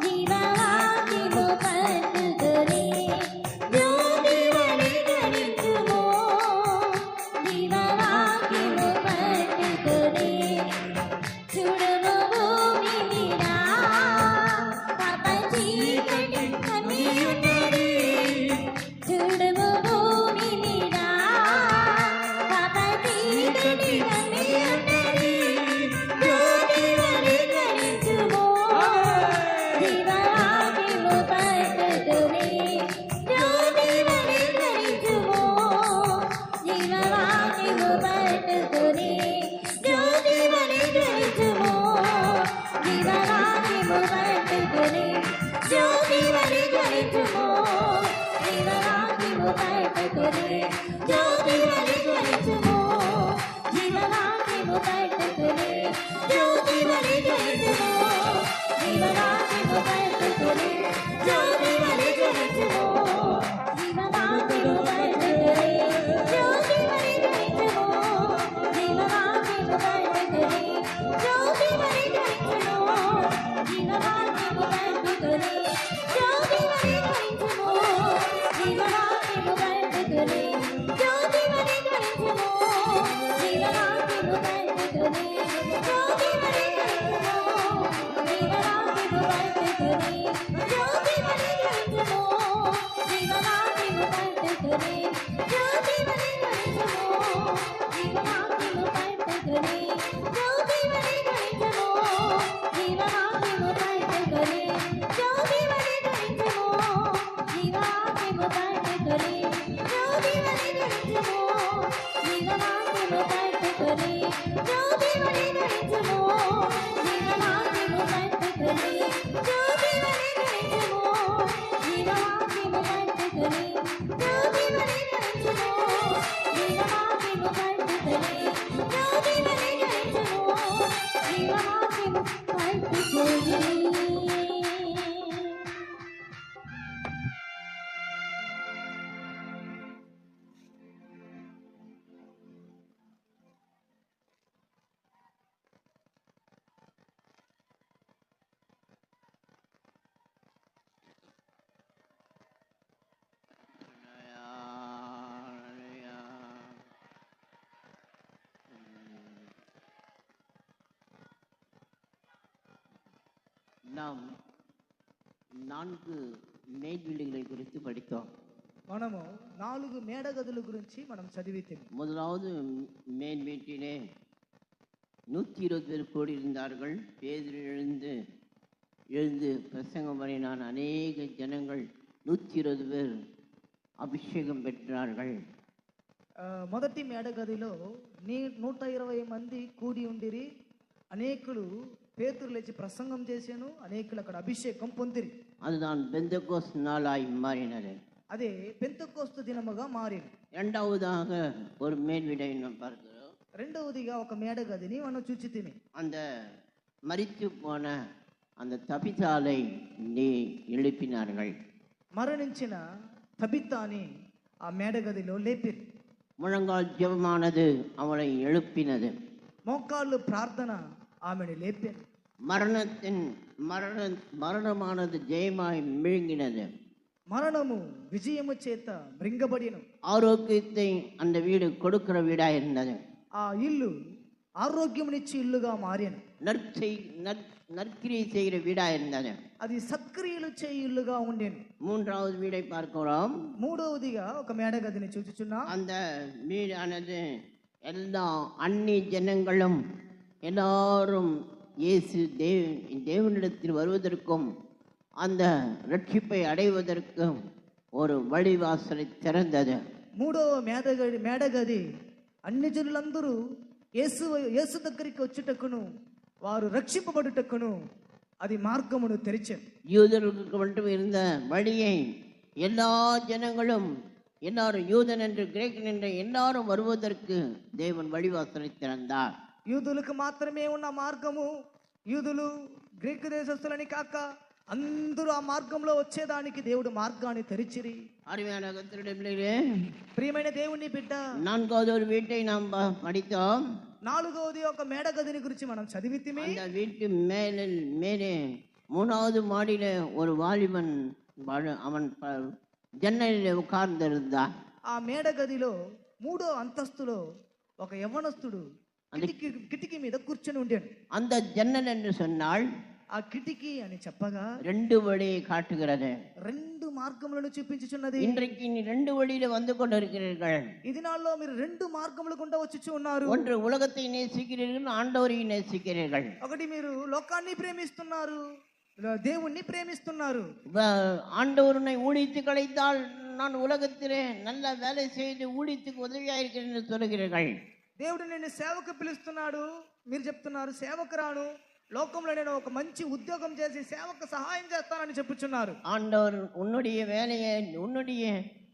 జీవవాక్యము పట్టుకొని, జ్యోతి వలె జ్వలించుము. జీవవాక్యము పట్టుకొని, చూడుము భూమి మీద. పాప చీకటి కమ్మి ఉన్నది, చూడుము భూమి మీద. పాప చీకటి కమ్మి ఉన్నది, జ్యోతి వలె జ్వలించుము. జీవవాక్యము పట్టుకొని, జ్యోతి వలె జ్వలించుము. జీవవాక్యము పట్టుకొని, జ్యోతి వలె జ్వలించుము. జీవవాక్యము పట్టుకొని, జ్యోతి వలె జ్వలించుము. జీవవాక్యము పట్టుకొని, జ్యోతి వలె జ్వలించుము. జీవవాక్యము పట్టుకొని, జ్యోతి వలె జ్వలించుము. జీవవాక్యము పట్టుకొని, జ్యోతి వలె జ్వలించుము. జీవవాక్యము పట్టుకొని, జ్యోతి వలె జ్వలించుము. జీవవాక్యము పట్టుకొని, జ్యోతి వలె జ్వలించుము. జీవవాక్యము పట్టుకొని, జ్యోతి వలె జ్వలించుము. జీవవాక్యము పట్టుకొని, జ్యోతి వలె జ్వలించుము. జీవవాక్యము పట్టుకొని, జ్యోతి వలె జ్వలించుము. జీవవాక్యము పట్టుకొని, జ్యోతి వలె
நாம் 4 மேல்வீடுகளை குறித்து படித்தோம்.
మనము 4 మేడగదుల గురించి మనం చదివితిమి.
முதலாவது மேல் வீட்டிலே 120 பேர் கூடியிருந்தார்கள். பேதுரு எழுந்து பிரசங்கம் பண்ணினான். அநேக ஜனங்கள் 120 பேர் அபிஷேகம் பெற்றார்கள்.
మొదటి మేడగదిలో 120 మంది కూడి ఉండిరి. అనేకులు పేతురు లేచి ప్రసంగం చేశాను. అనేకులు అక్కడ అభిషేకం పొందిరి.
அதுதான் பெந்தகோஸ்த் நாளாய் மாறினது.
అదే పెంతెకోస్తు దినముగా మారింది.
இரண்டாவதாக ஒரு மேல் வீடை நாம் பார்க்கிறோம்.
రెండవదిగా ఒక మేడగదిని మనం చూచితిమి.
அந்த மரித்து போன அந்த தபிதாலை நீ எழுப்பினார்கள்.
మరణించిన తబితాని ఆ మేడగదిలో లేపిరి.
முழங்கால் ஜெபமானது அவளை எழுப்பினது.
మోకాళ్ళు ప్రార్థన ఆమెను లేపారు.
மரணமானது ஜெயமாய் மிழுங்கினது.
మరణము విజయము చేత మృంగబడిను.
ஆரோக்கியத்தை அந்த வீடு கொடுக்கிற வீடா இருந்தது.
ఆ ఇల్లు ఆరోగ్యమునిచ్చి ఇల్లుగా మారిను.
நற்கிரியை செய்கிற வீடா இருந்தது.
అది సత్క్రియలు చేయి ఇల్లుగా ఉండేను.
மூன்றாவது வீடை பார்க்கிறோம்.
మూడవదిగా ఒక మేడగదిని చూచుచున్నా.
அந்த வீடானது எல்லா அந்நிய ஜனங்களும் எல்லாரும் இயேசு தேவனிடத்தில் வருவதற்கும் அந்த ரட்சிப்பை அடைவதற்கும் ஒரு வழிவாசலை திறந்தது.
మూడవ మేడగది అన్ని జనులందరూ యేసు దగ్గరికి వచ్చుటకును వారు రక్షింపబడుటకును అది మార్గమును తెరిచారు.
யூதர்களுக்கு மட்டும் இருந்த வழியை எல்லா ஜனங்களும் எல்லாரும் யூதன் என்று கிரேக்கன் என்று எல்லாரும் வருவதற்கு தேவன் வழிவாசலை திறந்தார்.
యూదులకు మాత్రమే ఉన్న మార్గము, యూదులు గ్రీకు దేశస్తులని కాక అందరూ ఆ మార్గంలో వచ్చేదానికి దేవుడు మార్గాన్ని తెరిచిరి.
அருமையான கர்த்தருடைய பிள்ளைகளே,
ప్రియమైన దేవుని బిడ్డ,
4வது ஒரு வீட்டை நாம் படித்தோம்.
4వది ఒక మేడగదిని గురించి మనం చదివితిమి.
அந்த வீட்டு மேலே 3வது மாடியில ஒரு வாலிபன் அவன் ஜன்னலில் உட்கார்ந்திருந்தான்.
ఆ మేడగదిలో 3వ అంతస్తులో ఒక యవ్వనస్తుడు కిటికీ మీద కూర్చొని ఉండాడు.
அந்த ஜன்னல் என்று சொன்னால்
ఆ కిటికీ అని చెప్పగా
2 வழியை காட்டுகிறது.
2 మార్గములను చూపించుచున్నది.
இன்றைக்கு நீ 2 வழியில வந்து கொண்டிருக்கிறீர்கள்.
ఈ దినాల్లో మీరు 2 మార్గముల గుండా వచ్చి ఉన్నారు.
ஒன்று உலகத்தை நேசிக்கிறீர்கள், ஆண்டவரை நேசிக்கிறீர்கள்.
ఒకటి మీరు లోకాన్ని ప్రేమిస్తున్నారు, దేవుణ్ణి ప్రేమిస్తున్నారు.
ஆண்டவருனை ஊழித்து கலைத்தால் நான் உலகத்திலே நல்ல வேலை செய்து ஊழியத்துக்கு உதவியா இருக்கிறேன் என்று சொல்லுகிறீர்கள்.
దేవుడు నిన్ను సేవకు పిలుస్తున్నాడు, మీరు చెప్తున్నారు సేవకురాను, లోకంలో నేను ఒక మంచి ఉద్యోగం చేసి సేవకు సహాయం చేస్తానని చెప్పుచున్నారు.
ஆண்டவர் உன்னுடைய வேலையை, உன்னுடைய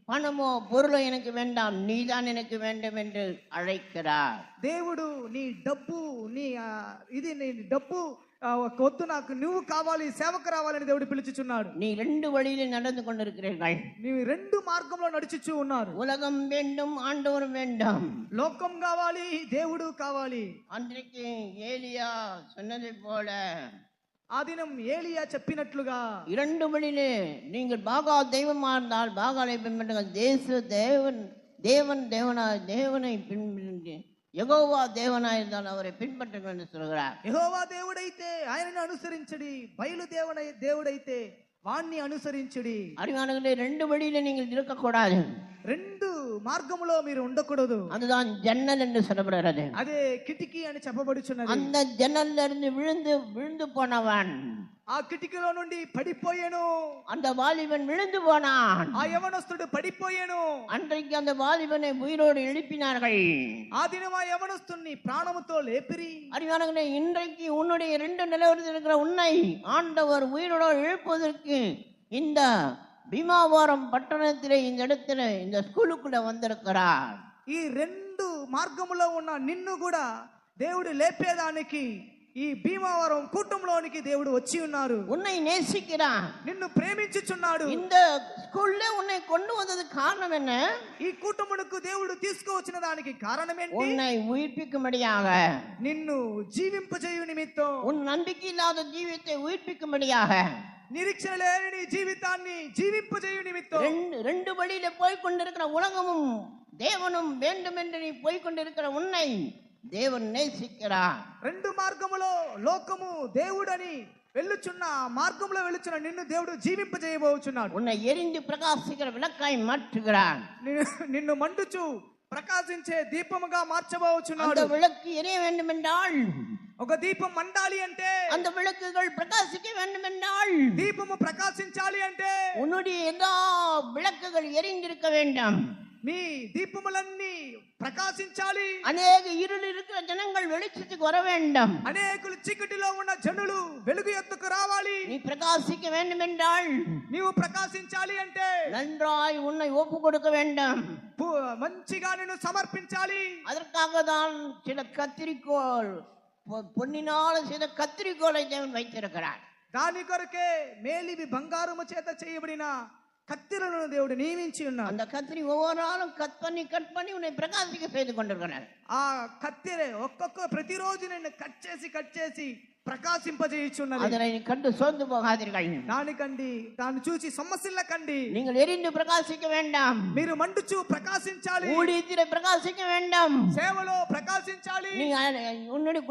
பணமோ பொருளோ எனக்கு வேண்டாம், நீதான் எனக்கு வேண்டும் என்று அழைக்கிறார்.
దేవుడు నీ డబ్బు, నీ డబ్బు వద్దు, నాకు నువ్వు కావాలి, సేవకు రావాలని దేవుడు పిలుచుచున్నాడు.
நீ 2 வழியில நடந்து கொண்டிருக்கிறீர்கள்.
నీవు 2 మార్గంలో నడుచుచు ఉన్నారు.
உலகம் வேண்டும், ஆண்டவர் வேண்டும்.
లోకం కావాలి, దేవుడు కావాలి.
அன்றைக்கு ஏலியா சொன்னதை போல,
ఆ దినం ఏలియా చెప్పినట్లుగా
2 வழியிலே நீங்கள் பாகா தெய்வமா இருந்தால் பாகாலை பின்பற்றுங்கள், தேவனை பின்பற்றி யெகோவா தேவனாய் இருந்தால் அவரை பின்பற்றுங்கள் என்று சொல்கிறார்.
యెహోవా దేవుడైతే ఆయనను అనుసరించడి, బయలు దేవుడైతే వాణ్ణి అనుసరించడి.
அறிவானங்களே, 2 வழியில நீங்கள் இருக்கக்கூடாது.
2 మార్గములో మీరు ఉండకూడదు.
அதுதான் ஜன்னல் என்று சொல்லப்படுகிறது.
అదే కిటికీ అని చెప్పబడుచున్నది.
அந்த ஜன்னல்ல இருந்து விழுந்து போனவன்,
ఆ కిటికీలో నుండి పడిపోయాను.
அந்த வாலிபன் விழுந்து போனான்.
ఆ యవనస్తుడు పడిపోయాను.
அன்றைக்கு அந்த வாலிபனை உயிரோடு எழுப்பினார்கள்.
ఆ దినం ఆ యవనస్తుని ప్రాణముతో లేపిరి.
அறிவானங்களே, இன்றைக்கு உன்னுடைய 2 நிலவரத்தில் இருக்கிற உன்னை ஆண்டவர் உயிரோடு எழுப்புவதற்கு இந்த பீமாவரம் பட்டணத்திலே, இந்த இடத்துல, இந்த ஸ்கூலுக்குள்ள வந்திருக்கிறார்.
ఈ 2 మార్గములో ఉన్న నిన్ను కూడా దేవుడు లేపేదానికి ఈ భీమవరం కూటంలోనికి దేవుడు వచ్చి ఉన్నారు.
உன்னை நேசிக்கிறான்,
నిన్ను ప్రేమించుచున్నాడు.
இந்த స్కూல்ல உன்னை கொண்டு வந்ததுக்கு காரணம் என்ன?
ఈ కూటమునకు దేవుడు తీసుకువచ్చిన దానికి కారణం ఏంటి?
உன்னை உயிர்ப்பிக்கும்படியாக,
నిన్ను జీవింపజేయు నిమిత్తం,
உன் நம்பிக்கை இல்லாத ஜீவியத்தை உயிர்ப்பிக்கும்படியாக,
నిరీక్షణ లేని నీ జీవితాన్ని జీవింపజేయు నిమిత్తం.
2 வழியில போய் கொண்டிருக்கிற உலகமும் தேவனும் வேண்டும் என்று நீ போய் கொண்டிருக்கிற உன்னை தேவன் நேசிக்கிறார்.
2 మార్గములో లోకము దేవుడని వెళ్ళుచున్న ఆ మార్గంలో వెళ్ళుచున్న నిన్ను దేవుడు జీవింపజేయబోచున్నాడు.
உன்னை எரிந்து பிரகாசிக்கிற விளக்காய் மாற்றுகிறான்.
నిన్ను మండుచు ప్రకాశించే దీపముగా
அந்த
మార్చబోచున్నాడు.
விளக்கு எரிய வேண்டும் என்றால்,
ఒక దీపం మండాలి అంటే,
அந்த விளக்குகள் பிரகாசிக்க வேண்டும் என்றால்,
దీపము ప్రకాశించాలి అంటే
உன்னுடைய எல்லா விளக்குகள் எரிந்திருக்க வேண்டும்.
మీ దీపములన్నీ ప్రకాశించాలి.
அநேக இருள் இருக்கிற ஜனங்கள் வெளிச்சத்துக்கு வர வேண்டும்.
అనేకులు చీకటిలో ఉన్న జనులు వెలుగు ఎత్తుకు రావాలి.
நீ பிரகாசிக்க வேண்டும் என்றால்,
నీవు ప్రకాశించాలి అంటే
நன்றாய் உன்னை ஒப்பு கொடுக்க வேண்டும்.
మంచిగా నిన్ను సమర్పించాలి.
அதற்காக தான் சில கத்திரிக்கோள், பொன்னினால சில கத்திரிக்கோளை தேவன் வைத்திருக்கிறார்.
దాని కొరకే మేలివి బంగారము చేత చేయబడిన కత్తిరలను దేవుడు నియమించి ఉన్నాడు.
அந்த கத்திரி ஒவ்வொரு நாளும் கட் பண்ணி உன்னை பிரகாசிக்க செய்து கொண்டிருக்கிறார்.
ఆ కత్తెర ఒక్కొక్క ప్రతిరోజు నిన్ను కట్ చేసి ప్రకాశింపజేయుచున్నది.
அதனை நீ கண்டு சோர்ந்து போகாதீர்கள்.
దాన్ని చూసి సమస్యలకండి.
நீங்கள் எரிந்து பிரகாசிக்க வேண்டாம்.
మీరు మండుచు ప్రకాశించాలి.
ஊழியத்திலே பிரகாசிக்க வேண்டாம்.
సేవలో ప్రకాశించాలి.
நீ உன்னுடைய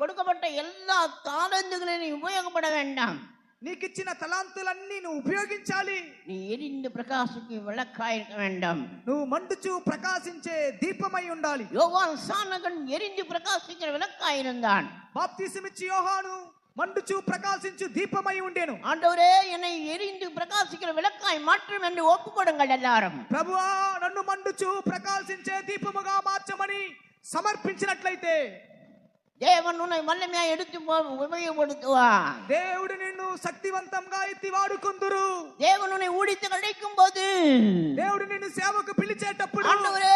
கொடுக்கப்பட்ட எல்லா தாளந்துகளையும் நீ உபயோகப்பட வேண்டாம்.
నీకిచ్చిన తలాంతులన్నీ నువ్వు ఉపయోగించాలి.
நீ எரிந்து பிரகாசிக்க விளக்காய் இருக்க வேண்டும்.
నువ్వు మండుచు ప్రకాశించే దీపమై ఉండాలి.
யோவான் சானகன் எரிந்து பிரகாசிக்கிற விளக்காய் இருந்தான்.
బాప్తిసమిచ్చి యోహాను మండుచు ప్రకాశించు దీపమై ఉండెను.
ஆண்டவரே, என்னை எரிந்து பிரகாசிக்கிற விளக்காய் மாற்றும் என்று ஒப்புக்கொடுங்கள் எல்லாரும்.
ప్రభువా, నన్ను మండుచు ప్రకాశించే దీపముగా మార్చమని సమర్పించినట్లయితే
தேவன் உன்னை வல்லமையாய் எடுத்து உபயோகப்படுத்துவார்.
దేవుడు నిన్ను శక్తివంతంగా ఎత్తి వాడుకుందురు.
தேவன் உன்னை ஊழித்து அழைக்கும் போது,
దేవుడు నిన్ను సేవకు పిలిచేటప్పుడు,
ஆண்டவரே,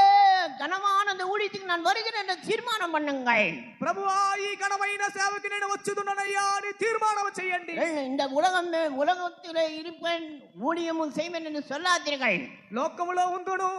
கனமான அந்த ஊழியத்துக்கு நான் வருகிறேன் என்று தீர்மானம் பண்ணுங்கள்.
ప్రభువా, ఈ ఘనమైన సేవకి నేను వచ్చుదునయ్యా అని తీర్మానం చేయండి.
இந்த உலகத்திலே இருப்பேன், ஊழியமும் செய்வேன் என்று சொல்லாதீர்கள்.
లోకములో ఉందును,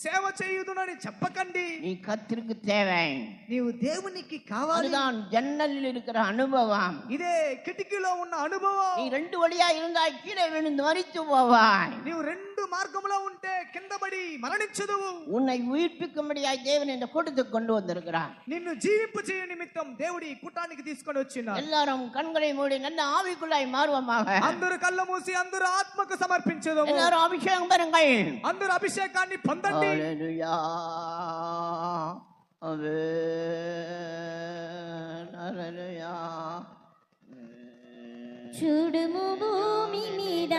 సేవ చేయుదునని చెప్పకండి.
நீ கர்த்தருக்கு தேவை.
నీవు దేవునికి కావాలి.
அதுதான் ஜன்னலில் இருக்கிற அனுபவம்.
ఇదే కిటికీలో ఉన్న అనుభవం.
நீ ரெண்டு வழியா இருந்தாய், கீழே விழுந்து மரித்து போவாய்.
నీవు రెండు మార్గములో ఉంటే కిందపడి మరణించదువు.
உன்னை உயிர்ப்பிக்கும்படியாய் தேவன் இந்த கூட்டத்துக்கு கொண்டு வந்திருக்கிறார்.
నిన్ను జీవింపు చేయ నిమిత్తం దేవుడి కూటానికి తీసుకొని వచ్చినారు.
எல்லாரும் கண்களை மூடி நல்ல ஆவிக்குள்ளாய் மாறுவோமாக.
అందరూ కళ్ళ మూసి అందరూ ఆత్మకు సమర్పించదుము.
எல்லாரும் அபிஷேகம் பெறுங்கள்.
అందరూ అభిషేకాన్ని పొందండి.
ஹல்லேலூயா. ஆமென். ஹல்லேலூயா.
చూడుము భూమి మీద